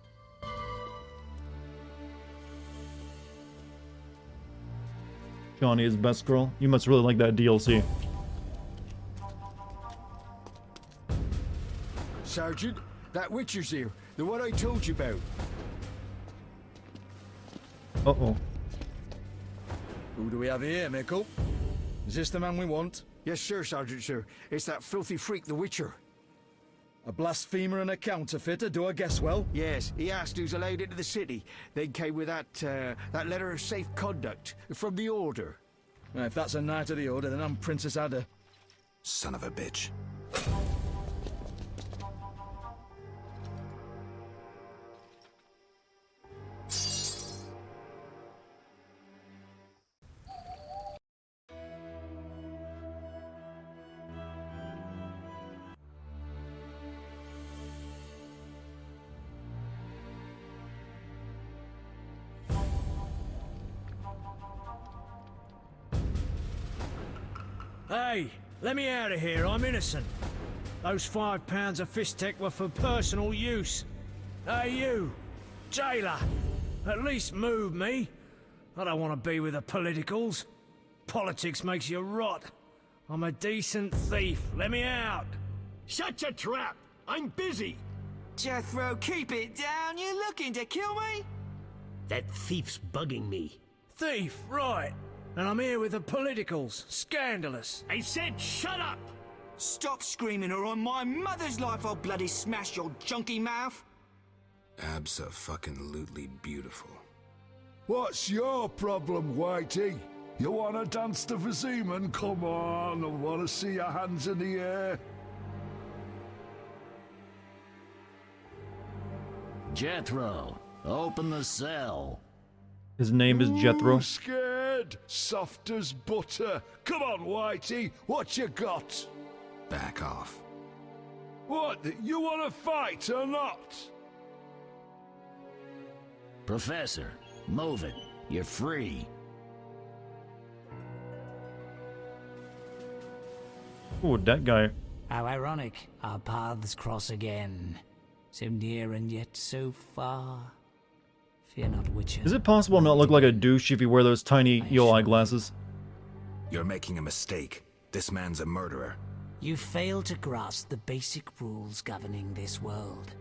Johnny is best girl. You must really like that DLC. Sergeant, that Witcher's here. The one I told you about. Uh-oh. Who do we have here, Mikkel? Is this the man we want? Yes, sir, Sergeant, sir. It's that filthy freak, the Witcher. A blasphemer and a counterfeiter, do I guess well? Yes, he asked who's allowed into the city. Then came with that letter of safe conduct from the Order. Well, if that's a knight of the Order, then I'm Princess Ada. Son of a bitch. Hey, let me out of here. I'm innocent. Those 5 pounds of fish tech were for personal use. Hey, you, jailer, at least move me. I don't want to be with the politicals. Politics makes you rot. I'm a decent thief. Let me out. Shut your trap! I'm busy! Jethro, keep it down. You're looking to kill me? That thief's bugging me. Thief, right. And I'm here with the politicals. Scandalous. I said shut up! Stop screaming or on my mother's life I'll bloody smash your junky mouth. Abso-fucking-lutely beautiful. What's your problem, Whitey? You wanna dance the Viziman? Come on, I wanna see your hands in the air. Jethro, open the cell. His name is Jethro. Ooh, scared, soft as butter. Come on, Whitey, what you got? Back off. What, you want to fight or not? Professor, move it. You're free. Oh, that guy. How ironic. Our paths cross again. So near and yet so far. Fear not, Witcher. Is it possible to not look like a douche if you wear those tiny yellow eyeglasses? You're making a mistake. This man's a murderer. You fail to grasp the basic rules governing this world.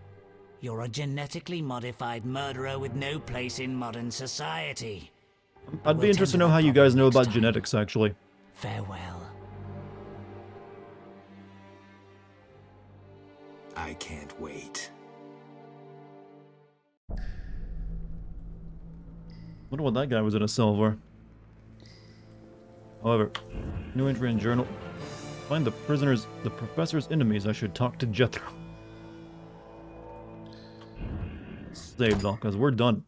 You're a genetically modified murderer with no place in modern society. I'd be interested to know how you guys know about genetics, actually. Farewell. I can't wait. Wonder what that guy was in a cell for. However, new entry in journal. Find the professor's enemies. I should talk to Jethro. Save though, because we're done.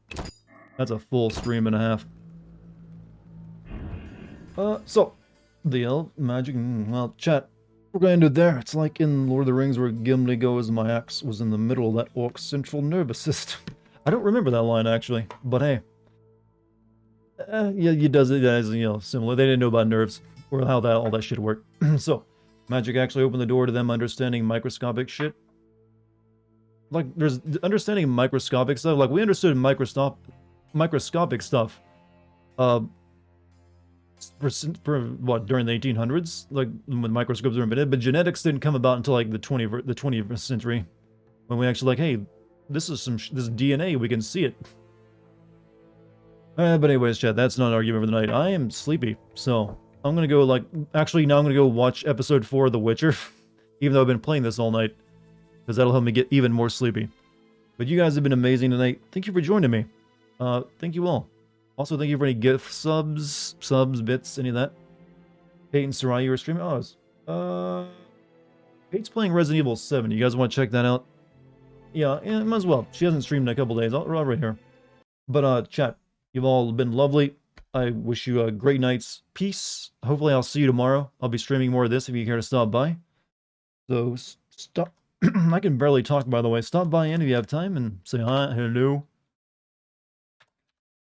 That's a full stream and a half. So, the elf magic, well, chat. We're going to do it there. It's like in Lord of the Rings where Gimli goes, my axe was in the middle of that orc's central nervous system. I don't remember that line, actually, but hey. Yeah, he does it as, similar. They didn't know about nerves, or how all that shit worked. So, magic actually opened the door to them understanding microscopic shit. Like, there's understanding microscopic stuff. Like, we understood microscopic stuff. For what, during the 1800s, like when microscopes were invented, but genetics didn't come about until like the 20th century, when we actually like, hey, this is this DNA, we can see it. But anyways, chat, that's not an argument for the night. I am sleepy, so I'm gonna go actually now I'm gonna go watch episode 4 of The Witcher, even though I've been playing this all night, because that'll help me get even more sleepy. But you guys have been amazing tonight. Thank you for joining me. Thank you all. Also, thank you for any gift subs, bits, any of that. Kate and Sarai, you were streaming? Oh, Kate's playing Resident Evil 7. You guys want to check that out? Yeah, might as well. She hasn't streamed in a couple days. I'll right here. But, chat, you've all been lovely. I wish you a great night's peace. Hopefully I'll see you tomorrow. I'll be streaming more of this if you care to stop by. So, stop. I can barely talk, by the way. Stop by in if you have time and say hi, hello.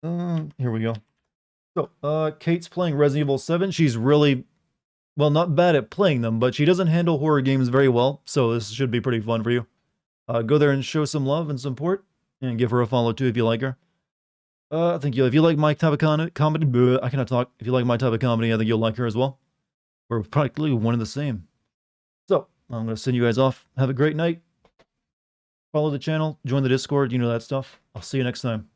Here we go. So, Kate's playing Resident Evil 7. She's really, well, not bad at playing them, but she doesn't handle horror games very well, so this should be pretty fun for you. Go there and show some love and support, and give her a follow too if you like her. I think if you like my type of comedy, I cannot talk. If you like my type of comedy, I think you'll like her as well. We're practically one and the same. So, I'm going to send you guys off. Have a great night. Follow the channel, join the Discord, you know that stuff. I'll see you next time.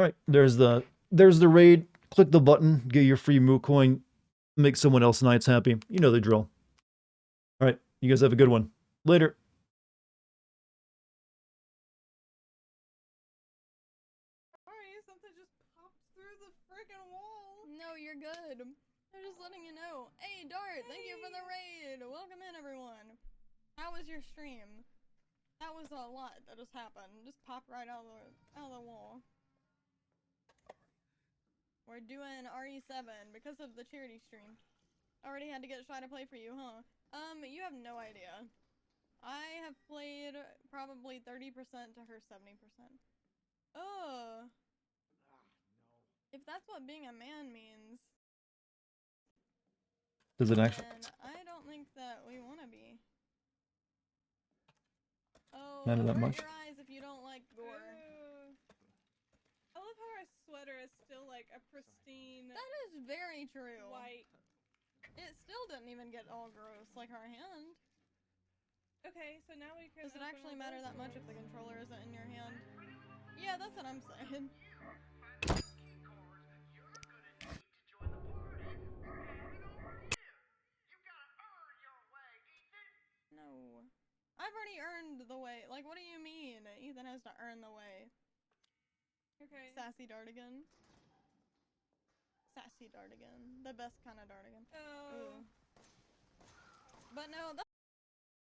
Alright, there's the raid. Click the button, get your free Moo coin, make someone else's nights happy. You know the drill. Alright, you guys have a good one. Later. Sorry, something just popped through the freaking wall. No, you're good. I'm just letting you know. Hey, Dart, thank you for the raid. Welcome in, everyone. How was your stream? That was a lot that just happened. Just popped right out of the wall. We're doing RE7 because of the charity stream. Already had to get Shy to play for you, huh? You have no idea. I have played probably 30% to her 70%. Oh. If that's what being a man means. Does it actually? I don't think that we want to be. Oh, Not that avert much. your eyes if you don't like gore. I love how our sweater is still like a pristine. That is very true. White. It still didn't even get all gross like our hand. Okay, so now we can. Does it actually matter that much if the controller isn't in your hand? Yeah, that's what I'm saying. No. I've already earned the way. Like, what do you mean? Ethan has to earn the way. Okay. Sassy Dartigan. Sassy Dartigan. The best kind of Dartigan. Oh. Ooh. But no,